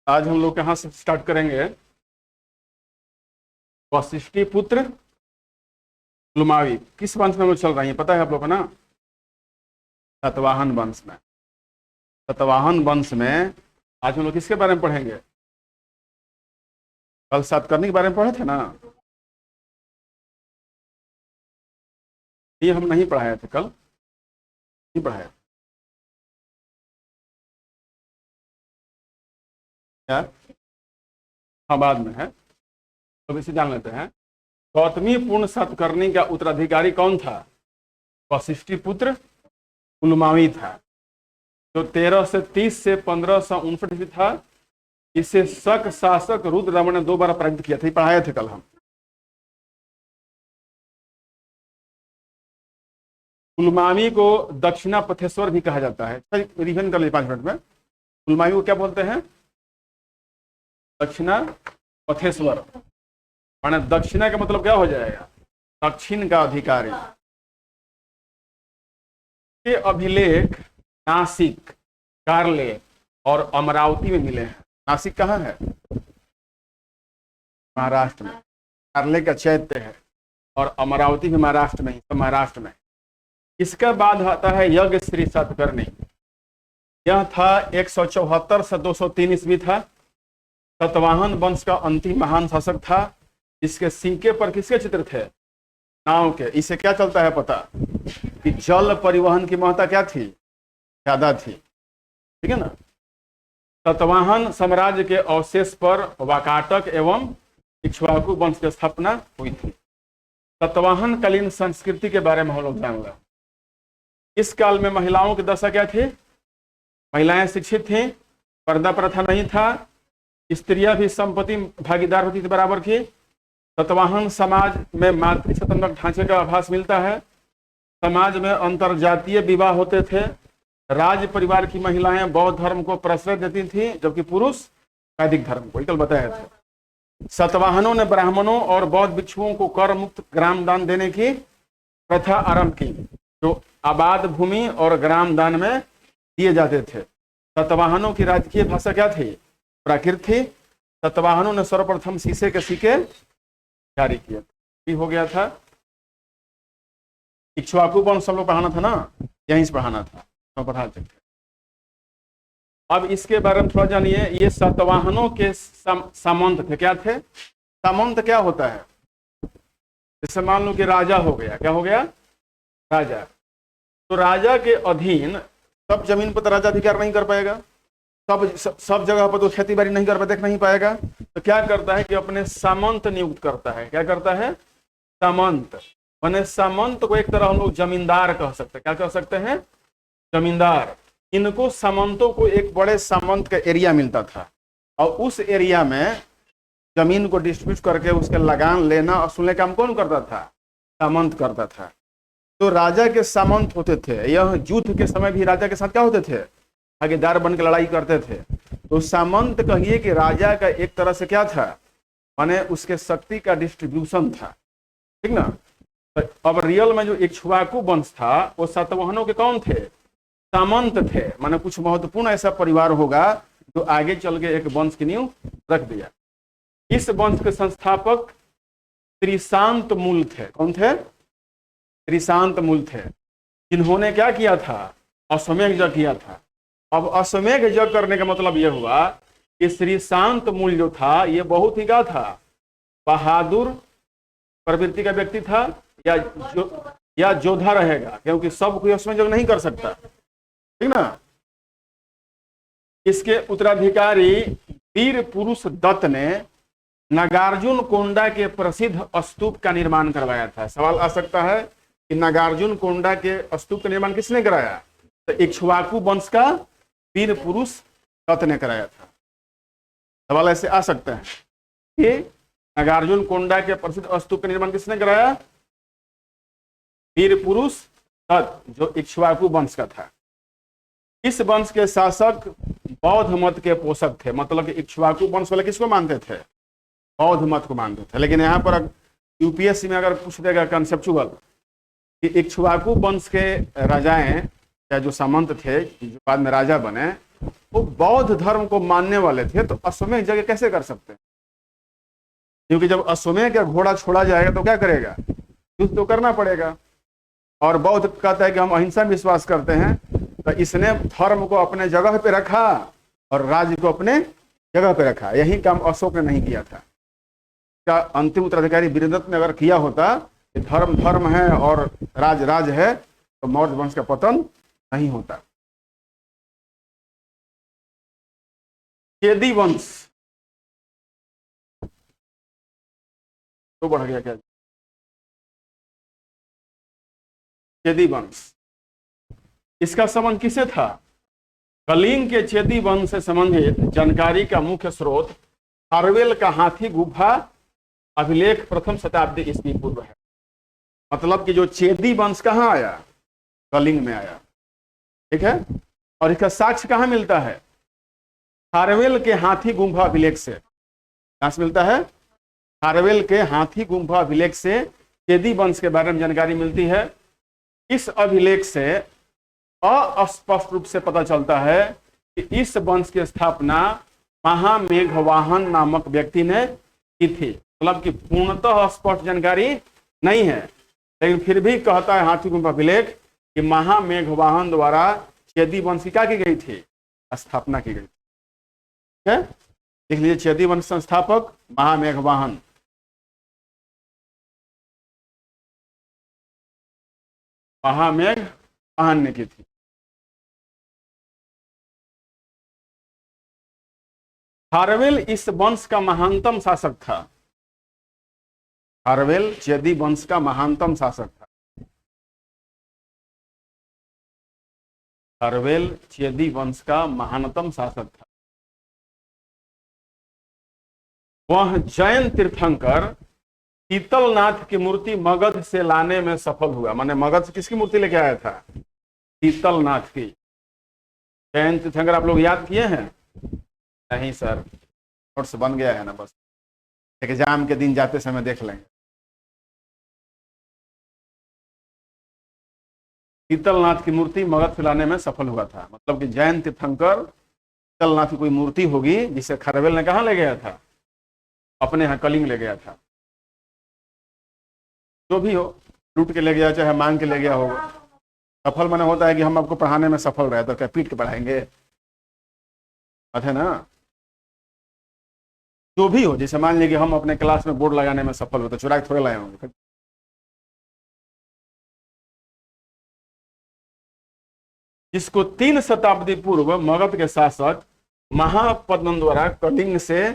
आज हम लोग कहाँ से स्टार्ट करेंगे? वशिष्ठी पुत्र लुमावी। किस वंश में हम लोग चल रहे हैं पता है आप लोग को ना? सतवाहन वंश में। सतवाहन वंश में आज हम लोग किसके बारे में पढ़ेंगे? कल सातकर्णी के बारे में पढ़े थे ना? ये हम नहीं पढ़ाए थे, कल नहीं पढ़ाए क्या? हाँ बाद में है, तो इसे जान लेते हैं। गौतमी पूर्ण सातकर्णी का उत्तराधिकारी कौन था? वशिष्ठी पुत्र पुलमावी था, जो 1330 से 1559 ईस्वी था। इसे शक शासक रुद्ररमण ने 2 बार पराजित किया था। पढ़ाए थे कल हम। पुलमावी को दक्षिणा पथेश्वर भी कहा जाता है। रिवीजन कर लीजिए 5 मिनट में। पुलमावी को क्या बोलते हैं? दक्षिणा पथेश्वर। माने दक्षिणा का मतलब क्या हो जाएगा? दक्षिण का अधिकारी। ये अभिलेख नासिक, कार्ले और अमरावती में मिले हैं। नासिक कहाँ है? महाराष्ट्र में। कार्ले का चैत्य है और अमरावती भी महाराष्ट्र में, तो महाराष्ट्र में। इसका बाद आता है यज्ञ श्री सातकर्णी। यह था 174 से 203 ईस्वी था। सतवाहन वंश का अंतिम महान शासक था। इसके सिक्के पर किसके चित्र थे? नाव के। इसे क्या चलता है पता? कि जल परिवहन की महत्ता क्या थी? ज्यादा थी। ठीक है ना? सतवाहन साम्राज्य के अवशेष पर वाकाटक एवं इक्ष्वाकु वंश की स्थापना हुई थी। सतवाहन कालीन संस्कृति के बारे में हम लोग जान लें। इस काल में महिलाओं की दशा क्या थी? महिलाएं शिक्षित थीं, पर्दा प्रथा नहीं था, स्त्रियां भी संपत्ति भागीदार होती थी बराबर की। सतवाहन समाज में मातृ सत्तात्मक ढांचे का आभास मिलता है। समाज में अंतरजातीय विवाह होते थे। राज परिवार की महिलाएं बौद्ध धर्म को प्रश्रय देती थी, जबकि पुरुष वैदिक धर्म को। कल बताया था। सतवाहनों ने ब्राह्मणों और बौद्ध भिक्षुओं को कर मुक्त ग्राम दान देने की प्रथा आरंभ की, जो आबाद भूमि और ग्राम दान में दिए जाते थे। सतवाहनों की राजकीय भाषा क्या थी? प्राकृत थी। सतवाहनों ने सर्वप्रथम शीशे के सिक्के जारी किए थे। हो गया था। इक्ष्वाकु वंश सब लोग पढ़ाना था ना, यहीं से पढ़ाना था, तो पढ़ा सकते। अब इसके बारे में थोड़ा जानिए। ये सतवाहनों के सामंत थे। क्या थे? सामंत क्या होता है? जैसे मान लो कि राजा हो गया। क्या हो गया? राजा। तो राजा के अधीन सब जमीन पर तो राजा अधिकार नहीं कर पाएगा, सब जगह पर तो खेती बाड़ी नहीं कर देख नहीं पाएगा। तो क्या करता है कि अपने सामंत नियुक्त करता है। क्या करता है? सामंत। माने सामंत को एक तरह हम लोग जमींदार कह सकते हैं। क्या कह सकते हैं? जमींदार। इनको सामंतों को एक बड़े सामंत का एरिया मिलता था और उस एरिया में जमीन को डिस्ट्रीब्यूट करके उसके लगान लेना और सुनने काम कौन करता था? सामंत करता था। तो राजा के सामंत होते थे। यह युद्ध के समय भी राजा के साथ क्या होते थे? भागीदार बनकर लड़ाई करते थे। तो सामंत कहिए कि राजा का एक तरह से क्या था? माने उसके शक्ति का डिस्ट्रीब्यूशन था। ठीक ना? तो अब रियल में जो इक्ष्वाकु वंश था वो सतवाहनों के कौन थे? सामंत थे। माने कुछ महत्वपूर्ण ऐसा परिवार होगा जो आगे चल के एक वंश की नींव रख दिया। इस वंश के संस्थापक त्रिशांत मूल थे। कौन थे? त्रिशांत मूल थे, जिन्होंने क्या किया था? अश्वमेध यज्ञ किया था। अब अश्वमेध यज्ञ करने का मतलब यह हुआ कि श्री शांत मूल जो था ये बहुत ही क्या था? बहादुर प्रवृत्ति का व्यक्ति था या योद्धा रहेगा, क्योंकि सब कोई अश्वमेध यज्ञ नहीं कर सकता। ठीक ना? इसके उत्तराधिकारी वीर पुरुष दत्त ने नागार्जुन कोंडा के प्रसिद्ध स्तूप का निर्माण करवाया था। सवाल आ सकता है कि नागार्जुन कोंडा के स्तूप का निर्माण किसने कराया? तो इक्ष्वाकु वंश का वीर पुरुष दत्त ने कराया था। सवाल ऐसे आ सकता है कि नागार्जुन कोंडा के प्रसिद्ध स्तूप का निर्माण किसने कराया? वीर पुरुष दत्त, जो इक्ष्वाकु वंश का था। इस वंश के शासक बौद्ध मत के पोषक थे। मतलब कि इक्ष्वाकु वंश वाले किसको मानते थे? बौद्ध मत को मानते थे। लेकिन यहाँ पर यूपीएससी में अगर पूछ देगा कंसेप्चुअल कि इक्ष्वाकु वंश के राजाएं या जो सामंत थे जो बाद में राजा बने, वो बौद्ध धर्म को मानने वाले थे, तो अश्वमेध यज्ञ कैसे कर सकते हैं? क्योंकि जब अश्वमेध का घोड़ा छोड़ा जाएगा तो क्या करेगा? युद्ध तो करना पड़ेगा। और बौद्ध कहता है कि हम अहिंसा में विश्वास करते हैं, तो इसने धर्म को अपने जगह पे रखा और राज्य को अपने जगह पे रखा। यही काम अशोक ने नहीं किया था। क्या अंतिम उत्तराधिकारी वीरदत्त ने अगर किया होता कि धर्म धर्म है और राज राज है, तो मौर्य वंश का पतन नहीं होता। चेदी वंश तो बढ़ गया क्या? चेदी वंश, इसका संबंध किसे था? कलिंग के चेदी वंश से संबंधित जानकारी का मुख्य स्रोत खारवेल का हाथी गुफा अभिलेख प्रथम शताब्दी ईस्वी पूर्व है। मतलब कि जो चेदी वंश कहाँ आया? कलिंग में आया। ठीक है। और इसका साक्ष्य कहाँ मिलता है? खारवेल के हाथी गुफा अभिलेख से। कहाँ से मिलता है? खारवेल के हाथी गुफा अभिलेख से चेदी वंश के बारे में जानकारी मिलती है। इस अभिलेख से अस्पष्ट रूप से पता चलता है कि इस वंश की स्थापना महामेघवाहन नामक व्यक्ति ने की थी। मतलब कि पूर्णतः स्पष्ट जानकारी नहीं है, लेकिन फिर भी कहता है हाथी गुफा अभिलेख कि महामेघवाहन द्वारा चेदी वंश की क्या की गई थी? स्थापना की गई थी। ठीक है, लिख लीजिए, चेदी वंश संस्थापक महामेघवाहन। महामेघवाहन ने की थी। खारवेल इस वंश का महानतम शासक था। खारवेल चेदी वंश का महानतम शासक था। खारवेल चेदी वंश का महानतम शासक था। वह जैन तीर्थंकर शीतलनाथ की मूर्ति मगध से लाने में सफल हुआ। माने मगध से किसकी मूर्ति लेके आया था? शीतलनाथ की। जैन तीर्थंकर आप लोग याद किए हैं? नहीं सर, नोट्स बन गया है ना, बस एग्जाम के दिन जाते समय देख लेंगे। शीतलनाथ की मूर्ति मगध से लाने में सफल हुआ था। मतलब कि जैन तीर्थंकर शीतलनाथ की कोई मूर्ति होगी जिसे खारवेल ने कहाँ ले गया था? अपने यहाँ कलिंग ले गया था। जो भी हो, लूट के ले गया चाहे मांग के ले गया होगा। सफल माने होता है कि हम आपको पढ़ाने में सफल रहे, तो क्या पीट के पढ़ाएंगे? है ना। जो भी हो, जैसे मान लीजिए कि हम अपने क्लास में बोर्ड लगाने में सफल हो, तो चुरा के थोड़े लाए होंगे। जिसको 3 शताब्दी पूर्व मगध के शासक महापद्मन द्वारा कलिंग से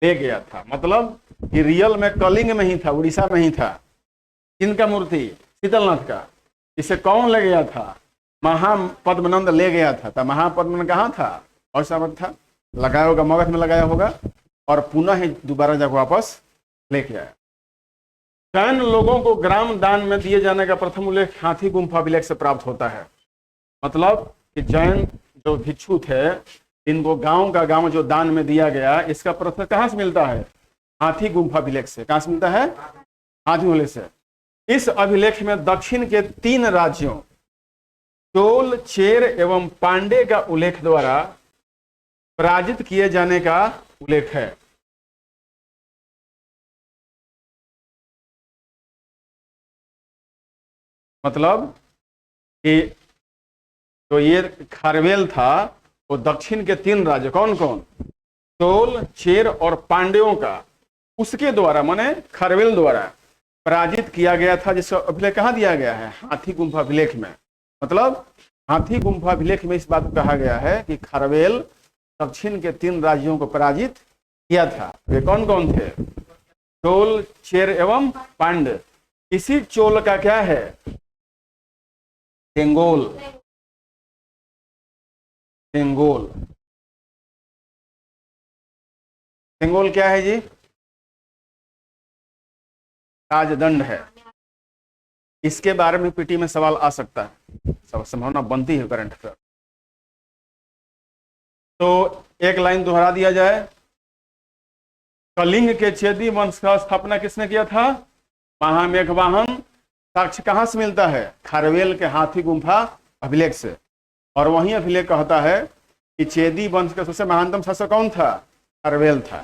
ले गया था। मतलब कि रियल में कलिंग में ही था, उड़ीसा में ही था। किनका मूर्ति? शीतलनाथ का। इसे कौन ले गया था? महापद्मनंद ले गया था। तो महापद्मनंद कहाँ था? और सब था, लगाया होगा, मगध में लगाया होगा, और पुनः ही दोबारा जाकर वापस लेके आया। जैन लोगों को ग्राम दान में दिए जाने का प्रथम उल्लेख हाथी गुफा अभिलेख से प्राप्त होता है। मतलब कि जैन जो भिक्षु थे, इनको गांव का गांव जो दान में दिया गया, इसका प्रथम कहाँ से मिलता है? हाथी गुफा अभिलेख से। कहाँ से मिलता है? हाथी अभिलेख से। इस अभिलेख में दक्षिण के 3 राज्यों चोल, चेर एवं पांडे का उल्लेख द्वारा पराजित किए जाने का उल्लेख है। मतलब कि तो ये खारवेल था, वो दक्षिण के 3 राज्य कौन कौन? चोल, चेर और पांड्यों का, उसके द्वारा माने खारवेल द्वारा पराजित किया गया था। जिसका अभिलेख कहाँ दिया गया है? हाथी गुफा अभिलेख में। मतलब हाथी गुफा अभिलेख में इस बात को कहा गया है कि खारवेल दक्षिण के 3 राज्यों को पराजित किया था। वे कौन कौन थे? चोल, चेर एवं पांड्य। इसी चोल का क्या है? सेंगोल। सेंगोल, सेंगोल क्या है जी? राजदंड है। इसके बारे में पीटी में सवाल आ सकता है, संभावना बनती है करंट अफेयर। तो एक लाइन दोहरा दिया जाए। कलिंग के चेदी वंश का स्थापना किसने किया था? महामेघवाहन। साक्ष्य कहां से मिलता है? खारवेल के हाथी गुफा अभिलेख से। और वही अभिलेख कहता है कि चेदी वंश का सबसे महानतम शासक कौन था? खरवेल था।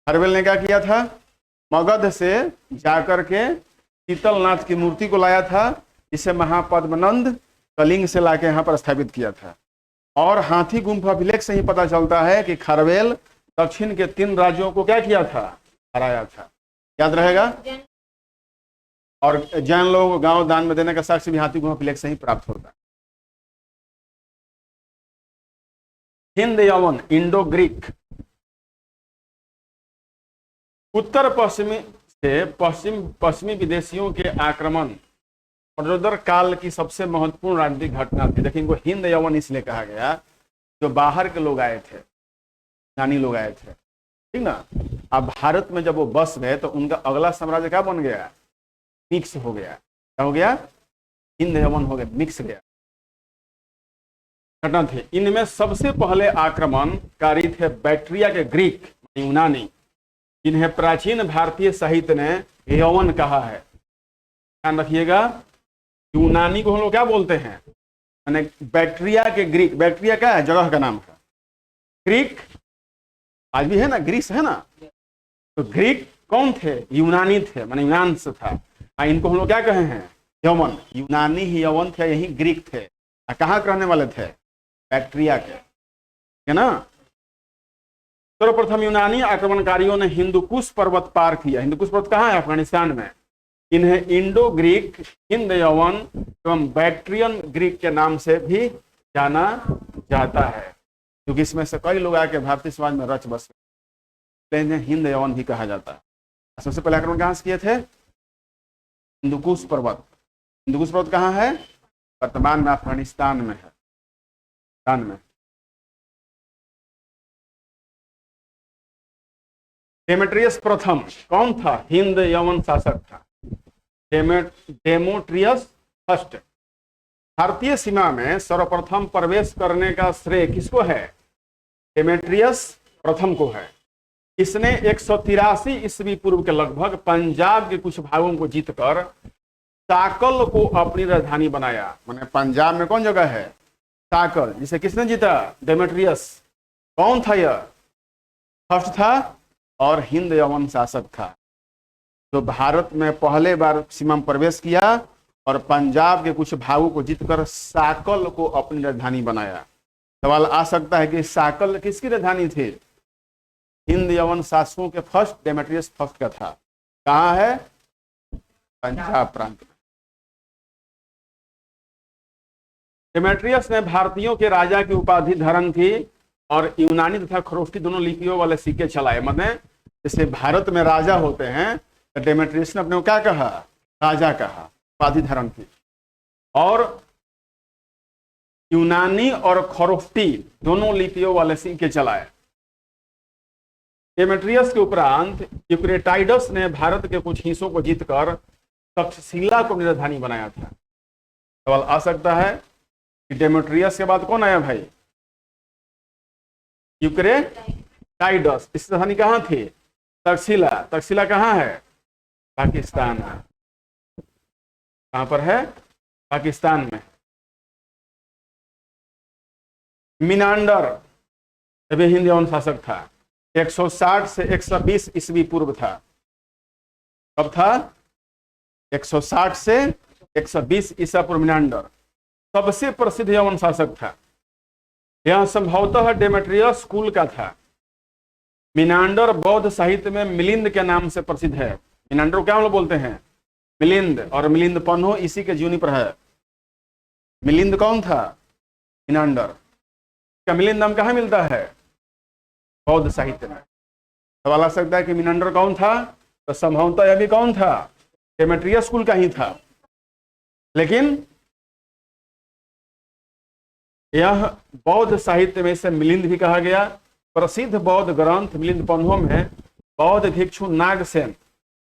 खरवेल ने क्या किया था? मगध से जाकर के शीतलनाथ की मूर्ति को लाया था, जिसे महापद्मनंद कलिंग से लाके यहाँ पर स्थापित किया था। और हाथी गुम्फा अभिलेख से ही पता चलता है कि खरवेल दक्षिण के 3 राज्यों को क्या किया था? हराया था। याद रहेगा। और जैन लोग गांव दान में देने का साक्ष्य भी हाथी गुम्फा अभिलेख से ही प्राप्त होता है। हिंद यवन इंडो ग्रीक, उत्तर पश्चिमी से पश्चिमी विदेशियों के आक्रमण प्रजोदर काल की सबसे महत्वपूर्ण राजनीतिक घटना थी। देखिए, इनको हिंद यवन इसलिए कहा गया, जो बाहर के लोग आए थे, यूनानी लोग आए थे, ठीक ना। अब भारत में जब वो बस गए तो उनका अगला साम्राज्य क्या बन गया? मिक्स हो गया। क्या हो गया? हिंद यवन हो गया, मिक्स गया घटना थे। इनमें सबसे पहले आक्रमणकारी थे बैक्ट्रिया के ग्रीक, यूनानी, जिन्हें प्राचीन भारतीय साहित्य ने यवन कहा है। ध्यान रखिएगा, यूनानी को हम लोग क्या बोलते हैं? यानी बैक्ट्रिया के ग्रीक। बैक्ट्रिया क्या है? जगह का नाम है। ग्रीक आज भी है ना, ग्रीस है ना। तो ग्रीक कौन थे? यूनानी थे, माने यूनान से था। इनको हम लोग क्या कहे हैं? यवन। यूनानी ही यवन थे, यही ग्रीक थे। कहाँ के रहने वाले थे? बैक्ट्रिया के, है ना। सर्वप्रथम यूनानी आक्रमणकारियों ने हिंदुकुश पर्वत पार किया। हिंदुकुश पर्वत कहाँ है? अफगानिस्तान में। इन्हें इंडो ग्रीक, हिंद यवन एवं बैक्ट्रियन ग्रीक के नाम से भी जाना जाता है, क्योंकि इसमें से कई लोग आके भारतीय समाज में रच बस गए। इन्हें हिंद यवन भी कहा जाता है। सबसे पहले आक्रमण कहाँ से किए थे? हिंदुकुश पर्वत। हिंदुकुश पर्वत कहाँ है? वर्तमान में अफगानिस्तान में है। डेमेट्रियस प्रथम कौन था? हिंद यवन शासक था। Demetrius first. भारतीय सीमा में सर्वप्रथम प्रवेश करने का श्रेय किसको है? डेमेट्रियस प्रथम को है। इसने 183 ईस्वी पूर्व के लगभग पंजाब के कुछ भागों को जीतकर साकल को अपनी राजधानी बनाया। माने पंजाब में कौन जगह है? साकल, जिसे किसने जीता? डेमेट्रियस। कौन था यह? फर्स्ट था और हिंद यवन शासक था, जो भारत में पहले बार सीमा में प्रवेश किया और पंजाब के कुछ भागों को जीतकर साकल को अपनी राजधानी बनाया। सवाल आ सकता है कि साकल किसकी राजधानी थी? हिंद यवन शासकों के फर्स्ट, डेमेट्रियस फर्स्ट का था। कहाँ है? पंजाब प्रांत में। डेमेट्रियस ने भारतीयों के राजा की उपाधि धारण की और यूनानी तथा खरोष्टी दोनों लिपियों वाले सिक्के चलाए। मतलब जैसे भारत में राजा होते हैं, तो डेमेट्रियस ने अपने को क्या कहा? राजा कहा, उपाधि धारण की। और यूनानी और खरोष्टी दोनों लिपियों वाले सिक्के चलाए। डेमेट्रियस के उपरांत यूक्रेटाइडस ने भारत के कुछ हिस्सों को जीतकर तक्षशिला को राजधानी बनाया था। सवाल आ सकता है कि डेमेट्रियस के बाद कौन आया भाई? यूक्रेटाइडस। इसकी राजधानी कहाँ थी? तक्षशिला। तक्षशिला कहाँ है? पाकिस्तान में। कहाँ पर है? पाकिस्तान में। मिनांडर जब हिंद यवन शासक था, 160 से 120 ईस्वी पूर्व था। कब था? 160 से 120 ईसा पूर्व। मिनांडर सबसे प्रसिद्ध यवन शासक था। यह संभवतः डेमेट्रियस कुल का था। मिनांडर बौद्ध साहित्य में मिलिंद के नाम से प्रसिद्ध है। मिनांडर क्या हम लोग बोलते हैं? मिलिंद। और मिलिंद पन्हो इसी के जीवनी पर है। मिलिंद कौन था? मिनांडर। क्या मिलिंद नाम कहाँ मिलता है? बौद्ध साहित्य में। सवाल आ सकता है कि मिनांडर कौन था? तो संभवतः यह भी कौन था? डेमेट्रियस कुल का ही था। लेकिन यह बौद्ध साहित्य में इसे मिलिंद भी कहा गया। प्रसिद्ध बौद्ध ग्रंथ मिलिंद पन्हो में बौद्ध भिक्षु नागसेन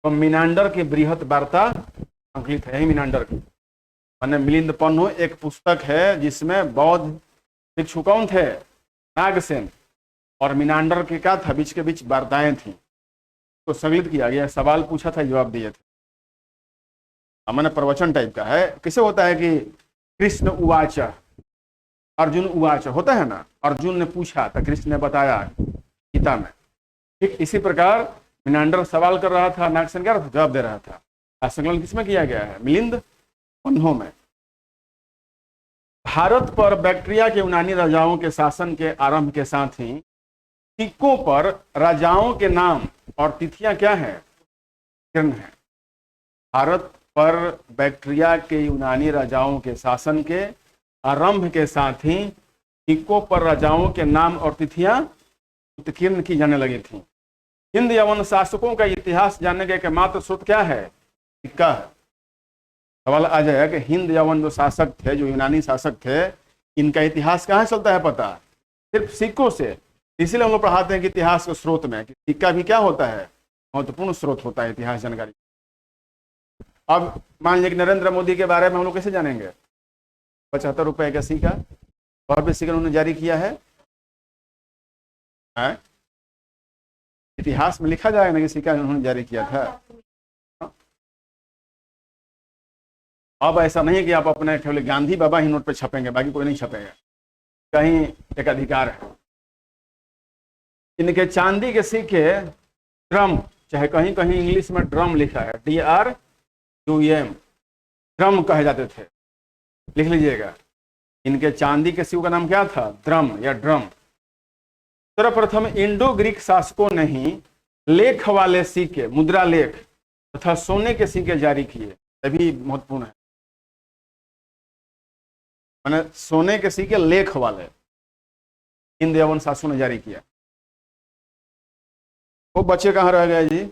और मिनांडर की बृहत वार्ता संकलित है। यही मिनांडर की माने मिलिंद पन्हो एक पुस्तक है जिसमें बौद्ध भिक्षु कौन थे? नागसेन। और मिनांडर के क्या था? बीच के बीच वार्ताएं थी, तो संकलित किया गया। सवाल पूछा था, जवाब दिए थे। मैंने प्रवचन टाइप का है। कैसे होता है कि कृष्ण उवाच, अर्जुन उवाच होता है ना, अर्जुन ने पूछा तो कृष्ण ने बताया गीता में। ठीक इसी प्रकार मिनांडर सवाल कर रहा था, नागसेन क्या जवाब दे रहा था। संकलन किसमें किया गया है? मिलिंद पन्हों में। भारत पर बैक्ट्रिया के यूनानी राजाओं के शासन के आरंभ के साथ ही सिक्कों पर राजाओं के नाम और तिथियां क्या है? किरण है। भारत पर बैक्ट्रिया के यूनानी राजाओं के शासन के आरंभ के साथ ही सिक्कों पर राजाओं के नाम और तिथियां उत्कीर्ण की जाने लगी थी। हिंद यवन शासकों का इतिहास जानने का एकमात्र स्रोत क्या है? सिक्का है। सवाल आ जाएगा कि हिंद यवन जो शासक थे, जो यूनानी शासक थे, इनका इतिहास कहाँ चलता है पता? सिर्फ सिक्कों से। इसीलिए हम लोग पढ़ाते हैं कि इतिहास के स्रोत में कि सिक्का भी क्या होता है? महत्वपूर्ण स्रोत होता है इतिहास जानकारी। अब मान लीजिए कि नरेंद्र मोदी के बारे में हम लोग कैसे जानेंगे? 75 रुपए का सिक्का, और भी सिक्का उन्होंने जारी किया है। इतिहास में लिखा जाएगा ना कि सिक्का उन्होंने जारी किया था। अब ऐसा नहीं कि आप अपने केवल गांधी बाबा ही नोट पे छपेंगे, बाकी कोई नहीं छपेगा, कहीं एक अधिकार है। इनके चांदी के सिक्के ड्रम, चाहे कहीं कहीं इंग्लिश में ड्रम लिखा है, DRUM, ड्रम कहे जाते थे, लिख लीजिएगा। इनके चांदी के सिक्कों का नाम क्या था? ड्रम या ड्रम। सर्वप्रथम इंडो ग्रीक शासकों ने ही लेख वाले सिक्के, मुद्रा लेख तथा सोने के सिक्के जारी किए। तभी महत्वपूर्ण है, मैंने सोने के सिक्के लेख वाले हिंद यवन शासकों ने जारी किया। वो बच्चे कहाँ रह गए जी?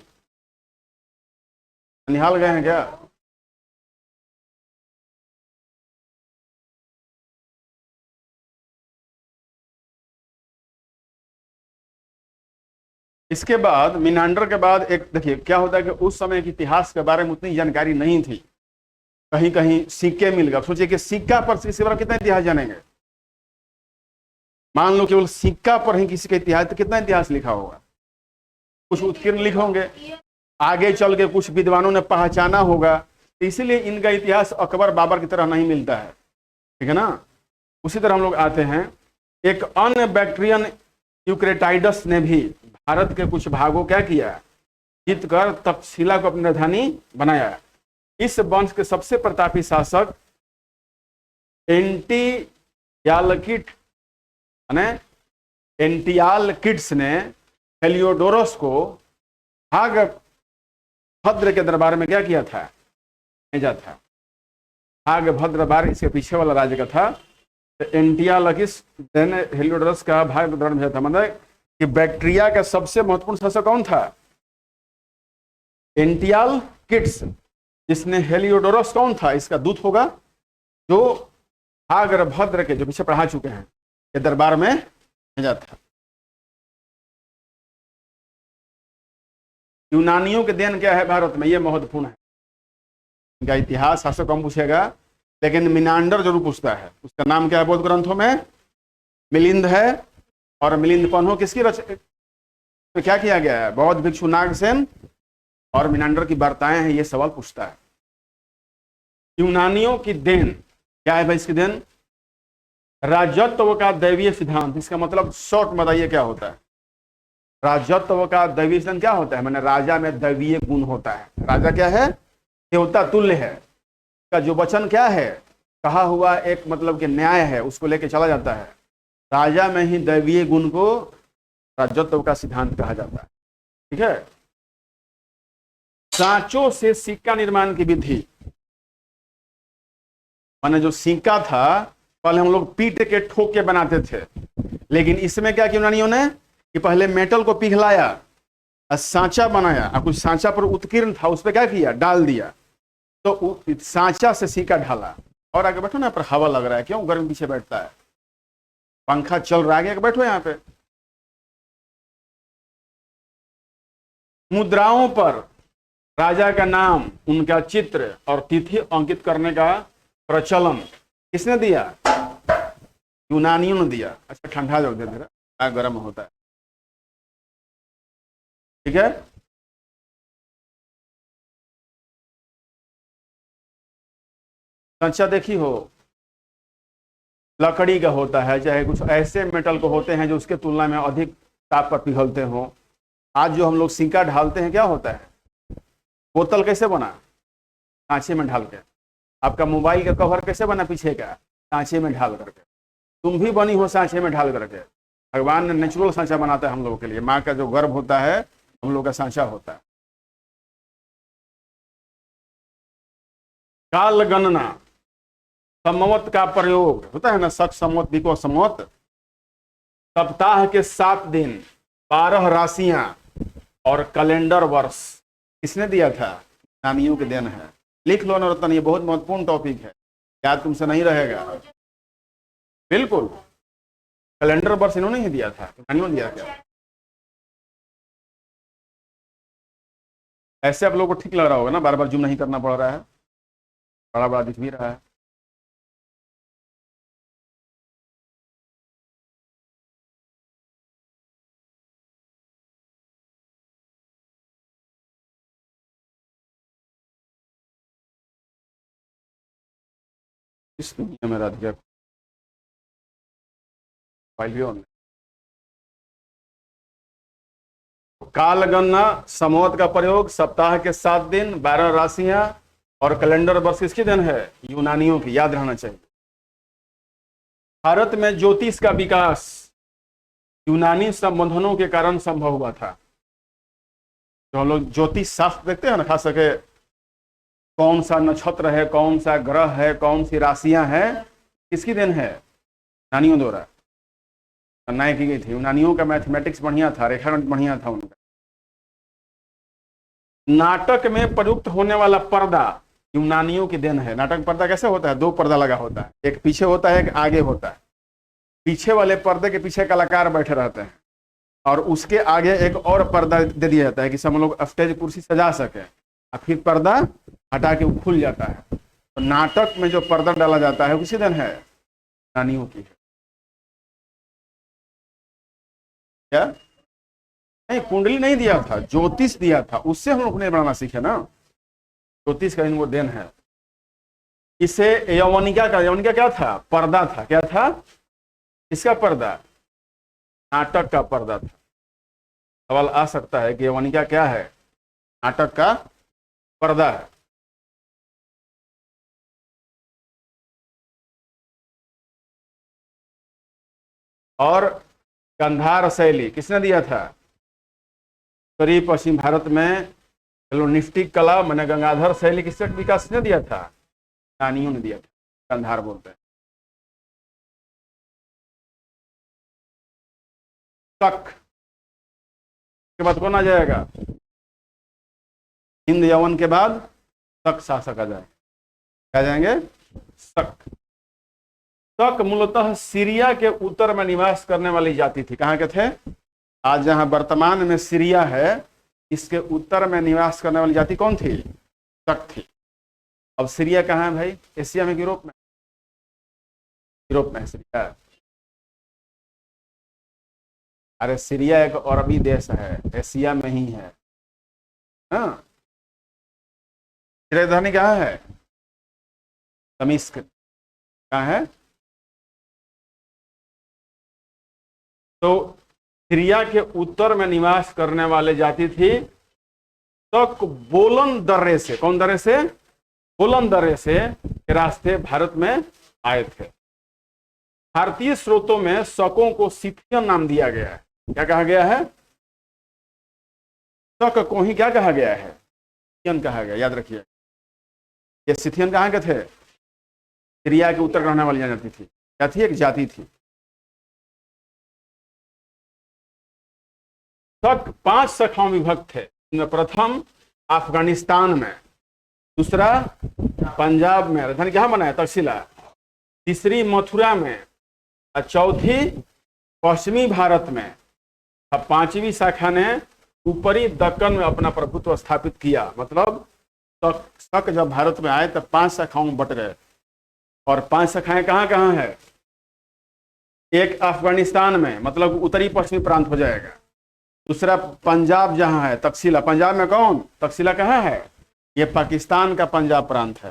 निहाल गए हैं क्या? इसके बाद मिनांडर के बाद एक देखिए क्या होता है कि उस समय के इतिहास के बारे में उतनी जानकारी नहीं थी। कहीं कहीं सिक्के मिल गए। सोचिए कि सिक्का पर किसी बारे में कितना इतिहास जानेंगे? मान लो केवल सिक्का पर ही किसी का इतिहास, तो कितना इतिहास लिखा होगा? कुछ उत्कीर्ण लिखे होंगे, आगे चल के कुछ विद्वानों ने पहचाना होगा। तो इसीलिए इनका इतिहास अकबर बाबर की तरह नहीं मिलता है, ठीक है ना। उसी तरह हम लोग आते हैं, एक अन्य बैक्ट्रियन यूक्रेटाइडस ने भी भारत के कुछ भागों क्या किया? जीतकर तक्षशिला को अपनी राजधानी बनाया। इस वंश के सबसे प्रतापी शासक एंटियालकिड्स ने हेलियोडोरस को भागभद्र के दरबार में क्या किया था? भेजा था। भागभद्र दरबार इसके पीछे वाला राज्य का था। तो एंटियालकिस ने हेलियोडोरस का भागभद्र भेजा था। मतलब कि बैक्ट्रिया का सबसे महत्वपूर्ण शासक कौन था? एंटियालकिड्स, जिसने हेलियोडोरस कौन था? इसका दूत होगा, जो भागभद्र के, जो पीछे पढ़ा चुके हैं, के दरबार में भेजा था। यूनानियों के देन क्या है भारत में? ये महत्वपूर्ण है। इनका इतिहास शासक कम पूछेगा, लेकिन मिनांडर जरूर पूछता है। उसका नाम क्या है बौद्ध ग्रंथों में? मिलिंद है। और मिलिंद पन्हों किसकी तो क्या किया गया है? बौद्ध भिक्षु नागसेन और मिनांडर की वार्ताएं हैं। ये सवाल पूछता है। यूनानियों की देन क्या है भाई? इसकी देन राजत्व का दैवीय सिद्धांत। इसका मतलब शॉर्ट बताइए क्या होता है? राजत्व का दैवीय सिद्धांत क्या होता है? मैंने राजा में दैवीय गुण होता है। राजा क्या है? देवता तुल्य है। का जो वचन क्या है, कहा हुआ एक मतलब कि न्याय है, उसको लेके चला जाता है। राजा में ही दैवीय गुण को राजत्व का सिद्धांत कहा जाता है, ठीक है। सांचों से सिक्का निर्माण की विधि, माने जो सिक्का था पहले हम लोग पीट के ठोक के बनाते थे, लेकिन इसमें क्या किया यूनानियों ने कि पहले मेटल को पिघलाया और सांचा बनाया, और कुछ सांचा पर उत्कीर्ण था उस पर क्या किया? डाल दिया। तो सांचा से सिक्का ढाला। और आगे बैठो ना, पर हवा लग रहा है, क्यों गर्मी पीछे बैठता है? पंखा चल रहा है, आगे बैठो यहाँ पे। मुद्राओं पर राजा का नाम, उनका चित्र और तिथि अंकित करने का प्रचलन किसने दिया? यूनानियों ने दिया। अच्छा ठंडा जाओ धीरे धीरे, गर्म होता है, ठीक है। संचा देखी हो? लकड़ी का होता है, चाहे कुछ ऐसे मेटल को होते हैं जो उसके तुलना में अधिक ताप पर पिघलते हों। आज जो हम लोग सिक्का ढालते हैं क्या होता है, बोतल कैसे बना, सांचे में ढाल के। आपका मोबाइल का कवर कैसे बना पीछे का, सांचे में ढाल करके। तुम भी बनी हो सांचे में ढाल करके। भगवान ने नेचुरल सांचा बनाता है हम लोगों के लिए। माँ का जो गर्भ होता है हम लोग का सांचा होता है। काल गणना, संवत का प्रयोग होता है ना, सख संवत विको संवत। सप्ताह के 7 दिन, 12 राशियां और कैलेंडर वर्ष किसने दिया था, नानियों के दिन है। लिख लो नरोत्तम, ये बहुत महत्वपूर्ण टॉपिक है, याद तुमसे नहीं रहेगा। बिल्कुल, कैलेंडर वर्ष इन्होंने ही दिया था, नानियों ने दिया क्या। ऐसे आप लोगों को ठीक लग रहा होगा ना, बार बार जूम नहीं करना पड़ रहा है, बड़ा बड़ा दिख भी रहा है। इस दुनिया में रात गया फाइल भी ऑन। काल गणना, संवत का प्रयोग, सप्ताह के 7 दिन, 12 राशियां और कैलेंडर वर्ष किसके दिन है, यूनानियों की, याद रहना चाहिए। भारत में ज्योतिष का विकास यूनानी संबंधनों के कारण संभव हुआ था। जो हम लोग ज्योतिष शास्त्र देखते हैं ना, खास करके कौन सा नक्षत्र है, कौन सा ग्रह है, कौन सी राशियां हैं, किसकी दिन है, यूनानियों द्वारा गणनाएं की गई थी। यूनानियों का मैथमेटिक्स बढ़िया था, रेखागणित बढ़िया था उनका। नाटक में प्रयुक्त होने वाला पर्दा यूनानियों की देन है। नाटक पर्दा कैसे होता है, 2 पर्दा लगा होता है, एक पीछे होता है, एक आगे होता है। पीछे वाले पर्दे के पीछे कलाकार बैठे रहते हैं और उसके आगे एक और पर्दा दे दिया जाता है कि सब लोग स्टेज कुर्सी सजा सके, और फिर पर्दा हटा के वो खुल जाता है। तो नाटक में जो पर्दा डाला जाता है वो किसी दिन है, यूनानियों की है। क्या नहीं, कुंडली नहीं दिया था, ज्योतिष दिया था, उससे हम लोग ने बनाना सीखे ना। ज्योतिष का वो देन है। इसे यवनिका का, यवनिका क्या था, पर्दा था। क्या था, इसका पर्दा, नाटक का पर्दा था। सवाल आ सकता है कि यवनिका क्या है, नाटक का पर्दा है। और गांधार शैली किसने दिया था, उत्तरी पश्चिम भारत में हेलोनिस्टिक कला मैंने गंगाधर शैली किसने विकास ने दिया था, यूनानियों ने दिया था, गांधार बोलते हैं। शक के बाद कौन आ जाएगा, हिंद यवन के बाद शक शासक आ जाएंगे। क्या जाएंगे, शक। शक मूलतः सीरिया के उत्तर में निवास करने वाली जाति थी। कहाँ के थे, आज जहां वर्तमान में सीरिया है, इसके उत्तर में निवास करने वाली जाति कौन थी, शक थी। अब सीरिया कहाँ है भाई, एशिया में, यूरोप में, यूरोप में सीरिया। अरे सीरिया एक अरबी देश है, एशिया में ही है। हाँ, राजधानी कहाँ है, दमिश्क। कहाँ है, तो सीरिया के उत्तर में निवास करने वाले जाति थी तक। बोलन दर्रे से, कौन दर्रे से, बोलन दर्रे से के रास्ते भारत में आए थे। भारतीय स्रोतों में शकों को सिथियन नाम दिया गया है। क्या कहा गया है, शक को ही क्या कहा गया है, सिथियन कहा गया। याद रखिए, ये सिथियन कहाँ के थे, सीरिया के उत्तर रहने वाली जाति थी। क्या थी, एक जाति थी। शक 5 शाखाओं में विभक्त थे। इनमें प्रथम अफगानिस्तान में, दूसरा पंजाब में, राजधानी कहाँ बनाया, तक्षशिला, तीसरी मथुरा में, और चौथी पश्चिमी भारत में। अब 5वीं शाखा ने ऊपरी दक्कन में अपना प्रभुत्व स्थापित किया। मतलब शक जब भारत में आए तब 5 शाखाओं में बट गए। और 5 शाखाएं कहाँ कहाँ है, एक अफगानिस्तान में, मतलब उत्तरी पश्चिमी प्रांत हो जाएगा। दूसरा पंजाब जहां है, तक्षशिला, पंजाब में कौन, तक्षशिला कहाँ है, ये पाकिस्तान का पंजाब प्रांत है,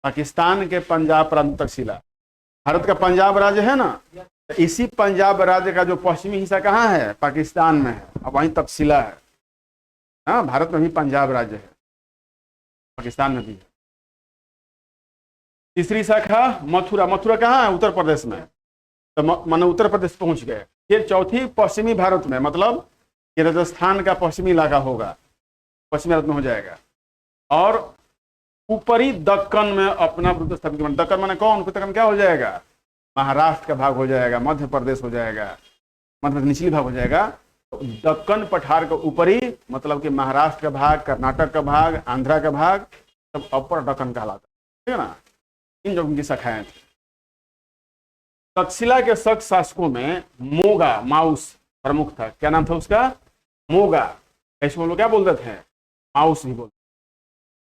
पाकिस्तान के पंजाब प्रांत तक्षशिला। भारत का पंजाब राज्य है ना, तो इसी पंजाब राज्य का जो पश्चिमी हिस्सा कहाँ है, पाकिस्तान में है, अब वहीं तक्षशिला है। हाँ, भारत में भी पंजाब राज्य है, पाकिस्तान में भी है। तीसरी शाखा मथुरा, मथुरा कहाँ है, उत्तर प्रदेश में, तो माने उत्तर प्रदेश पहुंच गए। फिर चौथी पश्चिमी भारत में, मतलब कि राजस्थान का पश्चिमी इलाका होगा, पश्चिमी भारत में हो जाएगा। और ऊपरी दक्कन में अपना प्रभुत्व स्थापित किया। दक्कन माने कौन, दक्कन क्या हो जाएगा, महाराष्ट्र का भाग हो जाएगा, मध्य प्रदेश हो जाएगा, मध्य प्रदेश निचली भाग हो जाएगा। तो दक्कन पठार के ऊपरी मतलब कि महाराष्ट्र का भाग, कर्नाटक का भाग, आंध्रा का भाग, सब अपर दक्कन कहलाता है, ठीक है ना। इन जो उनकी शाखाएं थी। तक्षशिला के शक शासकों में मोगा, माउस प्रमुख था। क्या नाम था उसका, मोगा। ऐसे लोग क्या बोलते थे, माउस भी बोलते।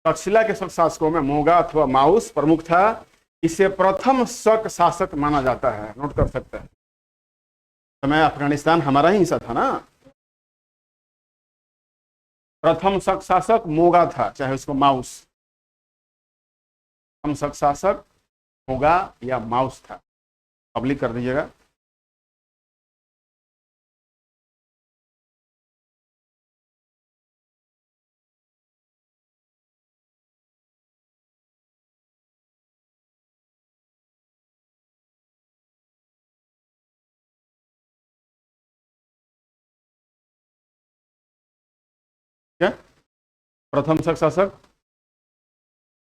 तक्षशिला के शक शासकों में मोगा अथवा माउस प्रमुख था। इसे प्रथम शक शासक माना जाता है, नोट कर सकते हैं। समय अफगानिस्तान हमारा ही हिस्सा था ना। प्रथम शक शासक मोगा था, चाहे उसको माउस, प्रथम शक शासक मोगा या माउस था। पब्लिक कर दीजिएगा। क्या प्रथम शक शासक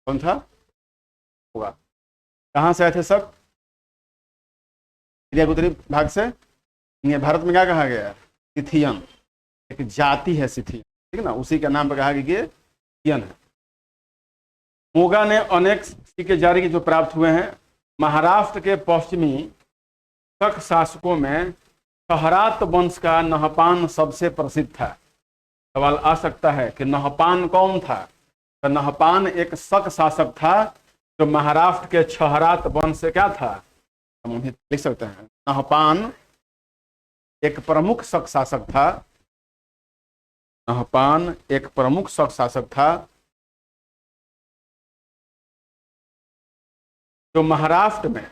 कौन था, होगा। कहां से आए थे शक, इंडिया के उत्तरी भाग से। ये भारत में क्या कहा गया है, सिथियन, एक जाति है सिथियन, ठीक है ना, उसी के नाम पर कहा गया कि सिथियन है। मोगा ने अनेक सिक्के जारी जो प्राप्त हुए हैं। महाराष्ट्र के पश्चिमी शक शासकों में शहरात वंश का नहपान सबसे प्रसिद्ध था। सवाल आ सकता है कि नहपान कौन था, तो नहपान एक शक शासक था जो महाराष्ट्र के छहरात वंश से क्या था, हम लिख सकते हैं। नहपान एक प्रमुख शक शासक था, नहपान एक प्रमुख शक शासक था जो महाराष्ट्र में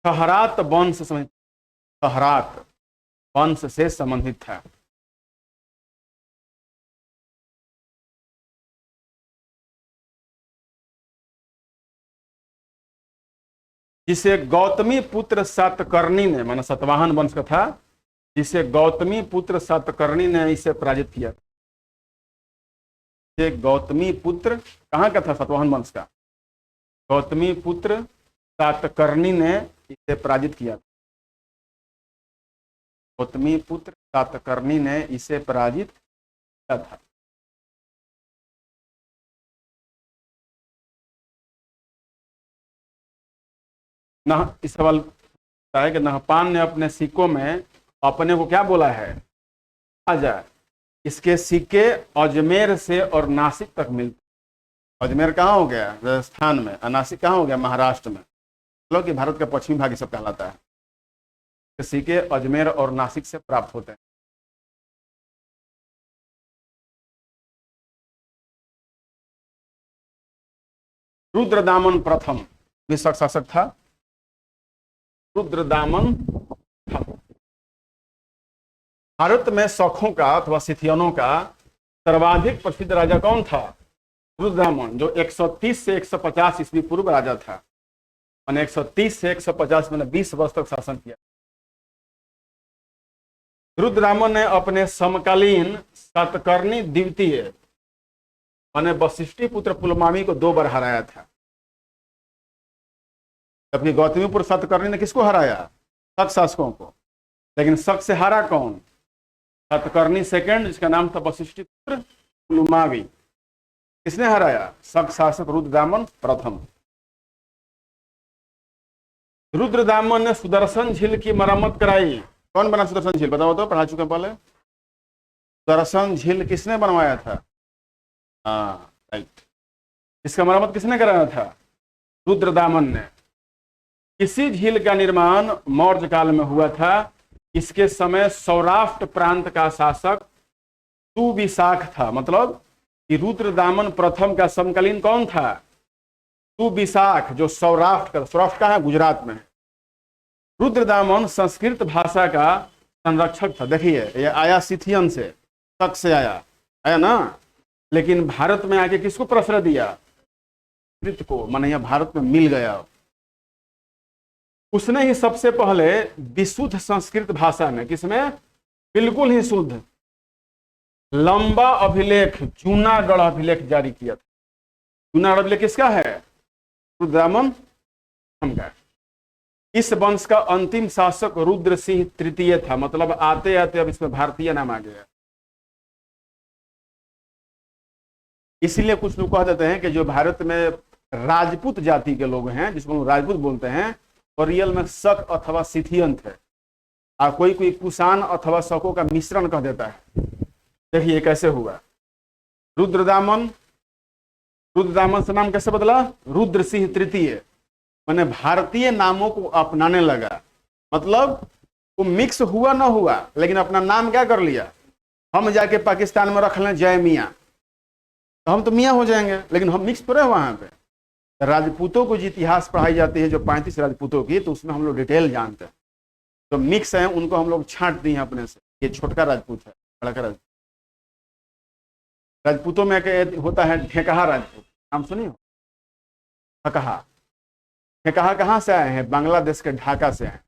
शहरात वंश शहरात वंश से संबंधित था। जिसे गौतमी पुत्र सातकर्णी ने, माना सतवाहन वंश का था, जिसे गौतमी पुत्र सातकर्णी ने इसे पराजित किया। गौतमी पुत्र कहाँ का था, सतवाहन वंश का। गौतमी पुत्र सातकर्णी ने इसे पराजित किया। गौतमी पुत्र सातकर्णी ने इसे पराजित किया था। इस सवाल है कि नहपान ने अपने सिक्कों में अपने को क्या बोला है, आजा। इसके सिक्के अजमेर से और नासिक तक मिलते। अजमेर कहाँ हो गया, राजस्थान में, और नासिक कहाँ हो गया, महाराष्ट्र में, मतलब कि भारत का पश्चिमी भाग सब कहलाता है। सिक्के अजमेर और नासिक से प्राप्त होते हैं। रुद्रदामन प्रथम भी शक शासक था। रुद्रदामन था। भारत में शकों का अथवा सिथियनों का सर्वाधिक प्रसिद्ध राजा कौन था, रुद्रदामन, जो 130 से 150 ईस्वी पूर्व राजा था। मैंने 130 से 150 मैंने 20 वर्ष तक शासन किया। रुद्रदामन ने अपने समकालीन सातकर्णी द्वितीय मैंने वशिष्ठी पुत्र पुलमावी को 2 बार हराया था। जबकि गौतमीपुत्र सातकर्णी ने किसको हराया, शक शासकों को। लेकिन शक से हारा कौन, सातकर्णी सेकंड, जिसका नाम था वशिष्ठी पुत्र पुलमावी। किसने हराया, शक शासक रुद्रदामन प्रथम। रुद्रदामन ने सुदर्शन झील की मरम्मत कराई। कौन बना सुदर्शन झील, बताओ तो, पढ़ा चुके हैं पहले। सुदर्शन झील किसने बनवाया था, हाँ राइट। इसका मरम्मत किसने कराया था, रुद्रदामन ने। इसी झील का निर्माण मौर्य काल में हुआ था। इसके समय सौराष्ट्र प्रांत का शासक सुविशाख था। मतलब कि रुद्रदामन प्रथम का समकालीन कौन था, सुविशाख जो सौराष्ट्र का है, गुजरात में है। रुद्रदामन संस्कृत भाषा का संरक्षक था। देखिए ये आया सिथियन से, तक से आया ना, लेकिन भारत में आके किसको प्रश्रय दिया? संस्कृत को, माने यह भारत में मिल गया। उसने ही सबसे पहले विशुद्ध संस्कृत भाषा में, किसमें? बिल्कुल ही शुद्ध, लंबा अभिलेख, जूनागढ़ अभिलेख जारी किया था। जूनागढ़ अभिलेख किसका है? रुद्रदामन का। इस वंश का अंतिम शासक रुद्र सिंह तृतीय था। मतलब आते आते अब इसमें भारतीय नाम आ गया। इसीलिए कुछ लोग कह देते हैं कि जो भारत में राजपूत जाति के लोग हैं, जिसको राजपूत बोलते हैं, और रियल में शक अथवा सिथियन थे। और कोई कुषाण अथवा शकों का मिश्रण कह देता है। देखिए कैसे हुआ। रुद्रदामन से नाम कैसे बदला? रुद्र सिंह तृतीय, माने भारतीय नामों को अपनाने लगा। मतलब वो मिक्स हुआ ना हुआ, लेकिन अपना नाम क्या कर लिया? हम जाके पाकिस्तान में रख लें जय मियाँ, तो हम तो मियाँ हो जाएंगे, लेकिन हम मिक्स थोड़े वहां पे। राजपूतों को जो इतिहास पढ़ाई जाती है, जो 35 राजपूतों की, तो उसमें हम लोग डिटेल जानते हैं। तो मिक्स है, उनको हम लोग छांट दिए अपने से। ये छोटका राजपूत है, बड़ा राजपूत। राजपूतों में होता है ढेकहा राजपूत, नाम सुनिए? ठकहा। ठेकहा कहाँ से आए हैं? बांग्लादेश के ढाका से आए।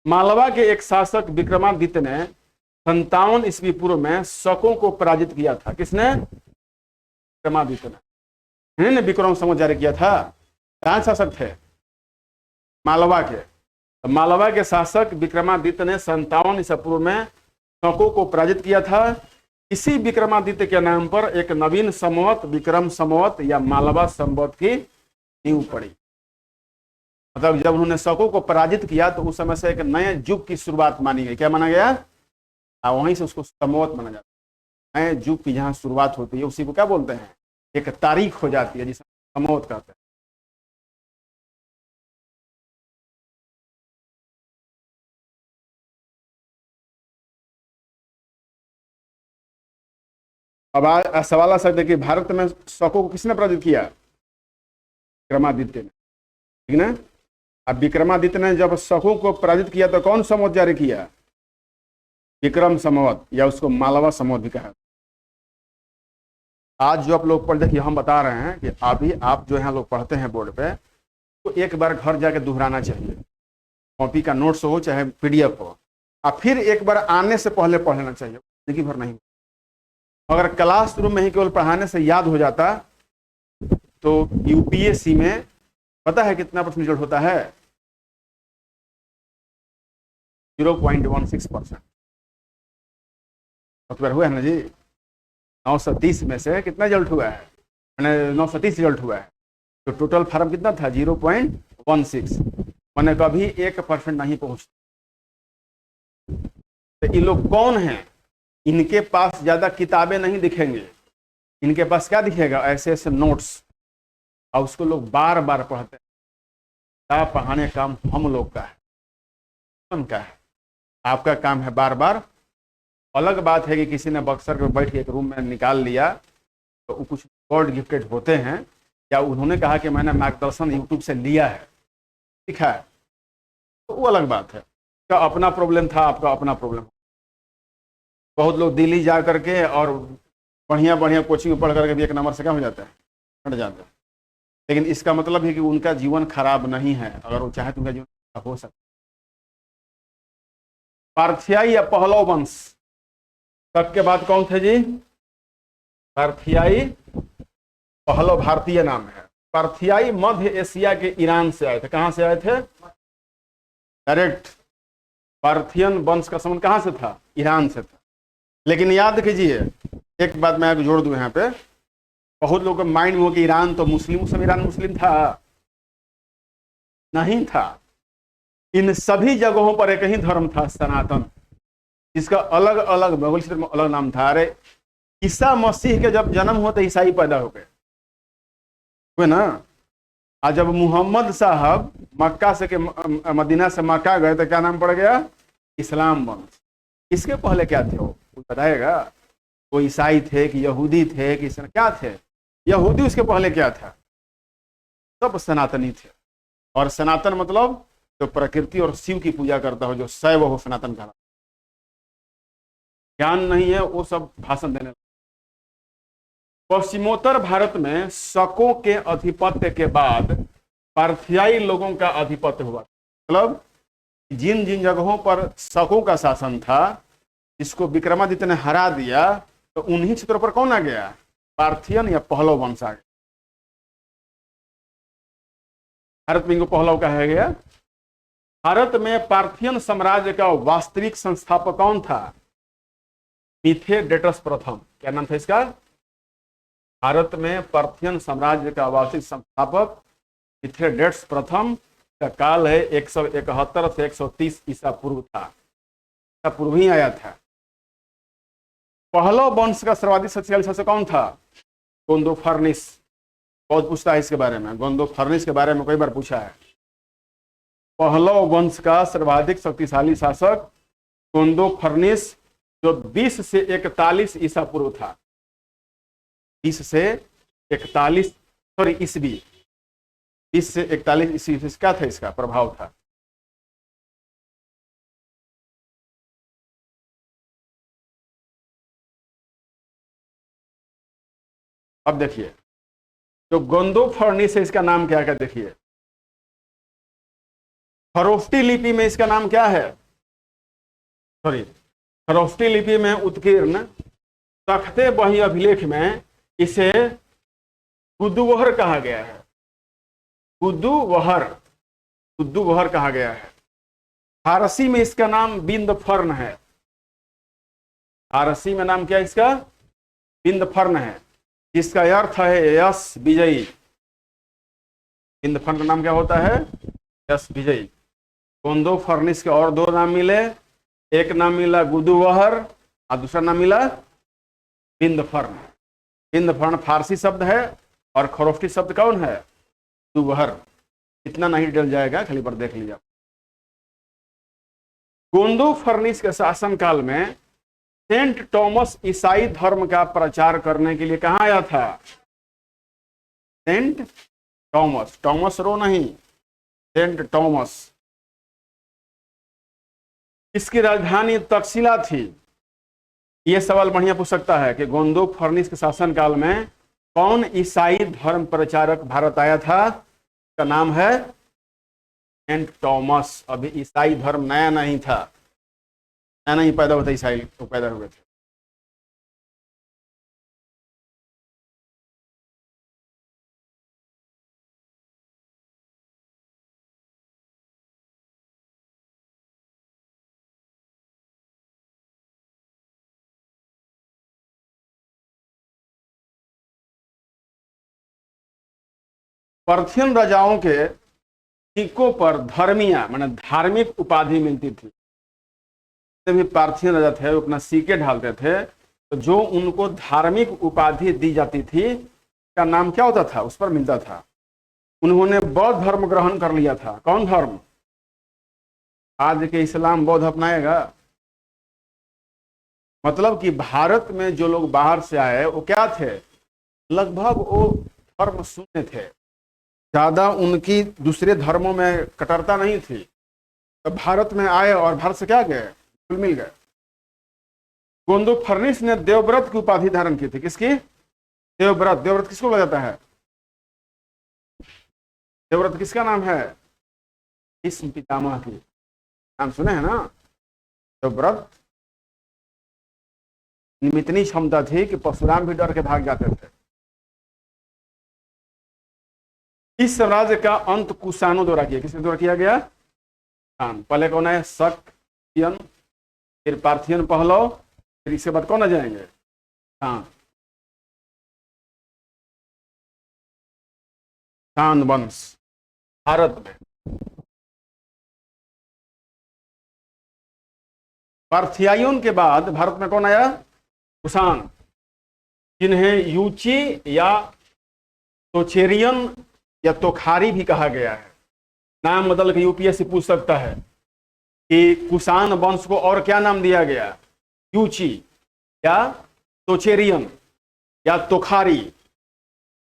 मालवा के एक शासक विक्रमादित्य ने 57 ईस्वी पूर्व में शकों को पराजित किया था। किसने? विक्रमादित्य ने विक्रम संवत जारी किया था। कहाँ शासक थे? मालवा के। तो मालवा के शासक विक्रमादित्य ने 57 ईसा पूर्व में शकों को पराजित किया था। इसी विक्रमादित्य के नाम पर एक नवीन संवत, विक्रम संवत या मालवा संवत की नींव पड़ी। मतलब जब उन्होंने शकों को पराजित किया तो उस समय से एक नए युग की शुरुआत मानी गई। क्या माना गया? वहीं से उसको संवत माना जाता है। नए युग की जहां शुरुआत होती है उसी को क्या बोलते हैं? एक तारीख हो जाती है, जिसे संवत कहते हैं। अब सवाल आ सकता है कि भारत में शकों को किसने पराजित किया? विक्रमादित्य ने, ठीक ना। अब विक्रमादित्य ने जब शकों को पराजित किया तो कौन संवत जारी किया? विक्रम संवत, या उसको मालवा संवत भी कहा। आज जो आप लोग पढ़, देखिए हम बता रहे हैं कि अभी आप जो है लोग पढ़ते हैं बोर्ड पे, तो एक बार घर जाके दोहराना चाहिए। कॉपी का नोट्स हो चाहे PDF हो, और फिर एक बार आने से पहले पढ़ लेना चाहिए, जिंदगी भर नहीं। अगर क्लासरूम में ही केवल पढ़ाने से याद हो जाता तो UPSC में पता है कितना % रिजल्ट होता है? 0.16%। बार हुआ है ना जी। 930 में से कितना रिजल्ट हुआ है? मैंने 930 रिजल्ट हुआ है। तो टोटल फार्म कितना था? 0.16। मैंने कभी 1% नहीं पहुंचता। तो ये लोग कौन हैं? इनके पास ज्यादा किताबें नहीं दिखेंगे, इनके पास क्या दिखेगा? ऐसे ऐसे नोट्स, और उसको लोग बार बार पढ़ते हैं। पढ़ाने का काम हम लोग का है, उनका है। आपका काम है बार बार। अलग बात है कि किसी ने बक्सर में बैठ के एक रूम में निकाल लिया, तो वो कुछ गॉड गिफ्टेड होते हैं, या उन्होंने कहा कि मैंने मार्गदर्शन यूट्यूब से लिया है, सीखा है, तो वो अलग बात है। का अपना प्रॉब्लम था, आपका अपना प्रॉब्लम। बहुत लोग दिल्ली जा करके और बढ़िया बढ़िया कोचिंग पढ़ करके भी 1 नंबर से क्या हो जाता है? हट जाता है। लेकिन इसका मतलब है कि उनका जीवन खराब नहीं है। अगर वो चाहे तो उनका जीवन खराब हो सकता है। पारथियाई या पहलव वंश, तक के बाद कौन थे जी? पारथियाई पहलव भारतीय नाम है। पारथियाई मध्य एशिया के ईरान से आए थे। कहां से आए थे? डायरेक्ट पार्थियन वंश का संबंध कहां से था? ईरान से था। लेकिन याद कीजिए, एक बात मैं आपको जोड़ दूं यहाँ पे, बहुत लोगों के माइंड में हो कि ईरान तो मुस्लिम, सब ईरान मुस्लिम था, नहीं था। इन सभी जगहों पर एक ही धर्म था, सनातन, जिसका अलग अलग भौगोलिक क्षेत्र में अलग नाम था। अरे ईसा मसीह के जब जन्म होते ईसाई पैदा हो गए हुए ना। आज जब मोहम्मद साहब मक्का से के मदीना से मक्का गए तो क्या नाम पड़ गया? इस्लाम वंश। इसके पहले क्या थे? वो बताएगा? वो ईसाई थे कि यहूदी थे कि क्या थे? यहूदी उसके पहले क्या था? सब सनातनी थे। और सनातन मतलब जो प्रकृति और शिव की पूजा करता हो, जो शैव हो, सनातन का ज्ञान नहीं है वो सब भाषण देने। पश्चिमोत्तर भारत में शकों के आधिपत्य के बाद पारथियाई लोगों का आधिपत्य हुआ। मतलब जिन जिन जगहों पर शकों का शासन था, इसको विक्रमादित्य ने हरा दिया, तो उन्हीं क्षेत्रों पर कौन आ गया? पार्थियन या पहलव वंश आ गया। भारत में इनको पहलव कहा गया। भारत में पार्थियन साम्राज्य का वास्तविक संस्थापक कौन था? मिथेडेटस प्रथम। क्या नाम था इसका? भारत में पार्थियन साम्राज्य का वास्तविक संस्थापक मिथेडेटस प्रथम का काल है 171 से 130 ईसा पूर्व था। ईसा पूर्व ही आया था। पहलव वंश का सर्वाधिक शक्तिशाली शासक कौन था? गोंदोफर्निस। बहुत पूछता है इसके बारे में, गोंदोफर्निस के बारे में कई बार पूछा है। पहलव वंश का सर्वाधिक शक्तिशाली शासक गोंदोफर्निस, जो 20 से 41 ईसा पूर्व था। 20 से 41 ईस्वी, 20 से 41 ईस्वी क्या था इसका प्रभाव था? अब देखिए, जो गोंदोफर्निस है इसका नाम क्या है? देखिए, खरोष्टी लिपि में इसका नाम क्या है? खरोष्टी लिपि में उत्कीर्ण तख्ते बही अभिलेख में इसे गुदुवहर कहा गया है। गुदुवहर कहा गया है। फारसी में इसका नाम बिंदफर्न है। फारसी में नाम क्या है इसका? बिंदफर्न है, जिसका अर्थ है यश विजयी। बिंदफर्न का नाम क्या होता है? यश विजयी। गोंदोफर्निस के और दो नाम मिले, एक नाम मिला गुदुवहर और दूसरा नाम मिला बिंदफर्न। बिंदफर्न फारसी शब्द है और खरोष्टी शब्द कौन है? गुदुवहर। इतना नहीं डिटेल जाएगा, खाली पर देख लीजिए। गोंदोफर्निस के शासनकाल में सेंट थॉमस ईसाई धर्म का प्रचार करने के लिए कहां आया था? सेंट थॉमस, थॉमस रो नहीं, सेंट थॉमस। इसकी राजधानी तक्षशिला थी। यह सवाल बढ़िया पूछ सकता है कि गोंदोफर्निस के शासनकाल में कौन ईसाई धर्म प्रचारक भारत आया था? का नाम है सेंट थॉमस। अभी ईसाई धर्म नया नहीं था, नया नहीं पैदा हुआ था, ईसाई तो पैदा हुए थे। पार्थियन राजाओं के सिक्कों पर धर्मिया माने धार्मिक उपाधि मिलती थी। भी पार्थियन राजा थे, वो अपना सिक्के ढालते थे, तो जो उनको धार्मिक उपाधि दी जाती थी का नाम क्या होता था? उस पर मिलता था। उन्होंने बौद्ध धर्म ग्रहण कर लिया था। कौन धर्म? आज के इस्लाम बौद्ध अपनाएगा। मतलब कि भारत में जो लोग बाहर से आए वो क्या थे? लगभग वो धर्म शून्य थे। ज्यादा उनकी दूसरे धर्मों में कट्टरता नहीं थी। तो भारत में आए और भारत से क्या गए? मिल गए। गोंदोफर्निस ने देवव्रत की उपाधि धारण की थी। किसकी? देवव्रत। देवव्रत किसको बोला जाता है? देवव्रत किसका नाम है? भीष्म पितामह की। नाम सुने हैं ना? देवव्रत में इतनी क्षमता थी कि परशुराम भी डर के भाग जाते थे। इस साम्राज्य का अंत कुषाणों द्वारा किया। किसके द्वारा किया गया? पहले कौन है? शक, फिर पार्थियन, पहलव, फिर इसके बाद कौन आ जाएंगे? शान वंश। भारत में पार्थियाइयों के बाद भारत में कौन आया? कुषाण, जिन्हें यूची या तोचेरियन या तोखारी भी कहा गया है। नाम बदल के यूपीएससी पूछ सकता है कि कुषाण वंश को और क्या नाम दिया गया? यूची या तोचेरियन या तोखारी।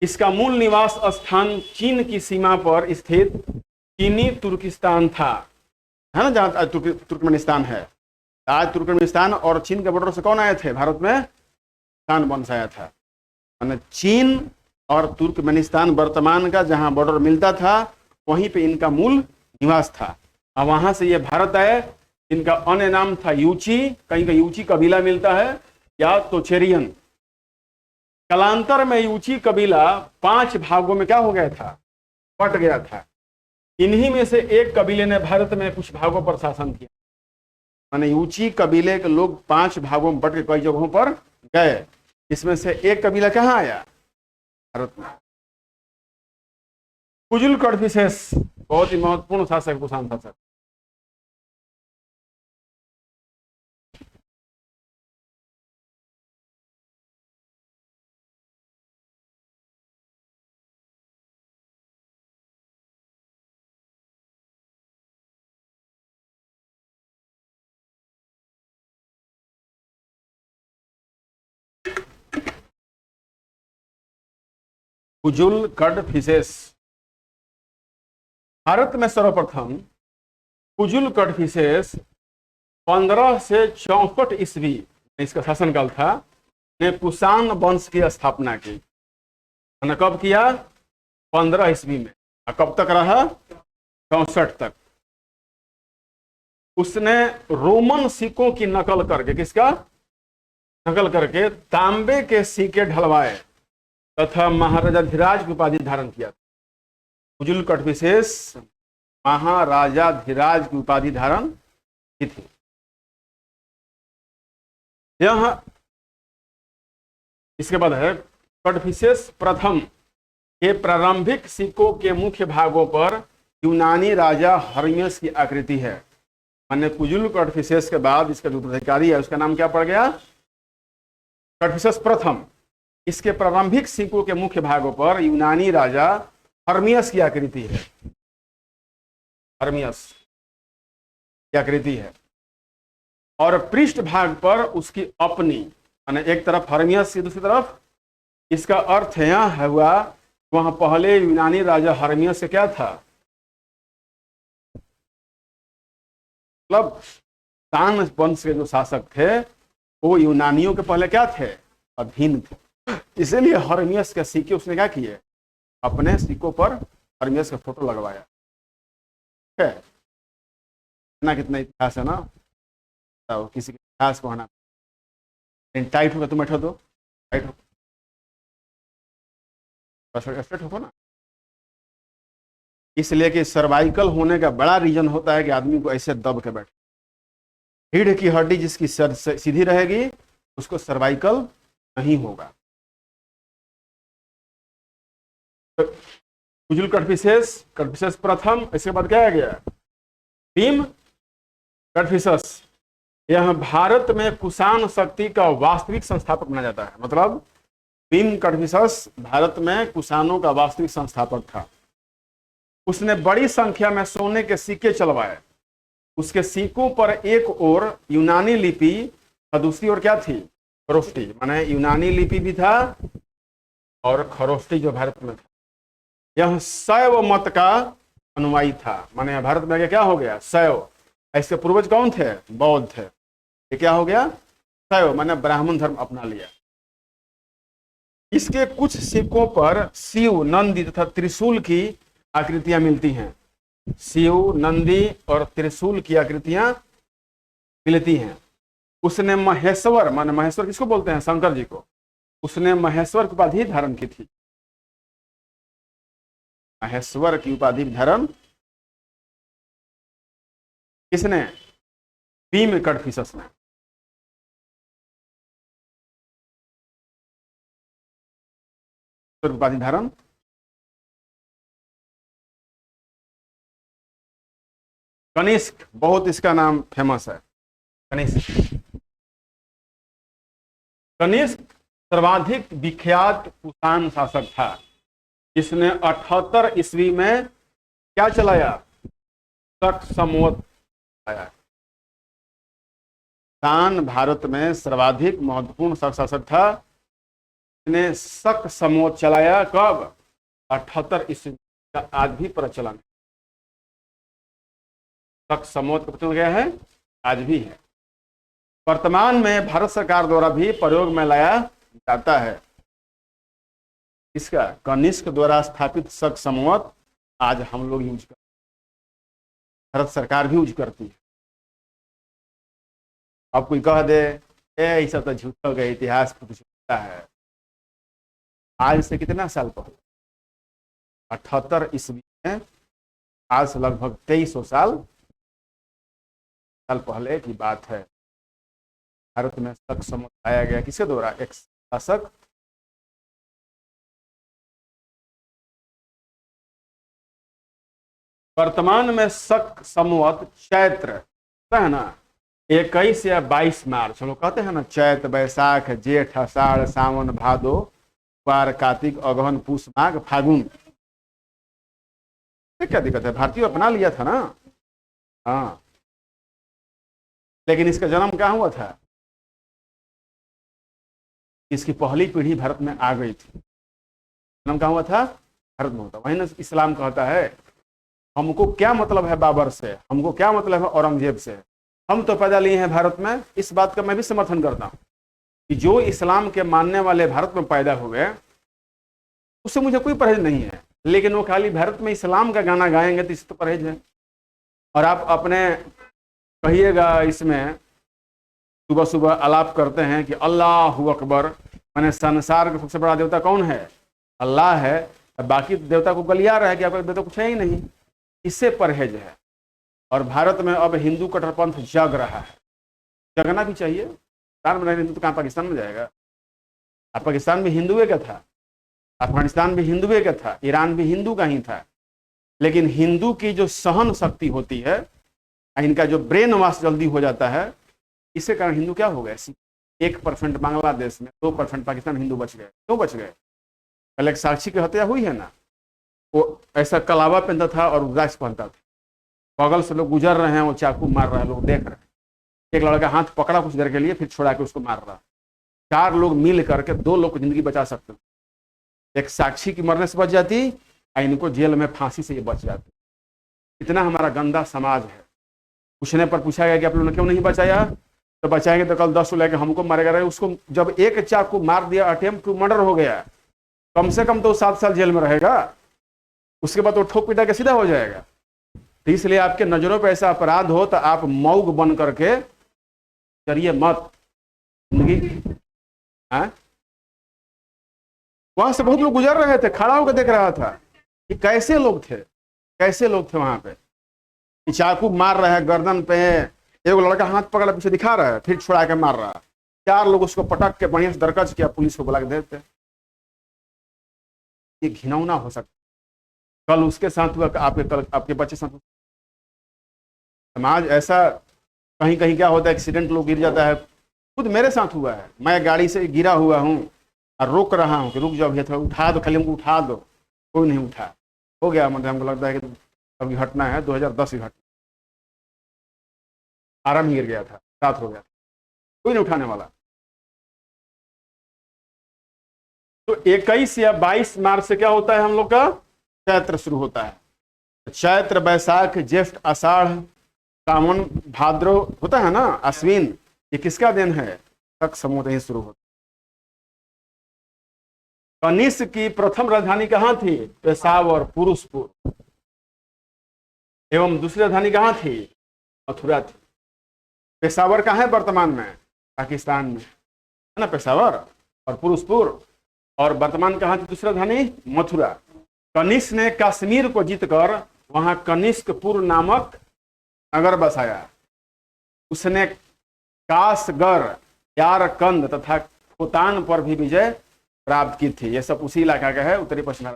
इसका मूल निवास स्थान चीन की सीमा पर स्थित चीनी तुर्किस्तान था, है ना, जहां तुर्कमेनिस्तान है। आज तुर्कमेनिस्तान और चीन के बॉर्डर से कौन आए थे भारत में? खान वंश आया था। माने चीन और तुर्कमेनिस्तान वर्तमान का जहां बॉर्डर मिलता था वहीं पे इनका मूल निवास था, और वहां से ये भारत आए। इनका अन्य नाम था यूची, कहीं का यूची कबीला मिलता है, या तोचेरियन। कालांतर में यूची कबीला 5 भागों में क्या हो गया था? बट गया था। इन्हीं में से एक कबीले ने भारत में कुछ भागों पर शासन किया। माने यूची कबीले के लोग 5 भागों में बट के कई जगहों पर गए। इसमें से एक कबीला कहाँ आया? भारत में। कुजुल कड़फिसेस बहुत ही महत्वपूर्ण शासक, कुषाण शासक। कुजुल कड़फिसेस भारत में सर्वप्रथम कुजुल कड़फिसेस 15 से 64 ईस्वी इसका शासनकाल था, ने कुषाण वंश की स्थापना की। मैंने कब किया? 15 ईस्वी में। और कब तक रहा? 64 तक। उसने रोमन सिक्कों की नकल करके, किसका नकल करके, तांबे के सिक्के ढलवाए तथा महाराजाधिराज की उपाधि धारण किया। कुजुल कड़फिसेस महाराजाधिराज की उपाधि धारण की थी। यह इसके बाद है कड़फिसेस प्रथम के प्रारंभिक सिक्कों के मुख्य भागों पर यूनानी राजा हर्मियस की आकृति है। माने कुजुल कड़फिसेस के बाद इसका जो उत्तराधिकारी है उसका नाम क्या पड़ गया? कड़फिसेस प्रथम। इसके प्रारंभिक सिक्कों के मुख्य भागों पर यूनानी राजा हर्मियस की आकृति है। हर्मियस की आकृति है, और पृष्ठ भाग पर उसकी अपनी, माने एक तरफ हर्मियस की दूसरी तरफ। इसका अर्थ यह हुआ, वहां पहले यूनानी राजा हर्मियस से क्या था? मतलब तान वंश के जो शासक थे वो यूनानियों के पहले क्या थे? अधीन थे। इसीलिए हर्मियस के सिक्के उसने क्या किए? अपने सिक्कों पर हर्मियस का फोटो लगवाया। ठीक है ना? कितना इतिहास है ना, तो किसी के इतिहास पढ़ना। टाइट होगा तुम बैठो, तो टाइट हो, स्ट्रेट हो ना। इसलिए कि सर्वाइकल होने का बड़ा रीजन होता है कि आदमी को ऐसे दब के बैठे। रीढ़ की हड्डी जिसकी सीधी रहेगी उसको सर्वाइकल नहीं होगा। तो कुजुल कड़फिसेस प्रथम, इसके बाद क्या आ गया? भीम कड़फिसेस। यह भारत में कुषाण शक्ति का वास्तविक संस्थापक माना जाता है। मतलब भीम कड़फिसेस भारत में कुषाणों का वास्तविक संस्थापक था। उसने बड़ी संख्या में सोने के सिक्के चलवाए। उसके सिक्कों पर एक ओर यूनानी लिपि और दूसरी ओर क्या थी? खरोष्टी। माने यूनानी लिपि भी था और खरोष्टी जो भारत में था। यह शैव मत का अनुयायी था। माने भारत में क्या हो गया? शैव। इसके पूर्वज कौन थे? बौद्ध थे। ये क्या हो गया? शैव, माने ब्राह्मण धर्म अपना लिया। इसके कुछ सिक्कों पर शिव, नंदी तथा त्रिशूल की आकृतियां मिलती हैं। शिव, नंदी और त्रिशूल की आकृतियां मिलती हैं। उसने महेश्वर, माने महेश्वर किसको बोलते हैं? शंकर जी को। उसने महेश्वर की उपाधि धारण की थी। महेश्वर की उपाधि धारण किसने? भीम कड़फिसेस ने। उपाधि धारण कनिष्क, बहुत इसका नाम फेमस है। कनिष्क सर्वाधिक विख्यात कुषाण शासक था। इसने 78 ईस्वी में क्या चलाया? शक संवत आया। कुषाण भारत में सर्वाधिक महत्वपूर्ण शासक था। ने शक समोत चलाया कब? 78 ईस्वी का आज भी प्रचलन। शक समोत का प्रचलन गया है, आज भी है। वर्तमान में भारत सरकार द्वारा भी प्रयोग में लाया जाता है। इसका कनिष्क द्वारा स्थापित शक समोत आज हम लोग यूज करते हैं, भारत सरकार भी यूज करती है। अब कोई कह दे ये सब तो झूठ हो गए, इतिहास कुछ होता है। आज से कितना साल पहले? 78 ईस्वी में, आज से लगभग 2300 साल पहले की बात है। भारत में शक समूह लाया गया, किसके द्वारा? एक शासक। वर्तमान में शक समूह चैत्र है ना, 21 या 22 मार्च, हम लोग कहते हैं ना चैत बैसाख जेठ आषाढ़ सावन भादो पार कार्तिक अगहन पूष माघ फागुन। क्या दिक्कत है? भारतीय अपना लिया था ना। हाँ, लेकिन इसका जन्म कहाँ हुआ था? इसकी पहली पीढ़ी भारत में आ गई थी। जन्म कहाँ हुआ था? भारत में होता। वही ना इस्लाम कहता है हमको क्या मतलब है बाबर से, हमको क्या मतलब है औरंगजेब से, हम तो पैदा लिए हैं भारत में। इस बात का मैं भी समर्थन करता हूँ कि जो इस्लाम के मानने वाले भारत में पैदा हुए उससे मुझे कोई परहेज नहीं है, लेकिन वो खाली भारत में इस्लाम का गाना गाएंगे तो इससे तो परहेज है। और आप अपने कहिएगा इसमें सुबह सुबह आलाप करते हैं कि अल्लाह अकबर, मैंने संसार का सबसे बड़ा देवता कौन है? अल्लाह है। बाकी देवता को गलिया रहा है कि आपका देवता कुछ है ही नहीं, इससे परहेज है। और भारत में अब हिंदू कट्टरपंथ जग रहा है, जगना भी चाहिए। पाकिस्तान में हिंदू तो कहाँ पाकिस्तान में जाएगा? अब पाकिस्तान भी हिंदुए का था, अफगानिस्तान भी हिंदुए का था, ईरान भी हिंदू का ही था। लेकिन हिंदू की जो सहन शक्ति होती है, इनका जो ब्रेन वॉश जल्दी हो जाता है, इसके कारण हिंदू क्या हो गए? 1% बांग्लादेश में, 2% पाकिस्तान हिंदू बच गए। क्यों बच गए? कल एक साक्षी की हत्या हुई है ना, वो ऐसा कलावा पहनता था और रुद्राक्ष पहनता था, बगल से लोग गुजर रहे हैं, वो चाकू मार रहा है, लोग देख रहे हैं। एक लड़का हाथ पकड़ा कुछ देर के लिए, फिर छोड़ा के उसको मार रहा। 4 लोग मिल करके 2 लोग की जिंदगी बचा सकते। एक साक्षी की मरने से बच जाती, इनको जेल में फांसी से ये बच जाते। इतना हमारा गंदा समाज है। पूछने पर पूछा गया कि आप लोगों ने क्यों नहीं बचाया, तो बचाएंगे तो कल 10 लेके हमको मारेगा रहे। उसको जब एक चाकू मार दिया, अटेम्प्ट टू मर्डर हो गया, कम से कम तो 7 साल जेल में रहेगा। उसके बाद वो ठोक पीटा के सीधा हो जाएगा। तो इसलिए आपके नजरों पे ऐसा अपराध हो तो आप मौग बन करके करिए मत जिंदगी। वहां से बहुत लोग गुजर रहे थे, खड़ा होकर देख रहा था कि कैसे लोग थे, कैसे लोग थे वहां पे। चाकू मार रहा है गर्दन पे, एक लड़का हाथ पकड़ा पीछे दिखा रहा है, फिर छुड़ा के मार रहा है। 4 लोग उसको पटक के बढ़िया से दरकज किया, पुलिस को बुला के देते। ये घिनौना हो सकता। कल उसके साथ हुआ, कल आपके बच्चे साथ। समाज ऐसा, कहीं कहीं क्या होता है, एक्सीडेंट लोग गिर जाता है। खुद मेरे साथ हुआ है, मैं गाड़ी से गिरा हुआ हूँ और रोक रहा हूँ कि रुक जाओ भैया, थोड़ा उठा दो, खाली हमको उठा दो। कोई नहीं उठा, हो गया। मतलब हमको लगता है कि अभी घटना है 2010 की घटना, आराम ही गिर गया था, रात हो गया था, कोई नहीं उठाने वाला। तो 21 या 22 मार्च से क्या होता है? हम लोग का चैत्र शुरू होता है। चैत्र बैसाख ज्येष्ठ आषाढ़ सावन भाद्रो होता है ना, अश्विन, ये किसका दिन है? शक समूह ही शुरू होता। कनिष्क की प्रथम राजधानी कहां थी? पेशावर, पुरुषपुर। एवं दूसरी राजधानी कहां थी? मथुरा थी। पेशावर कहां है वर्तमान में? पाकिस्तान में है ना पेशावर और पुरुषपुर। और वर्तमान कहां थी दूसरी राजधानी? मथुरा। कनिष्क ने कश्मीर को जीतकर वहां कनिष्कपुर नामक नगर बसाया। उसने कासगर, यारकंद तथा खोतान पर भी विजय प्राप्त की थी। यह सब उसी इलाका का है, उत्तरी पश्चिम।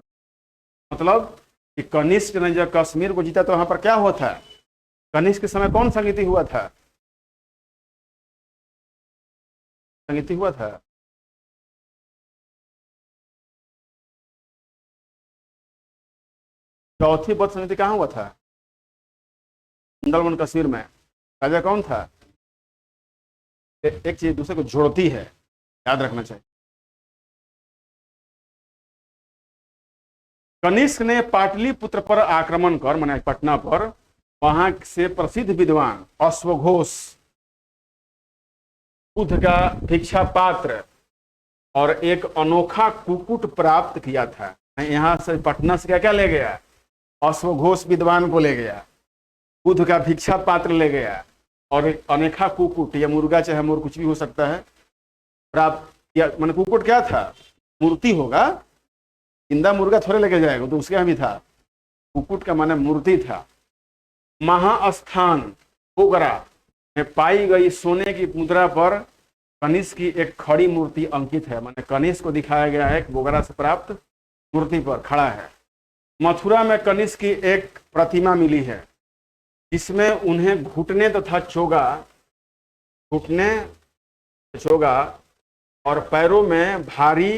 मतलब कि कनिष्क ने जब कश्मीर को जीता तो वहां पर क्या हुआ था? कनिष्क के समय कौन संगीति हुआ था? संगीति हुआ था। चौथी बौद्ध संगीति कहां हुआ था? सुंदरवन कश्मीर में। राजा कौन था? एक चीज दूसरे को जोड़ती है, याद रखना चाहिए। कनिष्क ने पाटलिपुत्र पर आक्रमण कर, माने पटना पर, वहां से प्रसिद्ध विद्वान अश्वघोष, बुद्ध का भिक्षा पात्र और एक अनोखा कुकुट प्राप्त किया था। यहां से पटना से क्या क्या ले गया? अश्वघोष विद्वान को ले गया, बुद्ध का भिक्षा पात्र ले गया और एक अनोखा कुकुट, या मुर्गा चाहे मोर कुछ भी हो सकता है, प्राप्त किया। माने कुकुट क्या था? मूर्ति होगा, जिंदा मुर्गा थोड़े लेके जाएगा, तो उसके यहाँ भी था। कुकुट का माने मूर्ति था। महास्थान बोगरा में पाई गई सोने की मुद्रा पर कनिष्क की एक खड़ी मूर्ति अंकित है, माने कनिष्क को दिखाया गया है, बोगरा से प्राप्त मूर्ति पर खड़ा है। मथुरा में कनिष्क की एक प्रतिमा मिली है, जिसमें उन्हें घुटने तथा चोगा और पैरों में भारी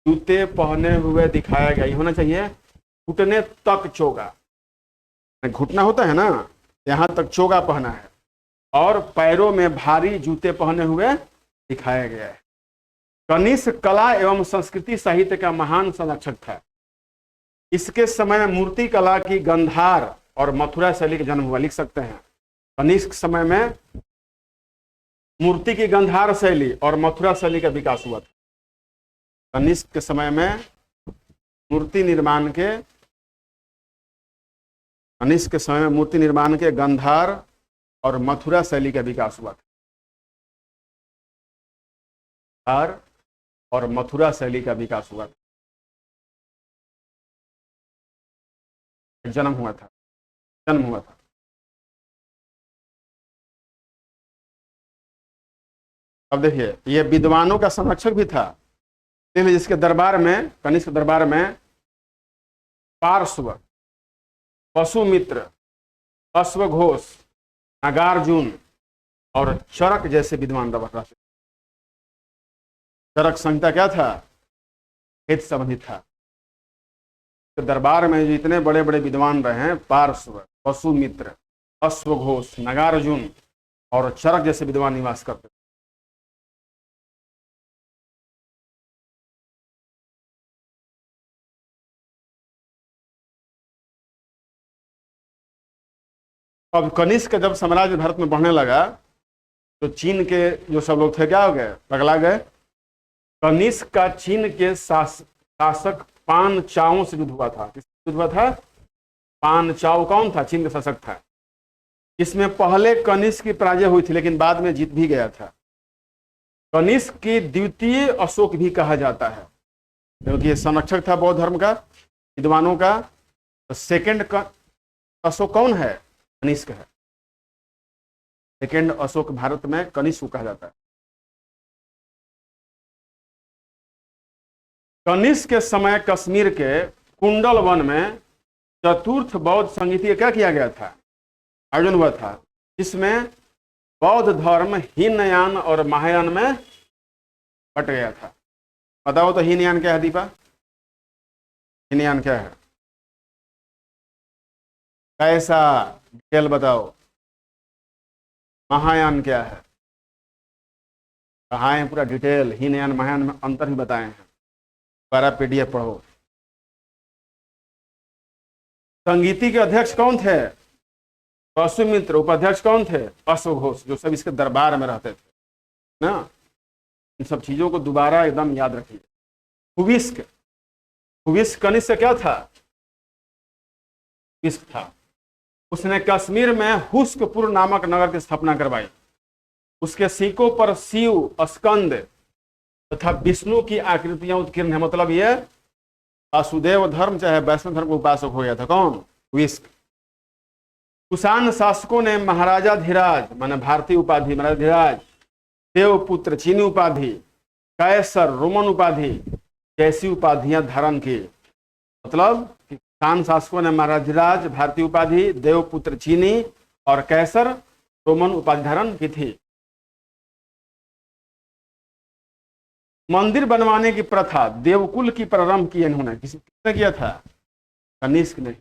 जूते पहने हुए दिखाया गया। ये होना चाहिए घुटने तक चोगा, घुटना होता है ना, यहां तक चोगा पहना है, और पैरों में भारी जूते पहने हुए दिखाया गया है। कनिष्क कला एवं संस्कृति साहित्य का महान संरक्षक था। इसके समय में मूर्ति कला की गंधार और मथुरा शैली का जन्म हुआ। लिख सकते हैं, कनिष्क समय में मूर्ति की गंधार शैली और मथुरा शैली का विकास हुआ था। कनिष्क के समय में मूर्ति निर्माण के गंधार और मथुरा शैली का विकास हुआ था। और मथुरा शैली का विकास हुआ था, जन्म हुआ था। अब देखिए, ये विद्वानों का संरक्षक भी था, जिसके दरबार में, कनिष्क दरबार में पार्श्व, वसुमित्र, अश्वघोष, नागार्जुन और चरक जैसे विद्वान रहते। चरक संहिता क्या था? हित संबंधित था। दरबार में जो इतने बड़े बड़े विद्वान रहे हैं, पार्श्व, वसुमित्र, अश्वघोष, नागार्जुन और चरक जैसे विद्वान निवास करते थे। अब कनिष्क जब साम्राज्य भारत में बढ़ने लगा, तो चीन के जो सब लोग थे क्या हो गए? पगला गए। कनिष्क का चीन के शासक पान चाओ से युद्ध हुआ था। किससे युद्ध हुआ था? पान चाओ कौन था? चीन का शासक था। इसमें पहले कनिष्क की पराजय हुई थी, लेकिन बाद में जीत भी गया था। कनिष्क की द्वितीय अशोक भी कहा जाता है, क्योंकि ये संरक्षक था बौद्ध धर्म का, विद्वानों का। तो सेकेंड अशोक कौन है? कनिष्क है। सेकेंड अशोक भारत में कनिष्क को कहा जाता है। कनिष्क के समय कश्मीर के कुंडल वन में चतुर्थ बौद्ध संगीति क्या किया गया था? आयोजन हुआ था, जिसमें बौद्ध धर्म हीनयान और महायान में बट गया था। बताओ तो हीनयान क्या है दीपा? हीनयान क्या है? कैसा? डिटेल बताओ। महायान क्या है? कहाँ है पूरा डिटेल? हीनयान महायान में अंतर ही बताए हैं, दोबारा पीडीएफ पढ़ो। संगीति के अध्यक्ष कौन थे? वसुमित्र। उपाध्यक्ष कौन थे? अश्वघोष, जो सब इसके दरबार में रहते थे ना। इन सब चीजों को दोबारा एकदम याद रखिए। हुविस्क कनिष्क क्या था? हुविस्क था। उसने कश्मीर में हुस्कपुर नामक नगर की स्थापना करवाई। उसके सिक्कों पर शिव, स्कंद तथा विष्णु की आकृतियां उत्कीर्ण है। मतलब ये वासुदेव धर्म चाहे वैष्णव धर्म का उपासक हो गया था। कौन? हुविस्क। कुषाण शासकों ने महाराजा धीराज, माने भारतीय उपाधि, महाराजा धीराज, देवपुत्र चीनी उपाधि, कैसर रोमन उपाधि जैसी उपाधियां धारण की। मतलब कुषाण शासकों ने महाराजा धीराज, भारतीय उपाधि, देवपुत्र चीनी और कैसर रोमन उपाधि धारण की थी। मंदिर बनवाने की प्रथा देवकुल की प्रारंभ की इन्होंने। किसने किया था? कनिष्क ने।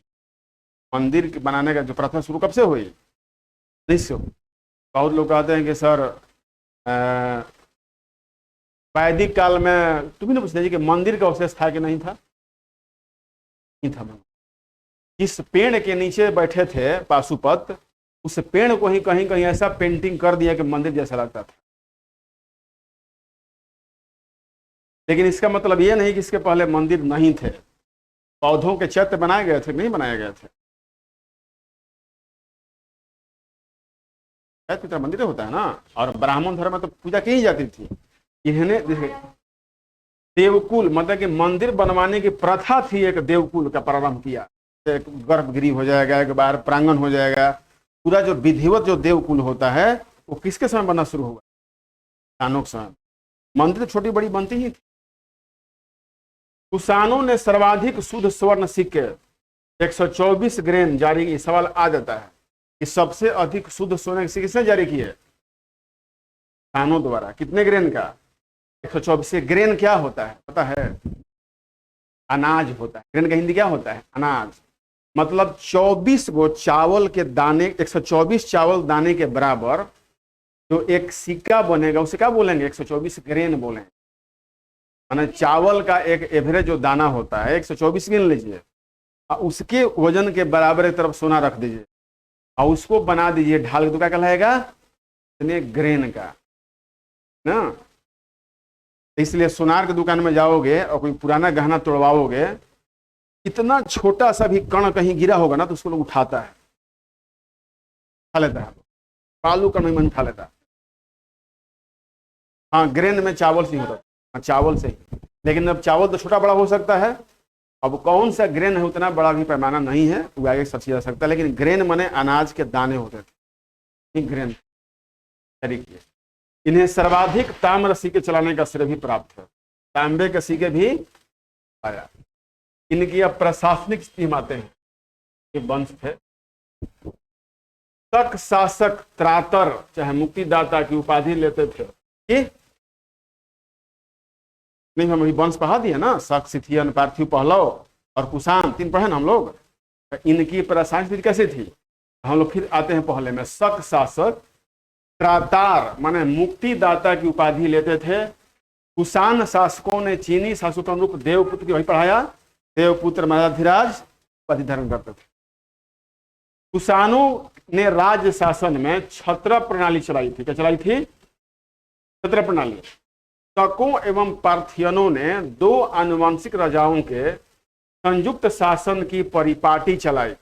मंदिर बनाने का जो प्रथा शुरू कब से हुई? कनिष्क। बहुत लोग कहते हैं कि सर वैदिक काल में, तुम ही पूछते जी कि मंदिर का अवशेष था कि नहीं था? नहीं था मंदिर। जिस पेड़ के नीचे बैठे थे पाशुपत, उस पेड़ को ही कहीं कहीं ऐसा पेंटिंग कर दिया कि मंदिर जैसा लगता था। लेकिन इसका मतलब यह नहीं कि इसके पहले मंदिर नहीं थे। पौधों के चैत्य बनाए गए थे, नहीं बनाए गए थे। तो मंदिर होता है ना। और ब्राह्मण धर्म में तो पूजा की जाती थी। इन्होंने देवकुल मतलब कि मंदिर बनवाने की प्रथा थी, एक देवकुल का प्रारंभ किया। एक गर्भगृह हो जाएगा, एक बाहर प्रांगण हो जाएगा। पूरा जो विधिवत जो देवकुल होता है वो किसके समय बनना शुरू हुआ? कुषाणों के समय। मंदिर तो छोटी बड़ी बनती ही थी। कुषाणों ने सर्वाधिक शुद्ध स्वर्ण सिक्के 124 ग्रेन जारी किए। सवाल आ जाता है कि सबसे अधिक शुद्ध सोने के सिक्के किसने जारी किए? कुषाणों द्वारा। कितने ग्रेन का? 124। ग्रेन क्या होता है पता है? अनाज होता है। ग्रेन का हिंदी क्या होता है? अनाज। मतलब 24 गो चावल के दाने, 124 चावल दाने के बराबर जो एक सिक्का बनेगा उसे क्या बोलेंगे? 124 ग्रेन बोलेंगे। माने चावल का एक एवरेज जो दाना होता है 124 गिन लीजिए, उसके वजन के बराबर एक तरफ सोना रख दीजिए और उसको बना दीजिए ढाल के, तो क्या कहलाएगा? इतने ग्रेन का ना। इसलिए सोनार की दुकान में जाओगे और कोई पुराना गहना तोड़वाओगे, इतना छोटा सा भी कण कहीं गिरा होगा ना तो उसको लोग उठाता है, उठा लेता है। बालू कण में उठा लेता है। हाँ, ग्रेन में चावल से ही होता है, चावल से ही। लेकिन अब चावल तो छोटा बड़ा हो सकता है। अब कौन सा ग्रेन है उतना बड़ा भी पैमाना नहीं है, वो आगे सोचा जा सकता है। लेकिन ग्रेन माने अनाज के दाने होते थे, ग्रेन तरीके। इन्हें सर्वाधिक ताम्र सिक्के चलाने का श्रेय भी प्राप्त है। तांबे के सिक्के भी आया। इनकी अब प्रशासनिक स्कीम आते हैं। ये वंश थे। तक शासक त्रातर चाहे मुक्तिदाता की उपाधि लेते थे कि नहीं, हम अभी वंश पढ़ा दिए ना, शक, सिथियन, पार्थिव, पहलव और कुषाण, 3 पढ़े ना हम लोग। इनकी प्रशासनिक कैसे थी? हम लोग फिर आते हैं पहले में। शक शासक त्रातार माने मुक्तिदाता की उपाधि लेते थे। कुषाण शासकों ने चीनी शासकों के अनुरूप देवपुत्र की वही पढ़ाया, देवपुत्र महाराधिराज उपाधि धारण करते थे। कुषाणों ने राज्य शासन में छत्र प्रणाली चलाई थी। क्या चलाई थी? छत्र प्रणाली। शकों एवं पार्थियनों ने 2 आनुवंशिक राजाओं के संयुक्त शासन की परिपाटी चलाई।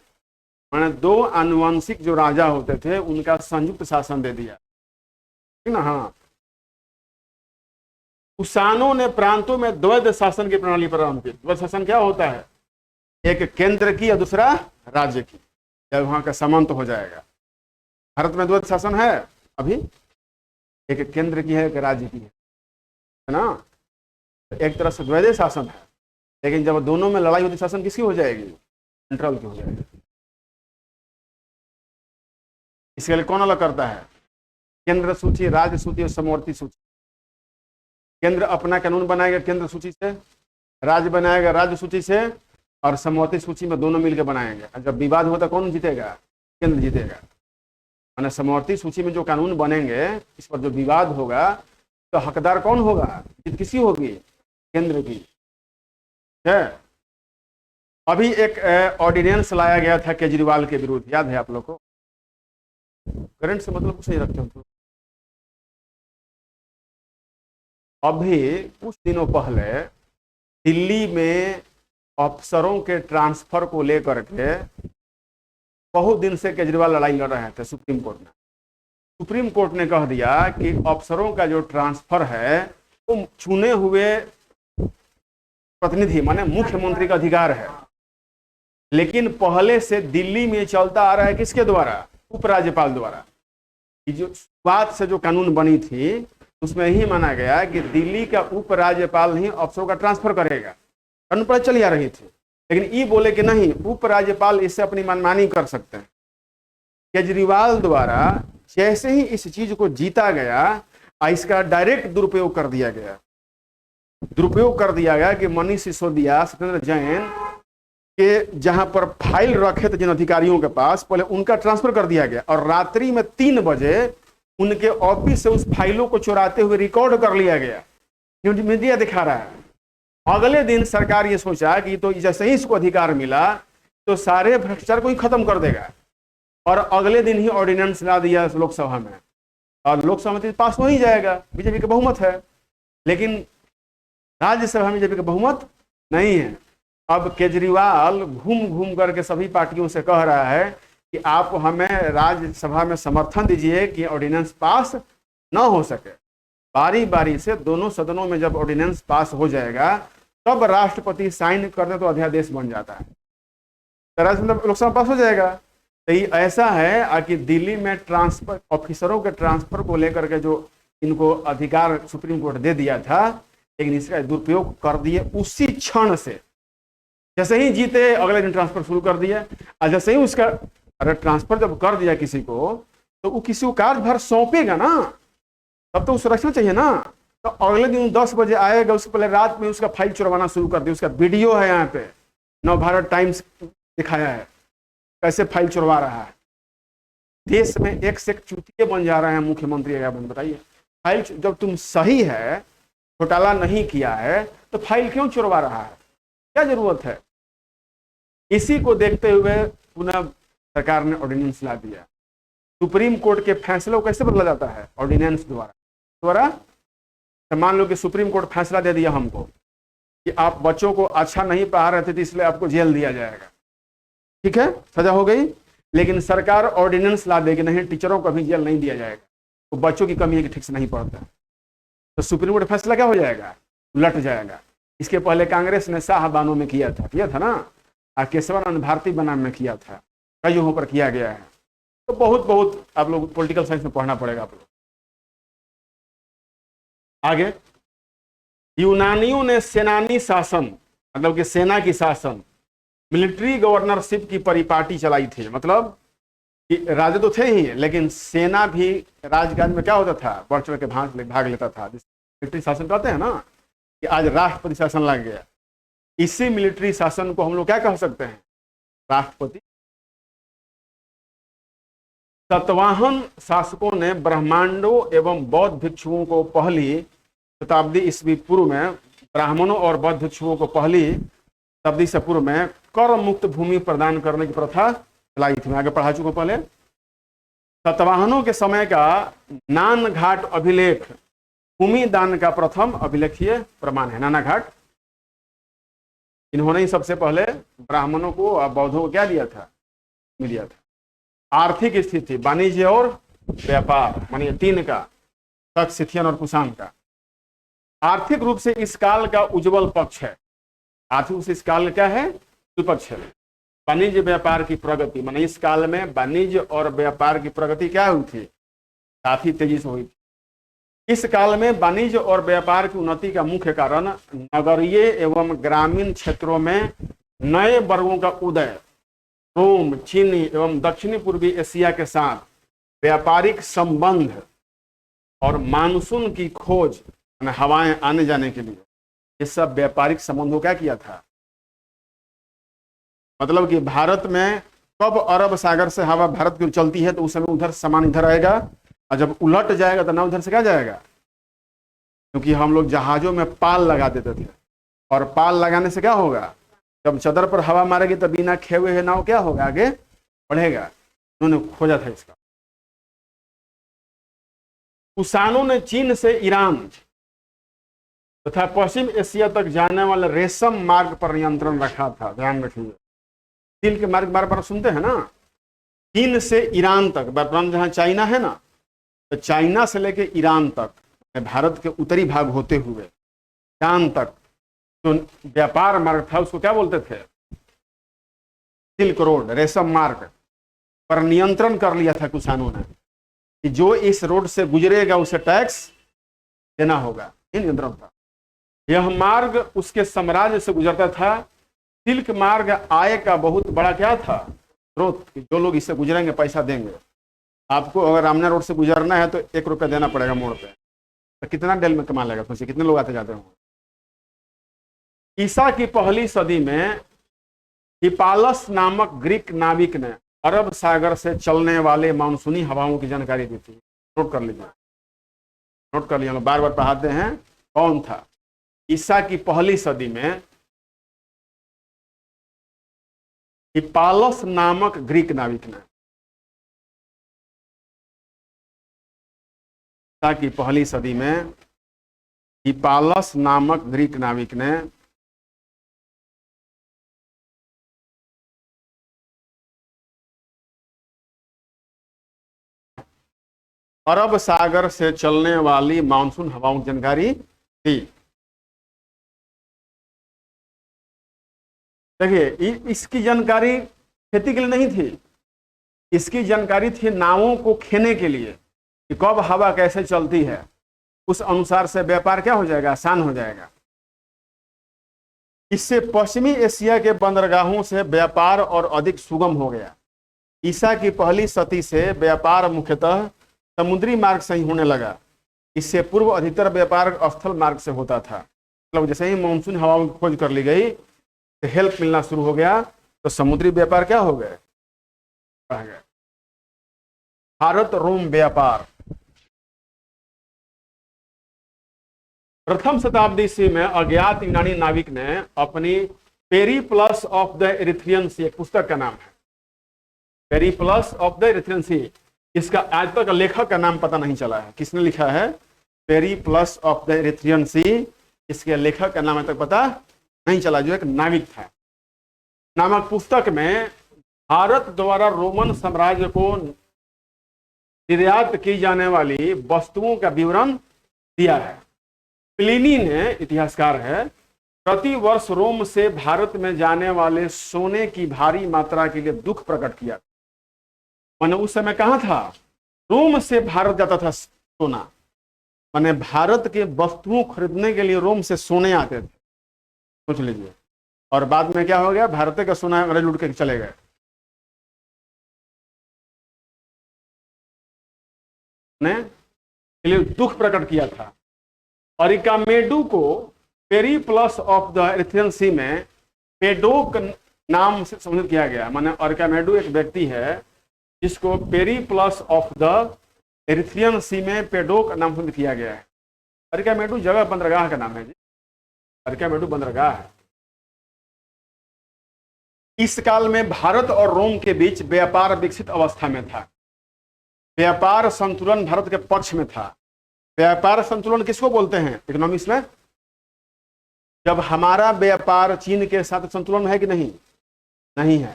माने 2 आनुवंशिक जो राजा होते थे उनका संयुक्त शासन दे दिया, ठीक ना। हाँ, कुषाणों ने प्रांतों में द्वैध शासन की प्रणाली प्रारंभ की। द्वैध शासन क्या होता है? एक केंद्र की और दूसरा राज्य की, जब वहां का सामंत हो जाएगा। भारत में द्वैध शासन है अभी, एक केंद्र की है, एक राज्य की है ना। एक तरह से द्वैध शासन है, लेकिन जब दोनों में लड़ाई होती शासन किसकी हो जाएगी? सेंट्रल की हो जाएगी। इसके लिए कौन अलग करता है? केंद्र सूची, राज्य सूची और समवर्ती सूची। केंद्र अपना कानून बनाएगा केंद्र सूची से, राज्य बनाएगा राज्य सूची से, और समवर्ती सूची में दोनों मिलकर बनाएंगे। जब विवाद होता कौन जीतेगा? केंद्र जीतेगा। माने समवर्ती सूची में जो कानून बनेंगे, इस पर जो विवाद होगा तो हकदार कौन होगा? जीत किसी होगी? केंद्र की है। अभी एक ऑर्डिनेंस लाया गया था केजरीवाल के विरुद्ध, याद है आप लोग को? करंट से मतलब कुछ नहीं रखते हम। अभी कुछ दिनों पहले दिल्ली में अफसरों के ट्रांसफर को लेकर के बहुत दिन से केजरीवाल लड़ाई लड़ रहे थे सुप्रीम कोर्ट में। सुप्रीम कोर्ट ने कह दिया कि अफसरों का जो ट्रांसफर है वो चुने हुए प्रतिनिधि माने मुख्यमंत्री का अधिकार है। लेकिन पहले से दिल्ली में चलता आ रहा है किसके द्वारा? उपराज्यपाल द्वारा। जो बात से जो कानून बनी थी उसमें ही माना गया कि दिल्ली का उपराज्यपाल ही अफसरों का ट्रांसफर करेगा। कानून पर चली आ रही थी, लेकिन ये बोले कि नहीं, उपराज्यपाल इससे अपनी मनमानी कर सकते हैं। केजरीवाल द्वारा जैसे ही इस चीज को जीता गया, इसका डायरेक्ट दुरुपयोग कर दिया गया। दुरुपयोग कर दिया गया कि मनीष सिसोदिया, सत्येंद्र जैन के जहां पर फाइल रखे थे जिन अधिकारियों के पास, पहले उनका ट्रांसफर कर दिया गया और रात्रि में 3 बजे उनके ऑफिस से उस फाइलों को चुराते हुए रिकॉर्ड कर लिया गया। मीडिया दिखा रहा है। अगले दिन सरकार ये सोचा कि तो जैसे ही इसको अधिकार मिला तो सारे भ्रष्टाचार को ही खत्म कर देगा, और अगले दिन ही ऑर्डिनेंस ला दिया लोकसभा में, और लोकसभा में पास हो ही जाएगा, बीजेपी का बहुमत है। लेकिन राज्यसभा में बीजेपी का बहुमत नहीं है। अब केजरीवाल घूम घूम करके सभी पार्टियों से कह रहा है कि आप हमें राज्यसभा में समर्थन दीजिए कि ऑर्डिनेंस पास न हो सके। बारी बारी से दोनों सदनों में जब ऑर्डिनेंस पास हो जाएगा तब राष्ट्रपति साइन कर दे तो अध्यादेश बन जाता है, लोकसभा पास हो जाएगा। तो ये ऐसा है कि दिल्ली में ट्रांसफर, ऑफिसरों के ट्रांसफर को लेकर के जो इनको अधिकार सुप्रीम कोर्ट दे दिया था, लेकिन इसका दुरुपयोग कर दिए। उसी क्षण से जैसे ही जीते अगले दिन ट्रांसफर शुरू कर दिया, और जैसे ही उसका अरे ट्रांसफर जब कर दिया किसी को तो वो किसी को कार्यभार सौंपेगा ना, तब तो सुरक्षा चाहिए ना। तो अगले दिन 10 बजे आएगा, उसके पहले रात में उसका फाइल चुरवाना शुरू कर दिया। उसका वीडियो है, यहाँ पे नवभारत टाइम्स दिखाया है कैसे फाइल चुरवा रहा है। देश में एक से एक चूतिए बन जा रहे हैं मुख्यमंत्री। बताइए, फाइल जब तुम सही है, घोटाला नहीं किया है, तो फाइल क्यों चुरवा रहा है, क्या जरूरत है? इसी को देखते हुए पुनः सरकार ने ऑर्डिनेंस ला दिया। सुप्रीम कोर्ट के फैसलों को कैसे बदला जाता है? ऑर्डिनेंस द्वारा। तो मान लो कि सुप्रीम कोर्ट फैसला दे दिया हमको कि आप बच्चों को अच्छा नहीं पढ़ा रहे थे तो इसलिए आपको जेल दिया जाएगा, ठीक है, सजा हो गई। लेकिन सरकार ऑर्डिनेंस ला देगी, नहीं टीचरों को भी जेल नहीं दिया जाएगा, तो बच्चों की कमी है कि ठीक से नहीं पढ़ते, तो सुप्रीम कोर्ट फैसला क्या हो जाएगा? उलट जाएगा। इसके पहले कांग्रेस ने शाहबानो में किया था ना, और केशवानंद भारती बनाम में किया था, कई जगहों पर किया गया है। तो बहुत आप लोग पॉलिटिकल साइंस में पढ़ना पड़ेगा आप लोग। आगे, यूनानियों ने सेनानी शासन, मतलब कि सेना की शासन, मिलिट्री गवर्नरशिप की परिपाटी चलाई थी। मतलब कि राजे तो थे ही, लेकिन सेना भी राजकाज में क्या होता था, बढ़ चढ़ के भाग लेता था। मिलिट्री शासन कहते हैं ना, कि आज राष्ट्रपति शासन लग गया। इसी मिलिट्री शासन को हम लोग क्या कह सकते हैं? राष्ट्रपति। सतवाहन शासकों ने ब्राह्मणों एवं बौद्ध भिक्षुओं को पहली शताब्दी ईस्वी पूर्व में, ब्राह्मणों और बौद्ध भिक्षुओं को पहली शताब्दी से पूर्व में कर मुक्त भूमि प्रदान करने की प्रथा चलाई थी। मैं आगे पढ़ा चुका पहले। सतवाहनों के समय का नान घाट अभिलेख भूमि दान का प्रथम अभिलेखीय प्रमाण है। नाना घाट, इन्होंने ही सबसे पहले ब्राह्मणों को और बौद्धों को क्या दिया था? दिया था। आर्थिक स्थिति, वाणिज्य और व्यापार, मानिए 3 का, तक सिथियन और कुषाण का। आर्थिक रूप से इस काल का उज्जवल पक्ष है। आर्थिक रूप से इस काल क्या है? उज्जवल पक्ष है। वाणिज्य व्यापार की प्रगति, माने इस काल में वाणिज्य और व्यापार की प्रगति क्या हुई थी? काफी तेजी से हुई थी। इस काल में वाणिज्य और व्यापार की उन्नति का मुख्य कारण नगरीय एवं ग्रामीण क्षेत्रों में नए वर्गों का उदय, रोम, चीनी एवं दक्षिणी पूर्वी एशिया के साथ व्यापारिक संबंध और मानसून की खोज, हवाएं आने जाने के लिए, ये सब व्यापारिक संबंधों क्या किया था? मतलब कि भारत में कब अरब सागर से हवा भारत की चलती है तो उस समय उधर सामान इधर आएगा, और जब उलट जाएगा तो ना उधर से क्या जाएगा? क्योंकि हम लोग जहाजों में पाल लगा देते थे, और पाल लगाने से क्या होगा? जब चदर पर हवा मारेगी तो बिना खेवे हुए नाव क्या होगा? आगे बढ़ेगा। उन्होंने खोजा था इसका। कुषाणों ने चीन से ईरान तथा पश्चिम एशिया तक जाने वाले रेशम मार्ग पर नियंत्रण रखा था। ध्यान रखिए, चीन के मार्ग बार बार सुनते हैं ना, चीन से ईरान तक, वर्तमान जहां चाइना है ना, तो चाइना से लेके ईरान तक, भारत के उत्तरी भाग होते हुए ईरान तक जो व्यापार मार्ग था उसको क्या बोलते थे? सिल्क रोड, रेशम मार्ग पर नियंत्रण कर लिया था कुषाणों ने, कि जो इस रोड से गुजरेगा उसे टैक्स देना होगा। ये नियंत्रण था। यह मार्ग उसके साम्राज्य से गुजरता था। सिल्क मार्ग आय का बहुत बड़ा क्या था? स्रोत। जो लोग इससे गुजरेंगे पैसा देंगे। आपको अगर रामना रोड से गुजरना है तो 1 रुपया देना पड़ेगा मोड़ पे, तो कितना डेल में कमा लेगा? सोचिए कितने लोग आते जाते होंगे। ईसा की पहली सदी में हिपालस नामक ग्रीक नाविक ने अरब सागर से चलने वाले मानसूनी हवाओं की जानकारी दी थी। नोट कर लीजिए, नोट कर लिया, बार बार पढ़ाते हैं। कौन था? ईसा की पहली सदी में हिप्पालस नामक ग्रीक नाविक ने, ईसा की पहली सदी में हिप्पालस नामक ग्रीक नाविक ने अरब सागर से चलने वाली मानसून हवाओं की जानकारी थी। देखिए, इसकी जानकारी खेती के लिए नहीं थी, इसकी जानकारी थी नावों को खेने के लिए कि कब हवा कैसे चलती है, उस अनुसार से व्यापार क्या हो जाएगा, आसान हो जाएगा। इससे पश्चिमी एशिया के बंदरगाहों से व्यापार और अधिक सुगम हो गया। ईसा की पहली सदी से व्यापार मुख्यतः समुद्री मार्ग से ही होने लगा। इससे पूर्व अधिकतर व्यापार स्थल मार्ग से होता था। मतलब जैसे ही मानसून हवाओं की खोज कर ली गई तो हेल्प मिलना शुरू हो गया, तो समुद्री व्यापार क्या हो गए, बढ़ गए। भारत रोम व्यापार प्रथम शताब्दी ईस्वी में अज्ञात यूनानी नाविक ने अपनी पेरिप्लस ऑफ द एरिथ्रियन सी, एक पुस्तक का नाम है पेरिप्लस ऑफ द एरिथ्रियन सी। इसका आज तक लेखक का नाम पता नहीं चला है, किसने लिखा है पेरिप्लस ऑफ द एरिथ्रियन सी। इसके लेखक का नाम आज तक पता नहीं चला, जो एक नाविक था। नामक पुस्तक में भारत द्वारा रोमन साम्राज्य को निर्यात की जाने वाली वस्तुओं का विवरण दिया है। प्लिनी ने, इतिहासकार है, प्रति वर्ष रोम से भारत में जाने वाले सोने की भारी मात्रा के लिए दुख प्रकट किया। माने उस समय कहां था, रोम से भारत जाता था सोना, माने भारत के वस्तुओं खरीदने के लिए रोम से सोने आते थे, सोच लीजिए। और बाद में क्या हो गया, भारत का सोना अंग्रेज लूट के चले गए। ने के लिए दुख प्रकट किया था। अरिकामेडू को पेरिप्लस ऑफ द एरिथ्रियन सी में पेडोक नाम से संबोधित किया गया। माने अरिकामेडू एक व्यक्ति है जिसको पेरिप्लस ऑफ द एरिथ्रियन सी में पेडोक नाम संबोधित किया गया है। अरिकामेडू जगह बंदरगाह का नाम है जी, अरिकामेडू बंदरगाह है। इस काल में भारत और रोम के बीच व्यापार विकसित अवस्था में था। व्यापार संतुलन भारत के पक्ष में था। व्यापार संतुलन किसको बोलते हैं इकोनॉमिक्स में, जब हमारा व्यापार चीन के साथ संतुलन है कि नहीं, नहीं है।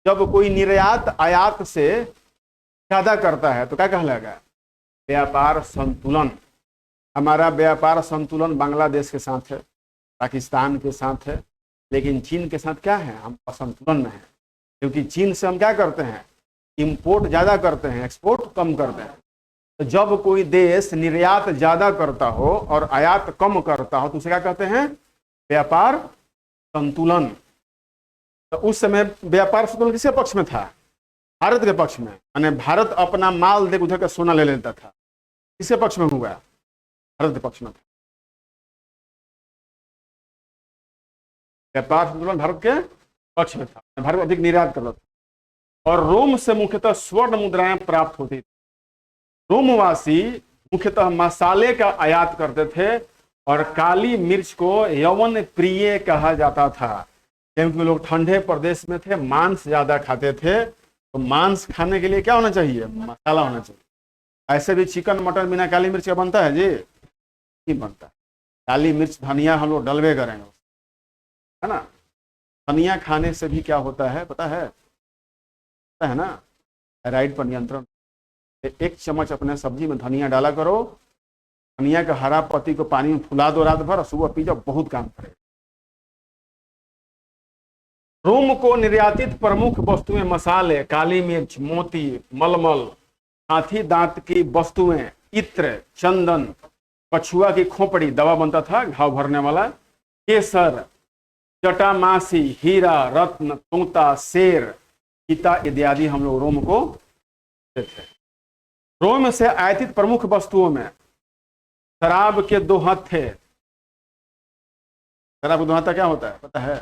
जब कोई निर्यात आयात से ज्यादा करता है तो क्या कहलाएगा, व्यापार संतुलन। हमारा व्यापार संतुलन बांग्लादेश के साथ है, पाकिस्तान के साथ है, लेकिन चीन के साथ क्या है, हम असंतुलन में है। क्योंकि चीन से हम क्या करते हैं, इंपोर्ट ज्यादा करते हैं, एक्सपोर्ट कम करते हैं। तो जब कोई देश निर्यात ज्यादा करता हो और आयात कम करता हो तो उसे क्या कहते हैं, व्यापार संतुलन। तो उस समय व्यापार संतुलन किसके पक्ष में था, भारत के पक्ष में। यानी भारत अपना माल दे उधर का सोना ले लेता था, किसके पक्ष में हुआ, भारत के पक्ष में था। व्यापार संतुलन भारत के पक्ष में था, भारत अधिक निर्यात करता था। और रोम से मुख्यतः स्वर्ण मुद्राएं प्राप्त होती थी। रोमवासी मुख्यतः मसाले का आयात करते थे और काली मिर्च को यवन प्रिय कहा जाता था, क्योंकि लोग ठंडे प्रदेश में थे, मांस ज्यादा खाते थे। तो मांस खाने के लिए क्या होना चाहिए, मसाला होना चाहिए। ऐसे भी चिकन मटन बिना काली मिर्च का बनता है जी, नहीं बनता। काली मिर्च धनिया हम लोग डलवे करेंगे, है ना। धनिया खाने से भी क्या होता है पता है ना, थायराइड पर नियंत्रण। एक चम्मच अपने सब्जी में धनिया डाला करो, धनिया का हरा पत्ती को पानी में फुला दो रात भर, सुबह पी जाओ, बहुत काम करेगा। रोम को निर्यातित प्रमुख वस्तुएं मसाले, काली मिर्च, मोती, मलमल, हाथी दांत की वस्तुएं, इत्र, चंदन, कछुआ की खोपड़ी, दवा बनता था घाव भरने वाला, केसर, जटामासी, हीरा, रत्न, तोता, शेर, चीता इत्यादि हम लोग रोम को देते थे। रोम से आयातित प्रमुख वस्तुओं में शराब के 2 हत्थे। शराब का 2 हत्था क्या होता है पता है,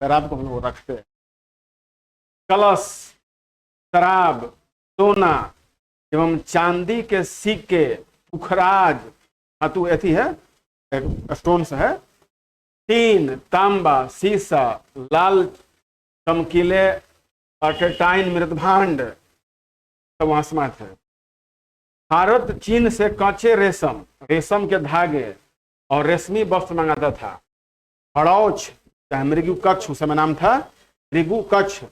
शराब को हम लोग रखते हैं। कलश, शराब, सोना एवं चांदी के सिक्के, पुखराज, धातु ऐसी है स्टोन्स है, टीन, तांबा, सीसा, लाल चमकीले अर्टेटाइन मृदभांड सब वहां समाप्त है। भारत चीन से कच्चे रेशम, रेशम के धागे और रेशमी वस्त्र मंगाता था। हड़ौच चाहे मृगु कच्छ, उस समय नाम था मृगु कच्छ,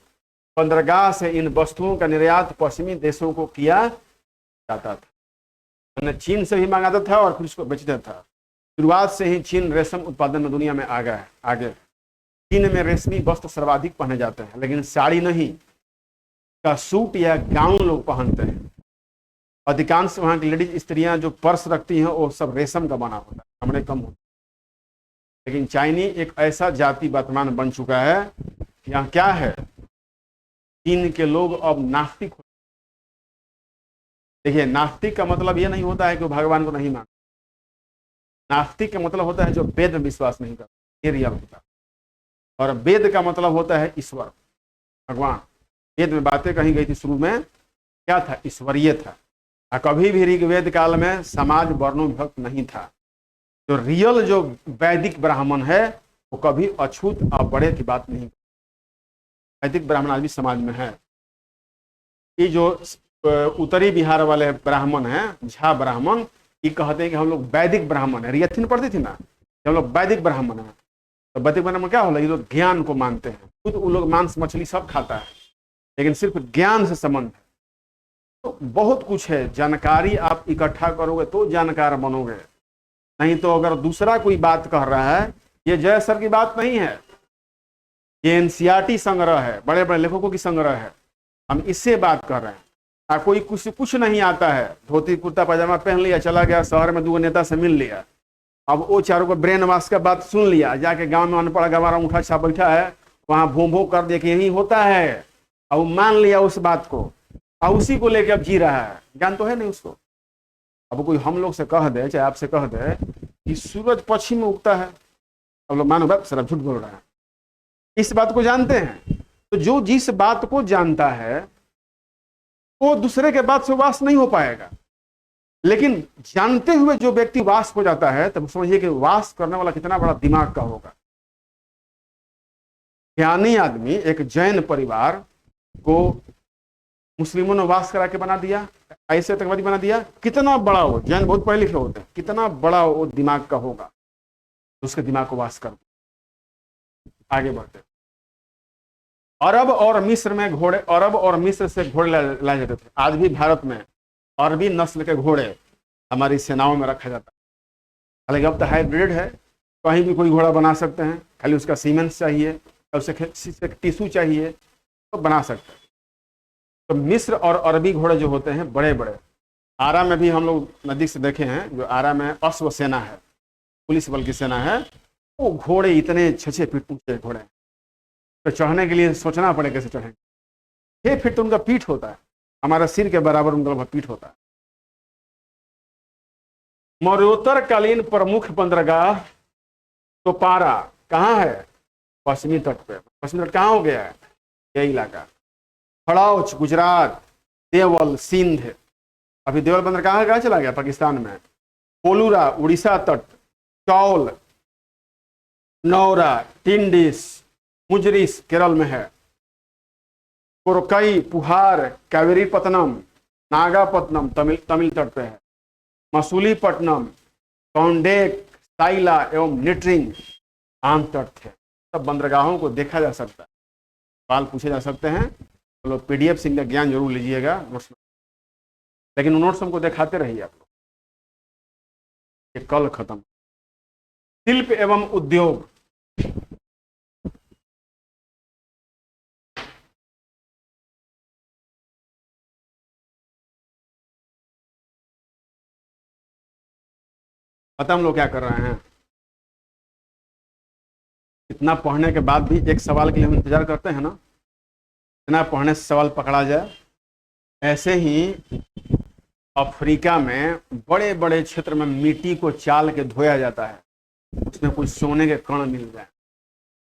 बंदरगाह से इन वस्तुओं का निर्यात पश्चिमी देशों को किया जाता था। चीन से भी मंगाता था और फिर उसको बेचता था। शुरुआत से ही चीन रेशम उत्पादन में दुनिया में आ गया है आगे। चीन में रेशमी वस्त्र सर्वाधिक पहने जाते हैं, लेकिन साड़ी नहीं, का सूट या गाउन लोग पहनते हैं। अधिकांश वहाँ की लेडीज स्त्रियां जो पर्स रखती हैं वो सब रेशम का बना होता है, कमरे कम होते हैं। लेकिन चाइनी एक ऐसा जाति वर्तमान बन चुका है, यहाँ क्या है, चीन के लोग अब नास्तिक हो। देखिए, नास्तिक का मतलब ये नहीं होता है कि वो भगवान को नहीं मानते। नास्तिक का मतलब होता है जो वेद में विश्वास नहीं करता, ये रियल होता है। और वेद का मतलब होता है ईश्वर, भगवान। वेद में बातें कही गई थी शुरू में, क्या था, ईश्वरीय था। और कभी भी ऋग्वेद काल में समाज वर्णों विभक्त नहीं था। जो रियल जो वैदिक ब्राह्मण है वो कभी अछूत और बड़े की बात नहीं। वैदिक ब्राह्मण आज भी समाज में है। ये जो उत्तरी बिहार वाले ब्राह्मण हैं, झा ब्राह्मण, ये कहते हैं कि हम लोग वैदिक ब्राह्मण है। रियथिन पढ़ती थी ना, हम लोग वैदिक ब्राह्मण है। तो वैदिक ब्राह्मण क्या होला, ये लोग ज्ञान को मानते हैं। खुद उन लोग मांस मछली सब खाता है, लेकिन सिर्फ ज्ञान से संबंध है। तो बहुत कुछ है, जानकारी आप इकट्ठा करोगे तो जानकार बनोगे। नहीं तो अगर दूसरा कोई बात कह रहा है, ये जय सर की बात नहीं है, ये एनसीईआरटी संग्रह है, बड़े बड़े लेखकों की संग्रह है। हम इससे बात कर रहे हैं। कोई कुछ नहीं आता है, धोती कुर्ता पैजामा पहन लिया, चला गया शहर में, 2 नेता से मिल लिया, अब वो चारों को ब्रेन वॉश का बात सुन लिया, जाके गांव में अनपढ़ गंवारा उठा छा बैठा है, वहां भों भों कर दिया कि यही होता है, अब मान लिया उस बात को, और उसी को लेके अब जी रहा है। ज्ञान तो है नहीं उसको। अब कोई हम लोग से कह दे, चाहे आपसे कह दे कि सूरज पश्चिम में उगता है, अब लोग मानो बात सर झूठ बोल रहा है। इस बात को जानते हैं। तो जो जिस बात को जानता है वो दूसरे के बात से वास नहीं हो पाएगा। लेकिन जानते हुए जो व्यक्ति वास हो जाता है, तब समझिए कि वास करने वाला कितना बड़ा दिमाग का होगा। ज्ञानी आदमी, एक जैन परिवार को मुस्लिमों ने वास करा के बना दिया, ऐसे आतंकवादी बना दिया। कितना बड़ा हो, जैन बहुत पढ़े लिखे होते हैं, कितना बड़ा वो दिमाग का होगा, उसके दिमाग को वास कर। आगे बढ़ते, अरब और मिस्र में घोड़े, अरब और मिस्र से घोड़े लाए जाते थे। आज भी भारत में अरबी नस्ल के घोड़े हमारी सेनाओं में रखा जाता है। हालांकि अब तो हाइब्रिड है, कहीं भी कोई घोड़ा बना सकते हैं, खाली उसका सीमेंट चाहिए, उसे टिश्यू चाहिए तो बना सकते हैं। तो मिस्र और अरबी घोड़े जो होते हैं बड़े बड़े, आरा में भी हम लोग नज़दीक से देखे हैं, जो आरा में अश्व सेना है, पुलिस बल की सेना है, वो घोड़े इतने 6-6 फीट ऊंचे घोड़े, तो चढ़ने के लिए सोचना पड़े कैसे चढ़ेंगे। 6 फीट तो उनका पीठ होता है, हमारा सिर के बराबर उनका पीठ होता है। मौर्योत्तरकालीन प्रमुख बंदरगाह तोपारा कहाँ है, पश्चिमी तट पे। पश्चिमी तट कहाँ हो गया है, यही इलाका। खड़ौच गुजरात, देवल सिंध, अभी देवल बंदरगाह कहाँ चला गया, पाकिस्तान में। कोलूरा उड़ीसा तट, चौल, नौरा, टिंडिस, मुजरिस केरल में है। कोरकई, पुहार, कावेरीपत्तनम, नागापत्तनम तमिल तट पे है। मसूलीपट्टनम, कौंडेक, साइला एवं निटरिंग आम तट थे। सब बंदरगाहों को देखा जा सकता है, सवाल पूछे जा सकते हैं। तो लोग PDF से इनका ज्ञान जरूर लीजिएगा नोट्स में, लेकिन नोट्स हमको दिखाते रहिए आप लोग। ये कल खत्म। शिल्प एवं उद्योग, पता हम लोग क्या कर रहे हैं, इतना पढ़ने के बाद भी एक सवाल के लिए हम इंतजार करते हैं ना, इतना पढ़ने से सवाल पकड़ा जाए। ऐसे ही अफ्रीका में बड़े बड़े क्षेत्र में मिट्टी को चाल के धोया जाता है, उसमें कुछ सोने के कण मिल जाए।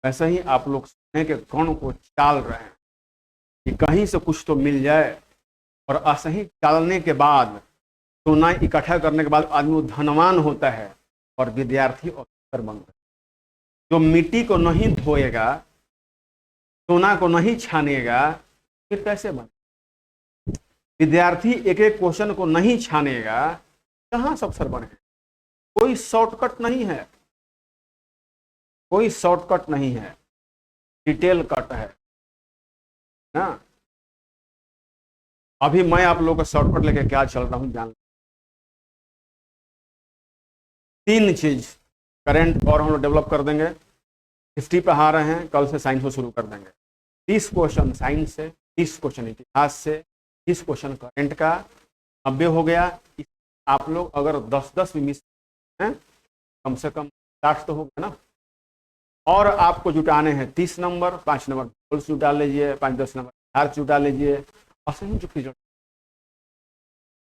ऐसे ही आप लोग सोने के कण को चाल रहे हैं कि कहीं से कुछ तो मिल जाए, और ऐसे ही चालने के बाद, सोना इकट्ठा करने के बाद आदमी धनवान होता है। और विद्यार्थी ऑफिसर बन गए। जो मिट्टी को नहीं धोएगा, सोना को नहीं छानेगा, फिर कैसे बने? विद्यार्थी एक एक क्वेश्चन को नहीं छानेगा, कहां से अफसर बने? कोई शॉर्टकट नहीं है, कोई शॉर्टकट नहीं है, डिटेल कट है ना। अभी मैं आप लोगों को शॉर्टकट लेके क्या चल रहा हूं जान। 3 चीज करंट और हम लोग डेवलप कर देंगे। हिस्ट्री पढ़ा रहे हैं, कल से साइंस को शुरू कर देंगे। 30 क्वेश्चन साइंस से, 30 क्वेश्चन इतिहास से, 30 क्वेश्चन करंट का, 90 हो गया। आप लोग अगर 10-10 भी मिस हैं, कम से कम 60 तो हो गया ना। और आपको जुटाने हैं 30 नंबर, 5 नंबर गोल्स जुटा लीजिए, 5-10 नंबर आर्ट्स जुटा लीजिए। असली जो रिजल्ट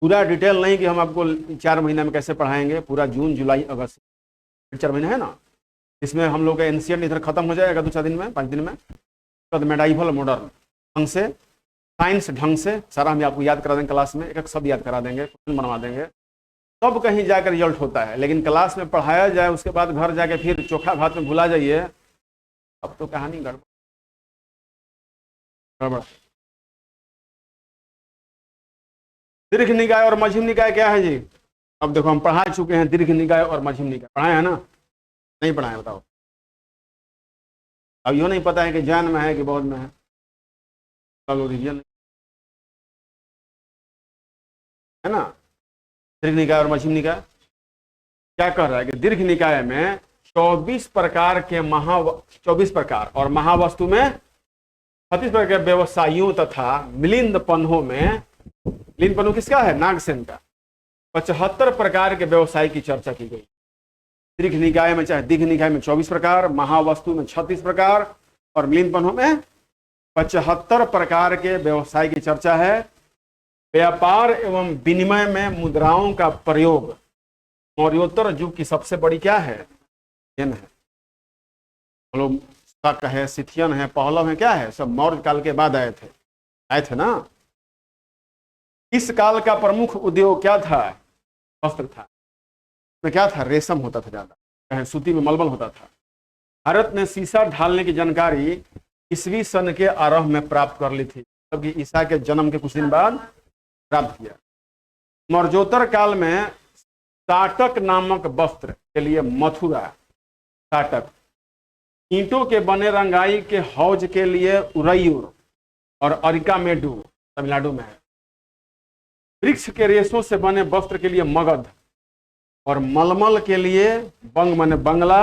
पूरा डिटेल नहीं कि हम आपको 4 महीने में कैसे पढ़ाएंगे, पूरा जून जुलाई अगस्त 4 महीने है ना। इसमें हम लोग का एनसीएंट इधर खत्म हो जाएगा 2-4 दिन में, 5 दिन में। तो मेडाइवल मॉडर्न ढंग से, साइंस ढंग से सारा हम आपको याद करा देंगे क्लास में, एक एक सब याद करा देंगे, क्वेश्चन बनवा देंगे। तब कहीं जाकर रिजल्ट होता है। लेकिन क्लास में पढ़ाया जाए, उसके बाद घर जाके फिर चोखा भात में भुला जाइए, अब तो कहानी गड़बड़। दीर्घ निकाय और मध्यम निकाय क्या है जी? अब देखो हम पढ़ा चुके हैं दीर्घ निकाय और मध्यम निकाय, पढ़ाए हैं ना? नहीं पढ़ाए, बताओ। अब यो नहीं पता है कि जैन में है कि बौद्ध में है। चलो रिविजन है ना। दीर्घ निकाय और मध्यम निकाय क्या कह रहा है कि दीर्घ निकाय में 24 प्रकार के 24 प्रकार और महावस्तु में 36 प्रकार के व्यवसायियों तथा मिलिंद पन्हों में, मिलिंद पन्हों किसका है? नागसेन का। 75 प्रकार के व्यवसाय की चर्चा की गई। दीर्घ निकाय में चाहे दीर्घ निकाय में 24 प्रकार, महावस्तु में 36 प्रकार और मिलिंद पन्हों में 75 प्रकार के व्यवसाय की चर्चा है। व्यापार एवं विनिमय में मुद्राओं का प्रयोग मौर्योत्तर युग की सबसे बड़ी क्या है? देन है। हम लोग शक है, सिथियन है, पहलव है, क्या है? सब मौर्य काल के बाद आए थे ना। इस काल का प्रमुख उद्योग क्या था? वस्त्र था। में क्या था? रेशम होता था ज्यादा, कहीं सूती में मलमल होता था। भारत ने शीशा ढालने की जानकारी ईसवी सन के आरंभ में प्राप्त कर ली थी, जबकि ईसा के जन्म के कुछ दिन बाद प्राप्त किया। मौर्योत्तर काल में साटक नामक वस्त्र के लिए मथुरा, साटक, ईंटों के बने रंगाई के हौज के लिए उरैयूर और अरिकामेडु तमिलनाडु में है। वृक्ष के रेशों से बने वस्त्र के लिए मगध और मलमल के लिए बंग माने बंगला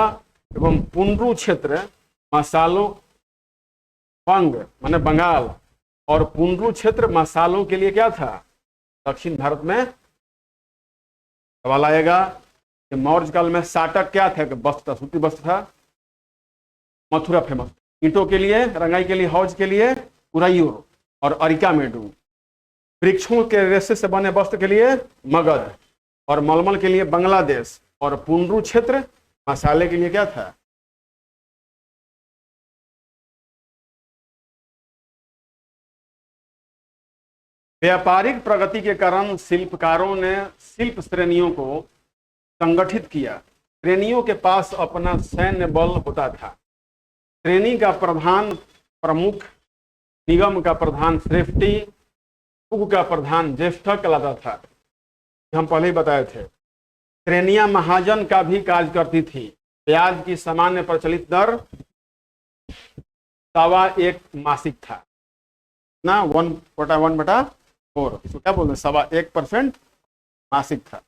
एवं पुंड्रू क्षेत्र मसालों, बंग माने बंगाल और पुंड्रू क्षेत्र मसालों के लिए क्या था? दक्षिण भारत में। सवाल आएगा कि मौर्य काल में साटक क्या थे? वस्त्र था, सूती वस्त्र था। मथुरा फेमस, ईंटों के लिए, रंगाई के लिए, हौज के लिए उरैयूर और अरिकामेडु। वृक्षों के रेशे से बने वस्त्र के लिए मगध और मलमल के लिए बांग्लादेश और पुंड्रू क्षेत्र मसाले के लिए क्या था? व्यापारिक प्रगति के कारण शिल्पकारों ने शिल्प श्रेणियों को संगठित किया। श्रेणियों के पास अपना सैन्य बल होता था। श्रेणी का प्रधान प्रमुख, निगम का प्रधान श्रेष्ठी, उग का प्रधान ज्येष्ठ कहलाता था। हम पहले ही बताए थे। श्रेणियां महाजन का भी कार्य करती थी। ब्याज की सामान्य प्रचलित दर 1.25 मासिक था ना, 1/1/4। इसको क्या बोलते हैं? 1.25% मासिक था।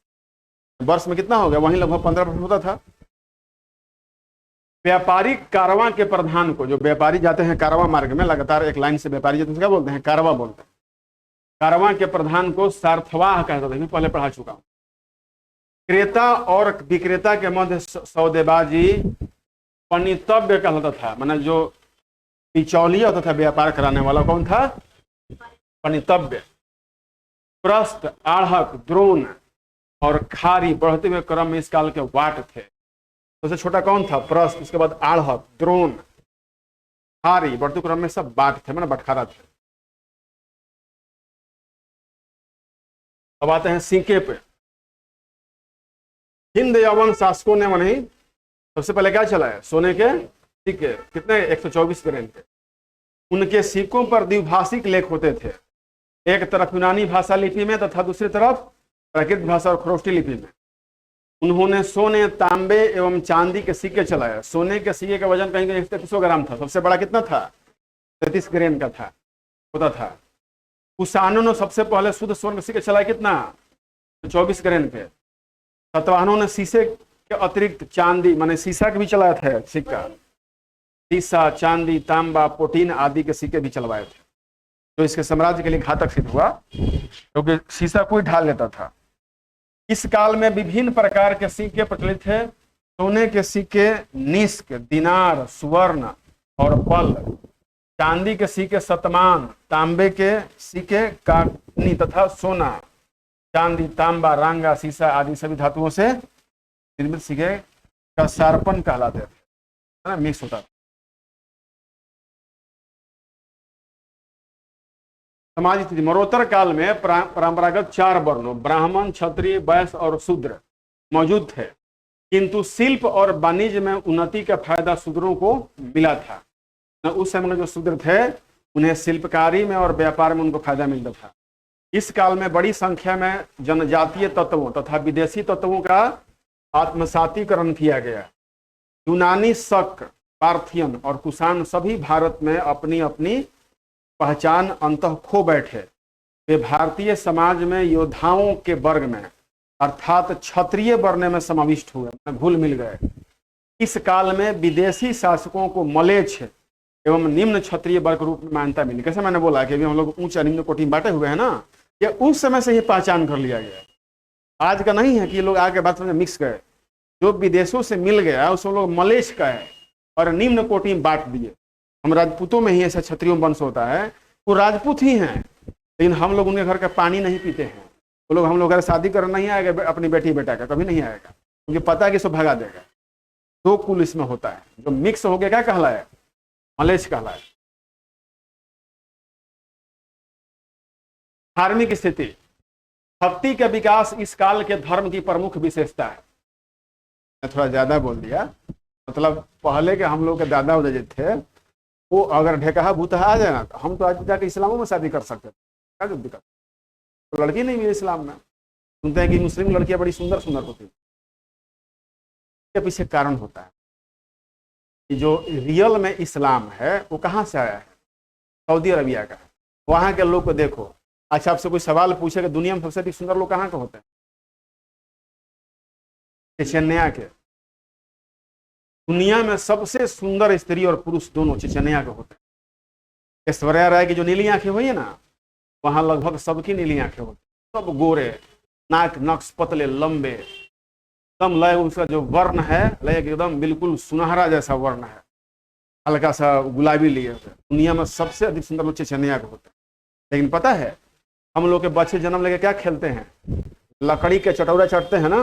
वर्ष में कितना हो गया? वहीं लगभग 15% होता था। व्यापारिक कारवां के प्रधान को, जो व्यापारी जाते हैं कारवां मार्ग में, लगातार एक लाइन से व्यापारी जाते हैं, क्या बोलते हैं? कारवां बोलते हैं। कारवां के प्रधान को सार्थवाह कहता था, पहले पढ़ा चुका हूं। क्रेता और विक्रेता के मध्य सौदेबाजी पणितव्य कहलाता था, माना जो बिचौलिया होता था व्यापार कराने वाला, कौन था? पणितव्य। प्रस्थ, आढ़क, द्रोण और खारी बढ़ते हुए क्रम में इस काल के वाट थे। सबसे छोटा कौन था? प्रस्थ, उसके बाद आढ़क, द्रोण, खारी, बढ़ते क्रम में सब बाट थे, माना बटखारा थे। अब आते हैं सिक्के पे। हिंद यवन शासकों ने वही सबसे पहले क्या चलाया? सोने के सिक्के, कितने? 124 ग्राम के। उनके सिक्कों पर द्विभाषिक लेख होते थे, एक तरफ यूनानी भाषा लिपि में तथा दूसरी तरफ प्राकृत भाषा और खरोष्टी लिपि में। उन्होंने सोने, तांबे एवं चांदी के सिक्के चलाया। सोने के सिक्के का वजन कहीं 3300 ग्राम था, सबसे बड़ा कितना था? 33 ग्राम का था, होता था। कुषाणों ने सबसे पहले शुद्ध स्वर्ण के सिक्के चलाए, कितना? 24 ग्राम के। सातवाहनों ने शीशे के अतिरिक्त चांदी, माने शीशा के भी चलाया था सिक्का, शीशा, चांदी, तांबा, प्रोटीन आदि के सिक्के भी चलवाए थे, तो इसके साम्राज्य के लिए घातक सिद्ध हुआ, क्योंकि शीशा कोई ढाल लेता था। इस काल में विभिन्न प्रकार के सिक्के प्रचलित थे। सोने के सिक्के निष्क, दिनार, सुवर्ण और पल, चांदी के सिक्के शतमान, तांबे के सिक्के काकनी तथा सोना, चांदी, तांबा, रांगा, शीशा आदि सभी धातुओं से निर्मित सिक्के का सार्पण कहलाते थे, है ना, मिक्स होता था। समाज स्थिति, मरणोत्तर काल में परंपरागत 4 वर्णों ब्राह्मण, क्षत्रिय, वैश्य और शूद्र मौजूद थे, किंतु शिल्प और वाणिज्य में उन्नति का फायदा शूद्रों को मिला था। उस समय में जो शूद्र थे उन्हें शिल्पकारी में और व्यापार में उनको फायदा मिलता था। इस काल में बड़ी संख्या में जनजातीय तत्वों तथा विदेशी तत्वों का आत्मसातीकरण किया गया। यूनानी, शक, पार्थियन और कुषाण सभी भारत में अपनी अपनी पहचान अंततः खो बैठे। वे भारतीय समाज में योद्धाओं के वर्ग में अर्थात क्षत्रिय वर्ण में समाविष्ट हुए, घुल मिल गए। इस काल में विदेशी शासकों को मलेच्छ एवं निम्न क्षत्रिय वर्ग रूप में मान्यता मिली। कैसे मैंने बोला कि अभी हम लोग ऊंच निम्न कोटि में बांटे हुए हैं ना, ये उस समय से ही पहचान कर लिया गया। आज का नहीं है कि लोग आगे बात में मिक्स गए। जो विदेशों से मिल गया उसको लोग मलेच्छ का है और निम्न कोटि में बांट दिए। हम राजपूतों में ही ऐसा क्षत्रियों वंश होता है, वो राजपूत ही हैं, लेकिन हम लोग उनके घर का पानी नहीं पीते हैं। वो लोग हम लोग अगर शादी करना नहीं आएगा अपनी बेटी बेटा का, कभी नहीं आएगा, क्योंकि पता है कि इसको भगा देगा। 2 कुल इसमें होता है, जो मिक्स हो गया क्या कहलाए? मलेच्छ कहलाए। धार्मिक स्थिति, भक्ति का विकास इस काल के धर्म की प्रमुख विशेषता है। मैं थोड़ा ज्यादा बोल दिया, मतलब पहले के हम लोग के दादा उदा जो थे वो अगर ढेकहा भूतहा आ जाए ना तो हम तो आज जाके इस्लामों में शादी कर सकते थे, क्या दिक्कत? तो लड़की नहीं मिली इस्लाम में। सुनते हैं कि मुस्लिम लड़कियां बड़ी सुंदर सुंदर होती है। इसके पीछे कारण होता है कि जो रियल में इस्लाम है वो कहाँ से आया है? सऊदी अरबिया का है। वहाँ के लोग को देखो। अच्छा, आपसे कोई सवाल पूछे कि दुनिया में सबसे अधिक सुंदर लोग कहाँ के होते हैं? चेचन्या के। दुनिया में सबसे सुंदर स्त्री और पुरुष दोनों चेचन्या के होते हैं। ऐश्वर्या राय की जो नीली आंखें हुई है ना, वहां लगभग सबकी नीली आंखें होती, सब गोरे, नाक नक्श पतले लंबे, एकदम लय, उसका जो वर्ण है लय एकदम बिल्कुल सुनहरा जैसा वर्ण है, हल्का सा गुलाबी लिए होते हैं। दुनिया में सबसे अधिक सुंदर लोग चेचन्या के होते हैं। लेकिन पता है हम लोग के बच्चे जन्म लेके क्या खेलते हैं? लकड़ी के चटोरा चटते हैं ना,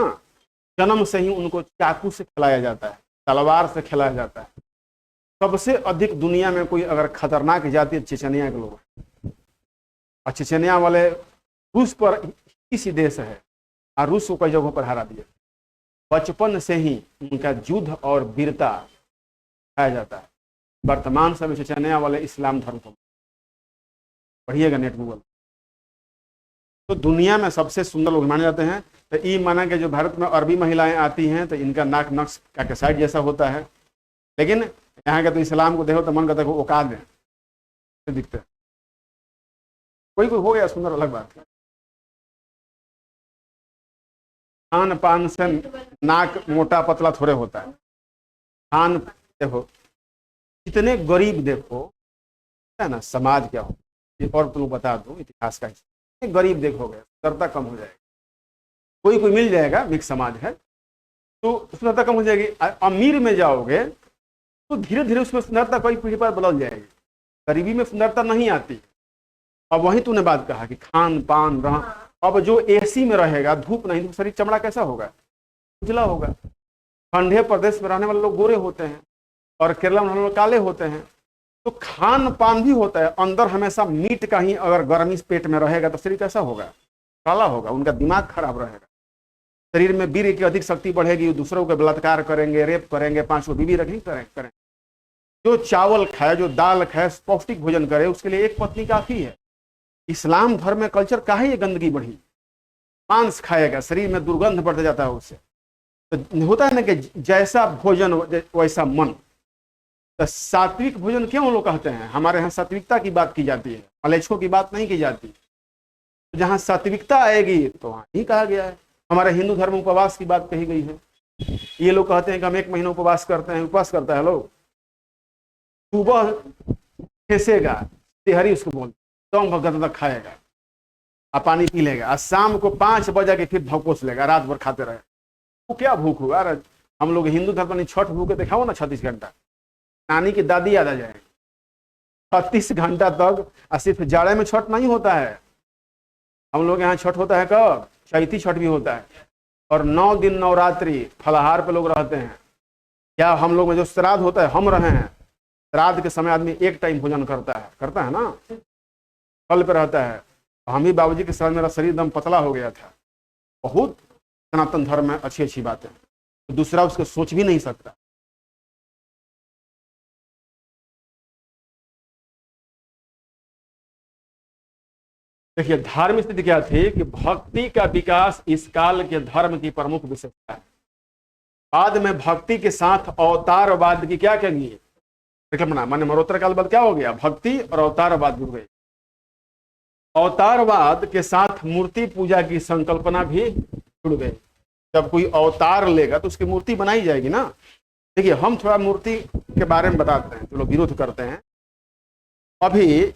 जन्म से ही उनको चाकू से खिलाया जाता है, तलवार से खिलाया जाता है। सबसे अधिक दुनिया में कोई अगर खतरनाक जाति चेचन्या के लोग हैं। और चेचन्या वाले रूस पर किसी देश है और रूस को कई जगहों पर हरा दिया। बचपन से ही उनका युद्ध और वीरता खाया जाता है। वर्तमान समय चेचन्या वाले इस्लाम धर्म को पढ़िएगा नेट गूगल। तो दुनिया में सबसे सुंदर लोग माने जाते हैं। तो ये माना कि जो भारत में अरबी महिलाएं आती हैं तो इनका नाक नक्श का साइड जैसा होता है, लेकिन यहाँ के तो इस्लाम को देखो तो मन करता है औकात है, दिखते हैं। कोई कोई हो गया सुंदर, अलग बात है। खान पान से नाक मोटा पतला थोड़े होता है। खान देखो, इतने गरीब देखो है ना, समाज क्या हो। और तुम बता दो इतिहास का, गरीब देखोगे सुंदरता कम हो जाएगी। कोई कोई मिल जाएगा, मिक्स समाज है तो सुंदरता कम हो जाएगी। अमीर में जाओगे तो धीरे धीरे उसमें सुंदरता कई पीढ़ी पर बदल जाएगी। गरीबी में सुंदरता नहीं आती। अब वही तूने बात कहा कि खान पान रहा, अब जो एसी में रहेगा, धूप नहीं, तो शरीर चमड़ा कैसा होगा? उजला होगा। ठंडे प्रदेश में रहने वाले लोग गोरे होते हैं और केरला में रहने वाले काले होते हैं। तो खान पान भी होता है, अंदर हमेशा मीट का ही अगर गर्मी पेट में रहेगा तो शरीर कैसा होगा? काला होगा, उनका दिमाग खराब रहेगा। शरीर में वीर्य की अधिक शक्ति बढ़ेगी, दूसरों को बलात्कार करेंगे, रेप करेंगे, 5 बीवी रखेंगे, करें। जो चावल खाए, जो दाल खाए, पौष्टिक भोजन करे, उसके लिए एक पत्नी काफी है। इस्लाम धर्म में कल्चर काहे ये गंदगी बढ़ी? मांस खाएगा, शरीर में दुर्गंध बढ़ता जाता है उससे। तो होता है ना कि जैसा भोजन वैसा मन। तो सात्विक भोजन क्यों लोग कहते हैं? हमारे यहाँ सात्विकता की बात की जाती है, मलेच्छों की बात नहीं की जाती। तो जहाँ सात्विकता आएगी तो वहाँ ही कहा गया है। हमारे हिंदू धर्म उपवास की बात कही गई है। ये लोग कहते हैं कि हम 1 महीना उपवास करते हैं। उपवास करता है लोग, सुबह फेंसेगा, तिहरी उसको बोलते, तो तक खाएगा और पानी पी लेगा, और शाम को 5 बजे के फिर भकोस लेगा, रात भर खाते रहे। वो क्या भूख हुआ? अरे हम लोग हिंदू धर्म में छठ भूख के दिखाओ ना 36 घंटा, नानी की दादी याद आ जाएगी। 36 घंटा तक। और सिर्फ जाड़े में छठ नहीं होता है, हम लोग यहाँ छठ होता है कब? चैती छठ भी होता है। और 9 दिन नवरात्रि फलाहार पे लोग रहते हैं। क्या हम लोग में जो श्राद्ध होता है, हम रहे हैं, श्राद्ध के समय आदमी 1 टाइम भोजन करता है ना, फल पे रहता है। हम ही बाबूजी के साथ मेरा शरीर एकदम पतला हो गया था। बहुत सनातन धर्म में अच्छी बातें, तो दूसरा उसको सोच भी नहीं सकता। देखिए, धार्मिक स्थिति क्या थी कि भक्ति का विकास इस काल के धर्म की प्रमुख विशेषता है। बाद में भक्ति के साथ अवतारवाद की क्या कहेंगे परिकल्पना, माने मरणोत्तर काल बाद क्या हो गया? भक्ति और अवतारवाद जुड़ गए। अवतारवाद के साथ मूर्ति पूजा की संकल्पना भी जुड़ गई। जब कोई अवतार लेगा तो उसकी मूर्ति बनाई जाएगी ना। देखिए, हम थोड़ा मूर्ति के बारे में बताते हैं। जो लोग विरोध करते हैं, अभी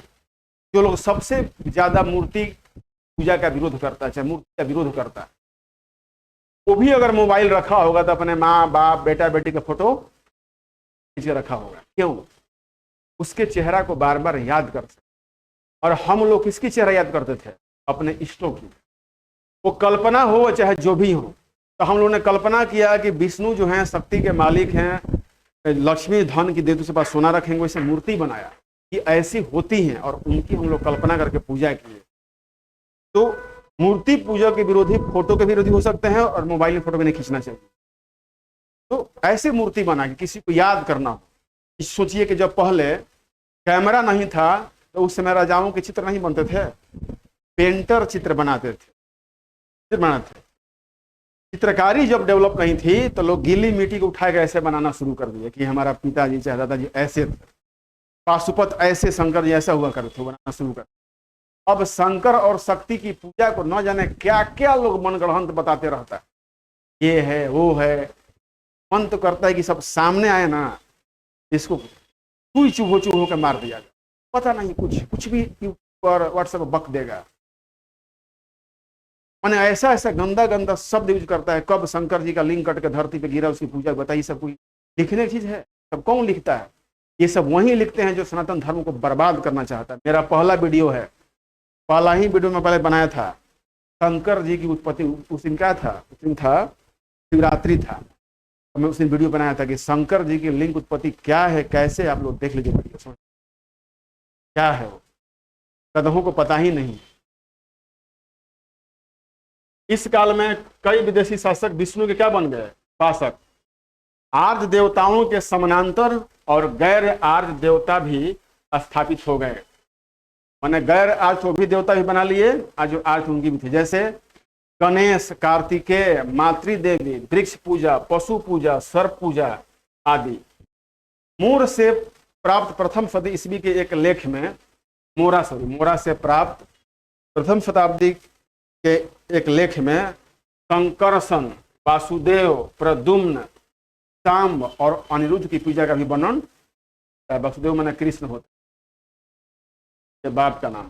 जो लोग सबसे ज्यादा मूर्ति पूजा का विरोध करता है, चाहे मूर्ति का विरोध करता है, वो भी अगर मोबाइल रखा होगा तो अपने माँ बाप बेटा बेटी का फोटो खींच के रखा होगा। क्यों? उसके चेहरा को बार बार याद कर सकते। और हम लोग किसकी चेहरा याद करते थे? अपने इष्टों की। वो कल्पना हो चाहे जो भी हो। तो हम लोगों ने कल्पना किया कि विष्णु जो हैं शक्ति के मालिक हैं, लक्ष्मी धन की देवता के पास सोना रखेंगे, वैसे मूर्ति बनाया कि ऐसी होती हैं, और उनकी हम लोग कल्पना करके पूजा किए। तो मूर्ति पूजा के विरोधी फोटो के विरोधी हो सकते हैं, और मोबाइल में फोटो भी नहीं खींचना चाहिए। तो ऐसी मूर्ति बना के किसी को याद करना हो। सोचिए कि जब पहले कैमरा नहीं था तो उस समय राजाओं के चित्र नहीं बनते थे, पेंटर चित्र बनाते थे। चित्रकारी जब डेवलप नहीं थी तो लोग गीली मिट्टी को उठा के ऐसे बनाना शुरू कर दिए कि हमारा पिताजी चाहे दादाजी ऐसे थे, पाशुपत ऐसे, शंकर जी ऐसा हुआ करते थे, बनाना शुरू कर। अब शंकर और शक्ति की पूजा को न जाने क्या क्या लोग मनगढ़ंत बताते रहता है, ये है वो है। मन तो करता है कि सब सामने आए ना, इसको कोई चूहो चूहो के मार दिया जाए। पता नहीं, कुछ भी पर व्हाट्सएप बक देगा। मैंने ऐसा गंदा शब्द यूज करता है। कब शंकर जी का लिंग कट के धरती पे गिरा, उसकी पूजा बताइए। सब कोई लिखने की चीज है? सब कौन लिखता है? ये सब वही लिखते हैं जो सनातन धर्म को बर्बाद करना चाहता है। मेरा पहला वीडियो है, पहला ही वीडियो में पहले बनाया था, शंकर जी की उत्पत्ति। उस दिन क्या था? उस दिन था शिवरात्रि था। तो मैं उस दिन वीडियो बनाया था कि शंकर जी की लिंग उत्पत्ति क्या है, कैसे। आप लोग देख लीजिए वीडियो, समझ क्या है वो, कदमों को पता ही नहीं। इस काल में कई विदेशी शासक विष्णु के क्या बन गए? शासक। आर्य देवताओं के समानांतर और गैर आर्य देवता भी स्थापित हो गए। मैंने गैर आर्य तो भी देवता भी बना लिए, आज जो आर्य उनकी भी थी। जैसे गणेश, कार्तिकेय, मातृदेवी, वृक्ष पूजा, पशु पूजा, सर्प पूजा आदि। मूर से प्राप्त प्रथम सदी ईस्वी के एक लेख में, मोरा से प्राप्त प्रथम शताब्दी के एक लेख में कंकरसन, वासुदेव, प्रद्युम्न, सांब और अनिरुद्ध की पूजा का भी वर्णन। वासुदेव माने कृष्ण होता, बाप का नाम।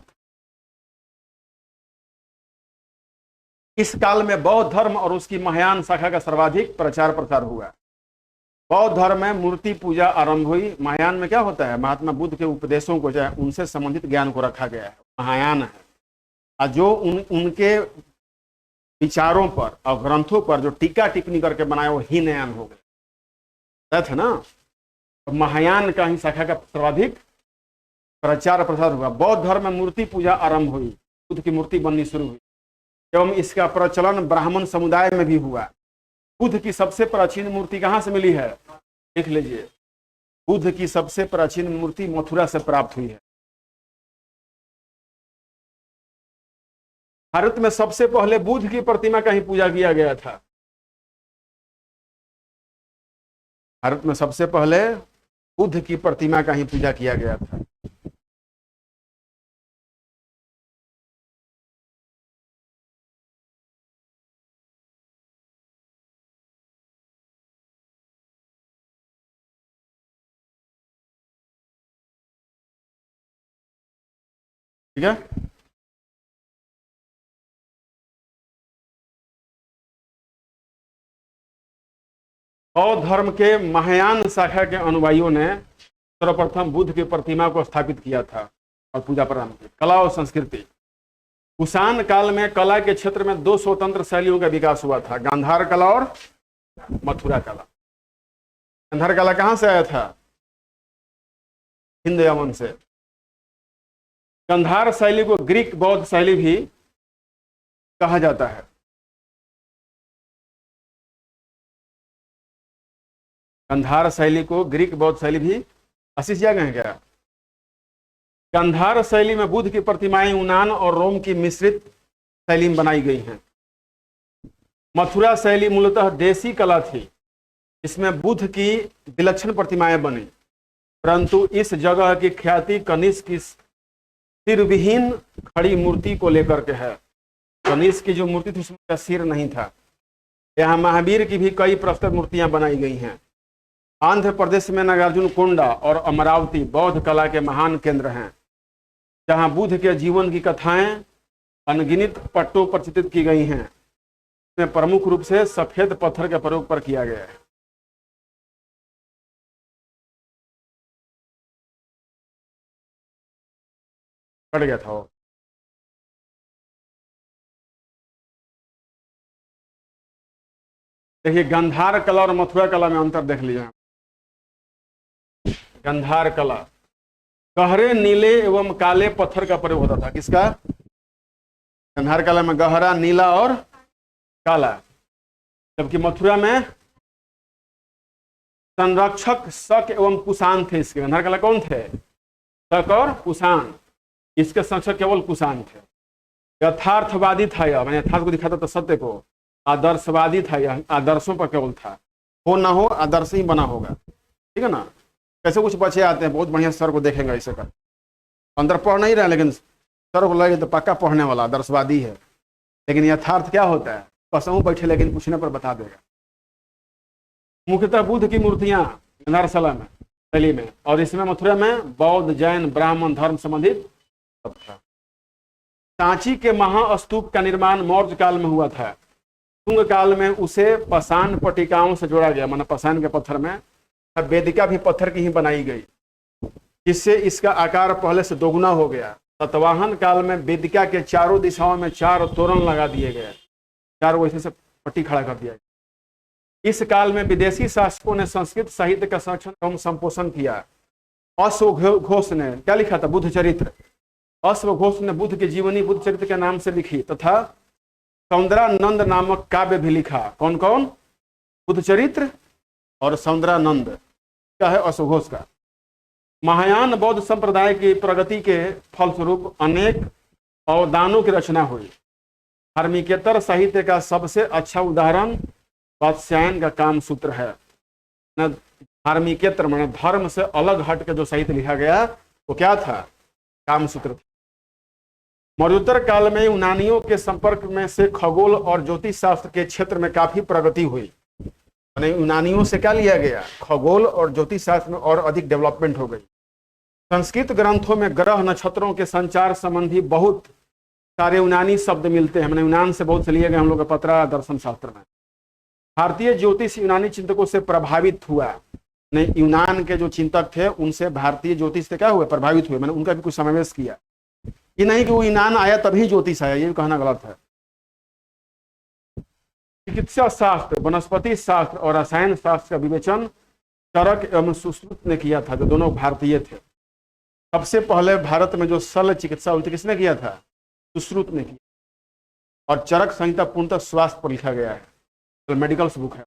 इस काल में बौद्ध धर्म और उसकी महायान शाखा का सर्वाधिक प्रचार प्रसार हुआ। बौद्ध धर्म में मूर्ति पूजा आरंभ हुई। महायान में क्या होता है? महात्मा बुद्ध के उपदेशों को, चाहे उनसे संबंधित ज्ञान को रखा गया है, महायान है। और जो उनके विचारों पर और ग्रंथों पर जो टीका टिप्पणी करके बनाया, वो हीनयान हो गया था ना। तो महायान का ही शाखा का सर्वाधिक प्रचार प्रसार हुआ। बौद्ध धर्म में मूर्ति पूजा आरंभ हुई, बुद्ध की मूर्ति बननी शुरू हुई। एवं इसका प्रचलन ब्राह्मण समुदाय में भी हुआ। बुद्ध की सबसे प्राचीन मूर्ति कहाँ से मिली है, देख लीजिए। बुद्ध की सबसे प्राचीन मूर्ति मथुरा से प्राप्त हुई है। भारत में सबसे पहले बुद्ध की प्रतिमा का ही पूजा किया गया था। भारत में सबसे पहले बुद्ध की प्रतिमा का ही पूजा किया गया था। ठीक है, बौद्ध धर्म के महायान शाखा के अनुयायियों ने सर्वप्रथम बुद्ध की प्रतिमा को स्थापित किया था और पूजा प्रारंभ की। कला और संस्कृति। कुषाण काल में कला के क्षेत्र में दो स्वतंत्र शैलियों का विकास हुआ था, गांधार कला और मथुरा कला। गांधार कला कहां से आया था, हिंद यमन से। गांधार शैली को ग्रीक बौद्ध शैली भी कहा जाता है। गांधार शैली को ग्रीक बौद्ध शैली भी, आशीष जगह है क्या। गांधार शैली में बुद्ध की प्रतिमाएं यूनान और रोम की मिश्रित शैली में बनाई गई हैं। मथुरा शैली मूलतः देसी कला थी, इसमें बुद्ध की विलक्षण प्रतिमाएं बनी, परंतु इस जगह की ख्याति कनिष्क की सिरविहीन खड़ी मूर्ति को लेकर के है। कनिष्क की जो मूर्ति थी उसमें सिर नहीं था। यहाँ महावीर की भी कई प्रस्तुत मूर्तियां बनाई गई हैं। आंध्र प्रदेश में नागार्जुन कोंडा और अमरावती बौद्ध कला के महान केंद्र हैं, जहां बुद्ध के जीवन की कथाएं अनगिनत पट्टों पर चित्रित की गई हैं। इसमें प्रमुख रूप से सफेद पत्थर के प्रयोग पर किया गया है। कट गया था वो। देखिए, गांधार कला और मथुरा कला में अंतर देख लीजिए। गांधार कला गहरे नीले एवं काले पत्थर का प्रयोग होता था। किसका, गांधार कला में गहरा नीला और काला, जबकि मथुरा में संरक्षक शक एवं कुषाण थे। इसके गांधार कला कौन थे, शक और कुषाण। इसके संरक्षक केवल कुषाण थे। यथार्थवादी था यह, मैंने यथार्थ को दिखाता था, सत्य को। आदर्शवादी था यह, आदर्शों पर केवल था। हो ना हो आदर्श ही बना होगा। ठीक है ना। कैसे कुछ बच्चे आते हैं बहुत बढ़िया, सर को देखेंगे ऐसे कर, अंदर पढ़ नहीं रहे, लेकिन सर को लगे तो पक्का पढ़ने वाला आदर्शवादी है। लेकिन यथार्थ क्या होता है, कसम बैठे लेकिन पूछने पर बता देगा। मुख्यतः बुद्ध की मूर्तियां गांधार शैली में, और इसमें मथुरा में बौद्ध जैन ब्राह्मण धर्म संबंधित सब था। सांची के महास्तूप का निर्माण मौर्य काल में हुआ था। शुंग काल में उसे पाषाण पट्टिकाओं से जोड़ा गया, माना पाषाण के पत्थर में। वेदिका भी पत्थर की ही बनाई गई, जिससे इसका आकार पहले से दोगुना हो गया। सतवाहन काल में वेदिका के चारों दिशाओं में 4 तोरण लगा दिए गए, 4 वैसे से पट्टी खड़ा कर दिया गया। इस काल में विदेशी शासकों ने संस्कृत साहित्य का संरक्षण एवं संपोषण किया। अश्वघोष ने क्या लिखा था, बुद्ध चरित्र। अश्वघोष ने बुद्ध की जीवनी बुद्ध चरित्र के नाम से लिखी, तथा सौंदरानंद नामक काव्य भी लिखा। कौन कौन, बुद्ध चरित्र और सौंदरानंद क्या है, अश्वघोष का। महायान बौद्ध संप्रदाय की प्रगति के फलस्वरूप अनेक अवदानों की रचना हुई। धार्मिकेतर साहित्य का सबसे अच्छा उदाहरण वात्स्यायन का कामसूत्र है। धार्मिकेतर माने धर्म से अलग हट के जो साहित्य लिखा गया वो क्या था, कामसूत्र। मौर्योत्तर काल में यूनानियों के संपर्क में से खगोल और ज्योतिष शास्त्र के क्षेत्र में काफी प्रगति हुई। यूनानियों से क्या लिया गया, खगोल और ज्योतिष शास्त्र में और अधिक डेवलपमेंट हो गई। संस्कृत ग्रंथों में ग्रह नक्षत्रों के संचार संबंधी बहुत सारे यूनानी शब्द मिलते हैं। मैंने यूनान से बहुत से लिए गए हम लोग का पत्रा दर्शन शास्त्र में। भारतीय ज्योतिष यूनानी चिंतकों से प्रभावित हुआ। नहीं, यूनान के जो चिंतक थे उनसे भारतीय ज्योतिष से क्या हुए, प्रभावित हुए। मैंने उनका भी कुछ समावेश किया। ये नहीं कि वो यूनान आया तभी ज्योतिष आया, ये कहना गलत है। चिकित्सा शास्त्र, वनस्पति शास्त्र और रसायन शास्त्र का विवेचन चरक एवं सुश्रुत ने किया था, जो दोनों भारतीय थे। सबसे पहले भारत में जो शल्य चिकित्सा हुई थी किसने किया था, सुश्रुत ने किया। और चरक संहिता पूर्णतः स्वास्थ्य पर लिखा गया है, तो मेडिकल्स बुक है।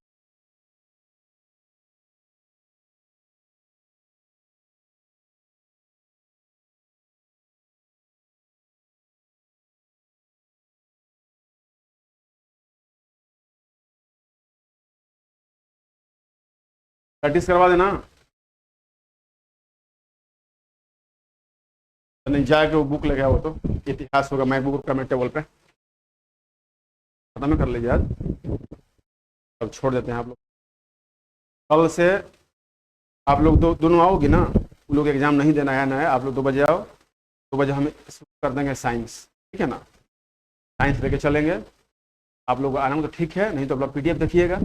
प्रैक्टिस करवा देना, नहीं जाके वो बुक लेके आओ, तो इतिहास होगा मैं बुक का मैं टेबल पे खत्म कर लीजिए आज, अब छोड़ देते हैं आप लोग। कल से आप लोग दोनों आओगे ना, उन लोग एग्जाम नहीं देना है ना है, आप लोग 2 बजे आओ, 2 बजे हम कर देंगे साइंस, ठीक है ना, साइंस लेके चलेंगे। आप लोग आना तो ठीक है, नहीं तो आप लोग PDF देखिएगा,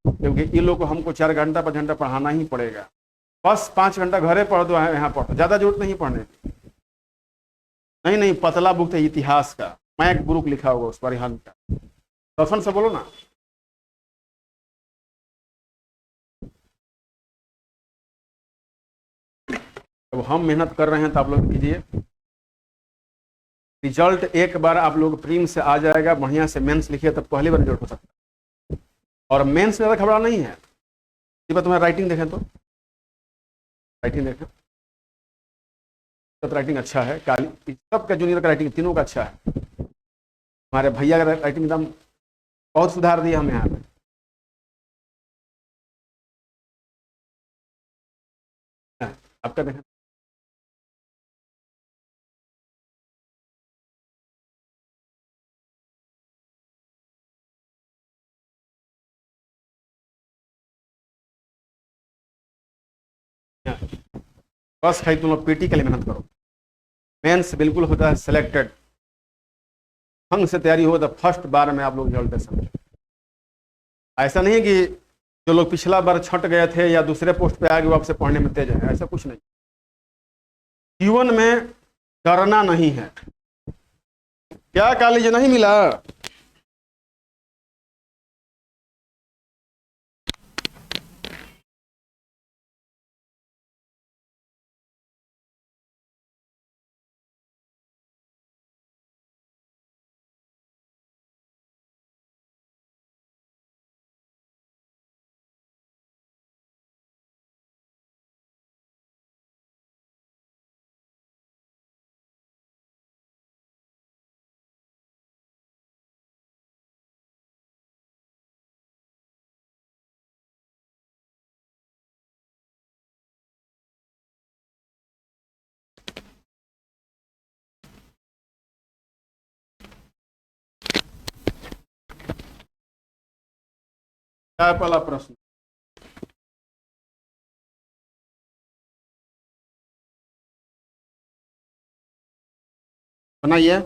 क्योंकि इन लोग को हमको 4 घंटा 5 घंटा पढ़ाना ही पड़ेगा। बस 5 घंटा घरे पढ़ दो, यहाँ पढ़ो, ज़्यादा जरूरत नहीं पढ़ने की। नहीं नहीं, पतला बुक था इतिहास का, मैं एक बुक लिखा होगा उस पर यहाँ का, दर्शन से बोलो ना। अब हम मेहनत कर रहे हैं तो आप लोग कीजिए। रिजल्ट एक बार आप लोग प्रीम से आ जाएगा, बढ़िया से मेंस लिखिए तब पहली बार रिजल्ट हो सकता है। और मेंस से ज़्यादा घबरा नहीं है। ये बात तुम्हारा राइटिंग देखें तो, राइटिंग देखें तो राइटिंग अच्छा है, काली सबका जूनियर का राइटिंग तीनों का अच्छा है। हमारे भैया का राइटिंग एकदम बहुत सुधार दिया हमें यहाँ पे। आपका देखें, बस खाली तुम लोग PT के लिए मेहनत करो। मेंस बिल्कुल होता है सिलेक्टेड, ढंग से तैयारी हो तो फर्स्ट बार में आप लोग रिजल्ट दे सकते। ऐसा नहीं है कि जो लोग पिछला बार छट गए थे या दूसरे पोस्ट पे आ गए वो आपसे पढ़ने में तेज है, ऐसा कुछ नहीं। जीवन में डरना नहीं है। क्या कॉलेज नहीं मिला? क्या है पहला प्रश्न? बनाइए।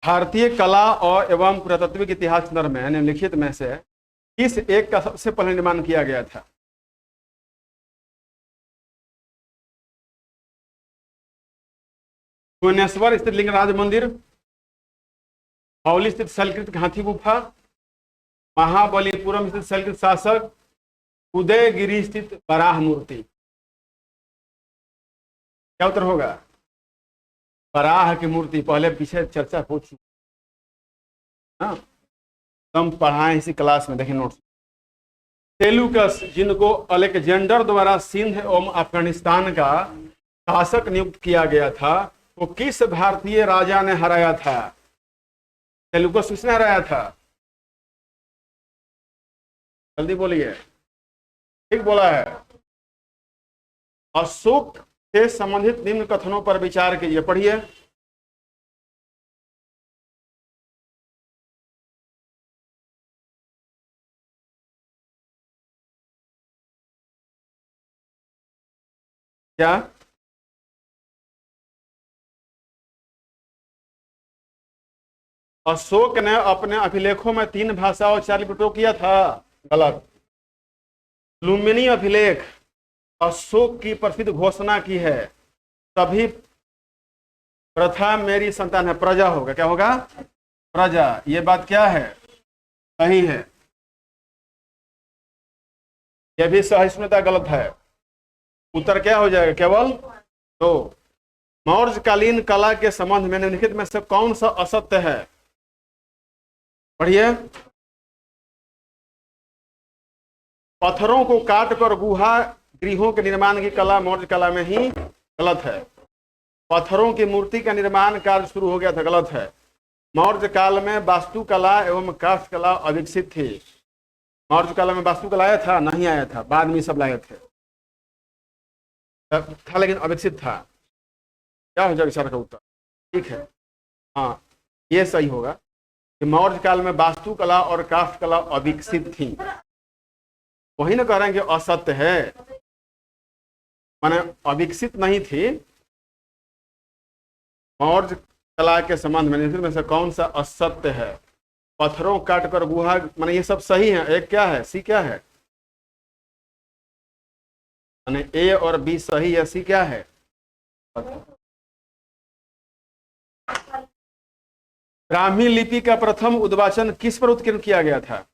भारतीय कला और एवं पुरातत्विक इतिहास संदर्भ में निम्नलिखित में से किस एक का सबसे पहले निर्माण किया गया था? भुवनेश्वर स्थित लिंगराज मंदिर, हौली स्थित शैलकृत हाथी गुफा, महाबलीपुरम स्थित शैलकृत शासक, उदयगिरी स्थित वराह मूर्ति। क्या उत्तर होगा? वराह की मूर्ति। पहले पीछे चर्चा हो चुकी, हाँ, हम पढ़ाएं इसी क्लास में, देखिए नोट्स। सेल्यूकस, जिनको अलेक्जेंडर द्वारा सिंध एवं अफगानिस्तान का शासक नियुक्त किया गया था, वो किस भारतीय राजा ने हराया था? सेल्यूकस किसने हराया था? जल्दी बोलिए। ठीक बोला है। अशोक से संबंधित निम्न कथनों पर विचार कीजिए, पढ़िए। क्या? अशोक ने अपने अभिलेखों में 3 भाषाओं 4 लिपि प्रयोग किया था। गलत। लुम्बिनी अभिलेख अशोक की प्रसिद्ध घोषणा की है, सभी प्रथा मेरी संतान है, प्रजा होगा। क्या होगा? प्रजा। ये बात क्या है? सही है। यह भी सहिष्णुता गलत है। उत्तर क्या हो जाएगा? केवल तो मौर्यकालीन कला के संबंध में निम्नलिखित में से कौन सा असत्य है? पढ़िए। पत्थरों को काटकर गुहा गृहों के निर्माण की कला मौर्य कला में ही गलत है। पत्थरों की मूर्ति का निर्माण कार्य शुरू हो गया था, गलत है। मौर्य काल में वास्तुकला एवं काष्ठ कला अविकसित थी। मौर्य काल में वास्तुकला आया था? नहीं आया था, बाद में सब लाए थे, था लेकिन अविकसित था। क्या हो जाएगा सर का उत्तर? ठीक है, हाँ ये सही होगा कि मौर्य काल में वास्तुकला और काष्ठ कला अविकसित थी। वही ना कह रहे हैं कि असत्य है, माने अविकसित नहीं थी। मौर्य कला के संबंध में निम्नलिखित में से कौन सा असत्य है? पत्थरों काट कर गुहा, माने ये सब सही है। एक क्या है? सी क्या है? माने ए और बी सही है, सी क्या है? ब्राह्मी लिपि का प्रथम उद्वाचन किस पर उत्कीर्ण किया गया था?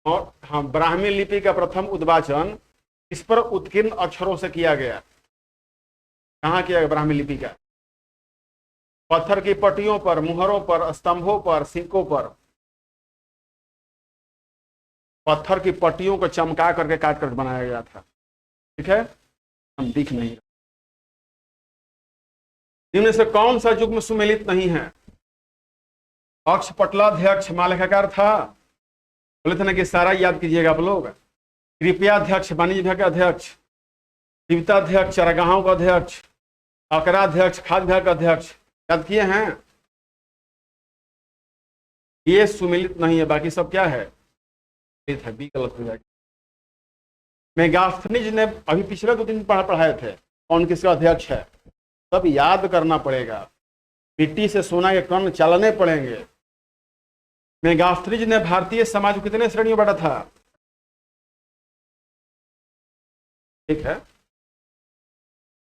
और हाँ, ब्राह्मी लिपि का प्रथम उद्वाचन इस पर उत्कीर्ण अक्षरों से किया गया। कहाँ किया गया ब्राह्मी लिपि का? पत्थर की पट्टियों पर, मुहरों पर, स्तंभों पर, सिक्कों पर। पत्थर की पट्टियों को चमका करके काट कर बनाया गया था। ठीक है, हम दिख नहीं। इनमें से कौन सा युग्म सुमेलित नहीं है? अक्ष पटलाध्यक्ष मालेखाकार था, बोले थे ना कि सारा याद कीजिएगा आप लोग। कृपयाध्यक्ष वाणिज्य विभाग का अध्यक्ष, जीविताध्यक्ष चारागाहों का अध्यक्ष, अकराध्यक्ष खाद्य विभाग का अध्यक्ष, याद किए हैं? ये सुमेलित नहीं है, बाकी सब क्या है? है, बी गलत हो जाएगा। मेगास्थनीज ने अभी पिछले 2 दिन पढ़ाए थे, कौन किसका अध्यक्ष है, सब याद करना पड़ेगा। मिट्टी से सोना के कण चलने पड़ेंगे। मेगास्थनीज ने भारतीय समाज को कितने श्रेणियों में बांटा था? ठीक है,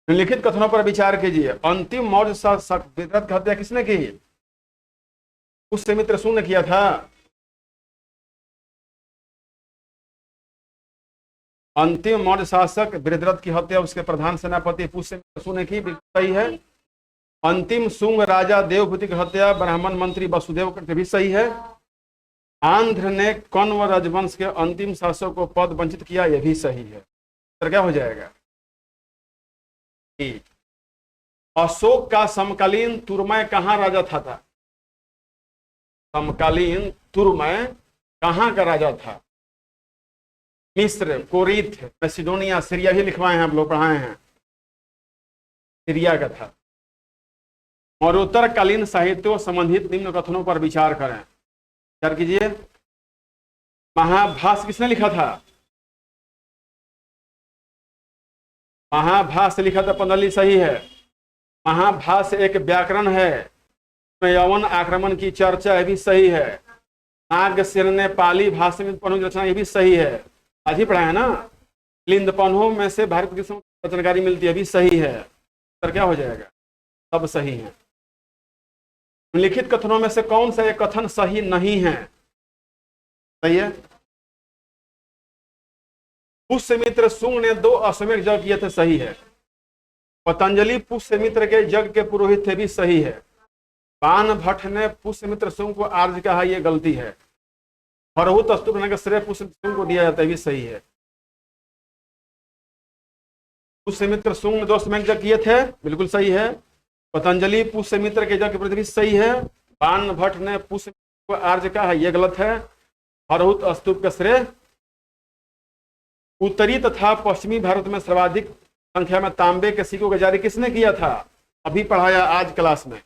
निम्नलिखित कथनों पर विचार कीजिए। अंतिम मौर्य शासक विदर्थ की हत्या किसने की? पुष्यमित्र सूर्य ने किया था। अंतिम मौर्य शासक बृहद्रथ की हत्या उसके प्रधान सेनापति पुष्यमित्र सूर्य ने की, सही है। अंतिम शुंग राजा देवभूति की हत्या ब्राह्मण मंत्री वसुदेव करके, भी सही है। आंध्र ने कण्व राजवंश के अंतिम शासक को पद वंचित किया, यह भी सही है। तो क्या हो जाएगा? अशोक का समकालीन तुरमय कहां राजा था? समकालीन तुरमय कहां का राजा था? मिस्र, कोरिथ, मैसिडोनिया, सीरिया ही लिखवाए हैं आप लोग, पढ़ाए हैं, सीरिया का था। और उत्तरकालीन साहित्यों संबंधित निम्न कथनों पर विचार करें। विचार कीजिए। महाभाष्य किसने लिखा था? महाभाष्य लिखा था पंतजलि, सही है। महाभाष्य एक व्याकरण है, यवन आक्रमण की चर्चा है, भी सही है। नागसेन ने पाली भाषा में पन्हों की रचना, ये भी सही है, आज ही पढ़ा है ना। लिंद पन्हों में से भारत की जानकारी मिलती है, भी सही है। तो क्या हो जाएगा? सब सही है। लिखित कथनों में से कौन सा एक कथन सही नहीं है? सही है। पुष्यमित्र शुंग ने 2 अश्वमेध यज्ञ किए थे, सही है। पतंजलि पुष्यमित्र के यज्ञ के पुरोहित थे, भी सही है। बाण भट्ट ने पुष्यमित्र शुंग को आर्य कहा, यह गलती है। फरहूत स्तूप का श्रेय पुष्यमित्र शुंग को दिया जाता है, भी सही है। पुष्यमित्र शुंग ने 2 अश्वमेध यज्ञ किए थे, बिल्कुल सही है। पतंजलि पुष्यमित्र के यज्ञ के प्रति भी सही है। बाण भट्ट ने पुष्यमित्र को आर्य कहा, यह गलत है। फरहूत स्तूप का श्रेय। उत्तरी तथा पश्चिमी भारत में सर्वाधिक संख्या में तांबे के सिक्कों का जारी किसने किया था? अभी पढ़ाया आज क्लास में,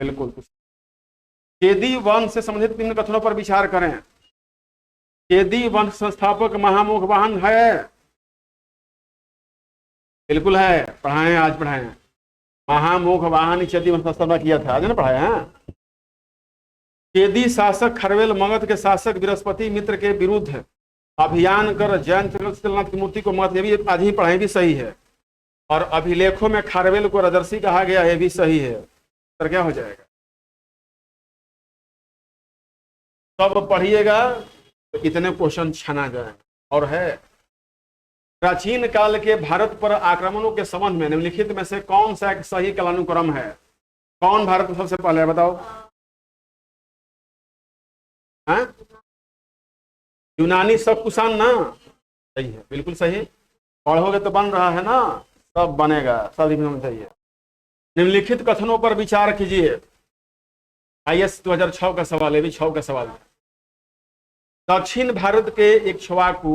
बिल्कुल। केदी वंश से संबंधित निम्न कथनों पर विचार करें। केदी वंश संस्थापक महामोघवाहन है, बिल्कुल है, पढ़ाए आज पढ़ाए। महामोघवाहन केदी वंश स्थापना किया था, आज ना पढ़ाया है। केदी शासक खरवेल मगध के शासक बृहस्पति मित्र के विरुद्ध अभियान कर जयंत शीतलनाथ की मूर्ति को मत, ये भी आज ही पढ़ाई भी सही है। और अभिलेखों में खारवेल को राजर्षि कहा गया, ये भी सही है। तो क्या हो जाएगा? सब पढ़िएगा तो इतने क्वेश्चन छना जाए। और है, प्राचीन काल के भारत पर आक्रमणों के संबंध में निम्नलिखित में से कौन सा एक सही कालानुक्रम है? कौन भारत में सबसे पहले है, बताओ? है यूनानी सब कुषाण ना? सही है, बिल्कुल सही। पढ़ोगे तो बन रहा है ना, सब बनेगा, सब लिखना चाहिए। निम्नलिखित कथनों पर विचार कीजिए। IAS 2006 का सवाल है, भी 6 का सवाल है। दक्षिण भारत के इक्ष्वाकु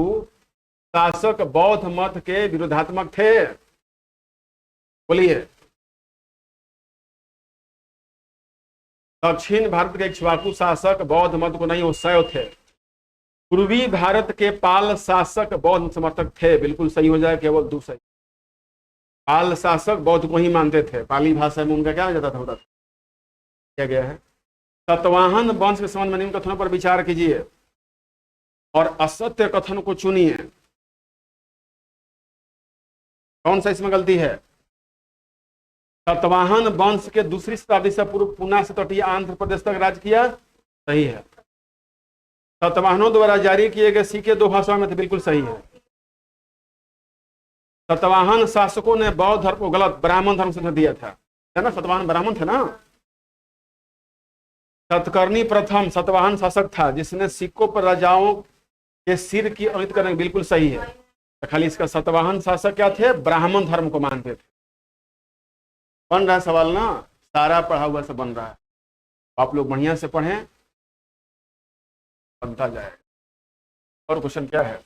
शासक बौद्ध मत के विरोधात्मक थे। बोलिए। दक्षिण भारत के इक्ष्वाकु शासक बौद्ध मत को नहीं, वो शैव थे। पूर्वी भारत के पाल शासक बौद्ध समर्थक थे। बिल्कुल सही हो जाए, केवल दूसरा। पाल शासक बौद्ध को ही मानते थे। पाली भाषा में उनका क्या हो जाता था, होता था। क्या गया है? सतवाहन वंश के संबंध में निम्न कथनों पर विचार कीजिए और असत्य कथन को चुनिए। कौन सा इसमें गलती है? सतवाहन वंश के दूसरी शताब्दी से पूर्व पुना से तटीय आंध्र प्रदेश तक राज किया। सही है। सतवाहनों द्वारा जारी किए गए सिक्के 2 भाषाओं में थे। बिल्कुल सही है। सतवाहन शासकों ने बौद्ध धर्म को गलत ब्राह्मण धर्म से दिया था, है ना? सतवाहन ब्राह्मण थे ना। सतकर्णी प्रथम सतवाहन शासक था जिसने सिक्कों पर राजाओं के सिर की अंकित करने। बिल्कुल सही है। तो खाली इसका सतवाहन शासक क्या थे? ब्राह्मण धर्म को मानते थे। बन रहा है सवाल ना, सारा पढ़ा हुआ से बन रहा है। आप लोग बढ़िया से पढ़ें, बनता जाएगा। और क्वेश्चन क्या है?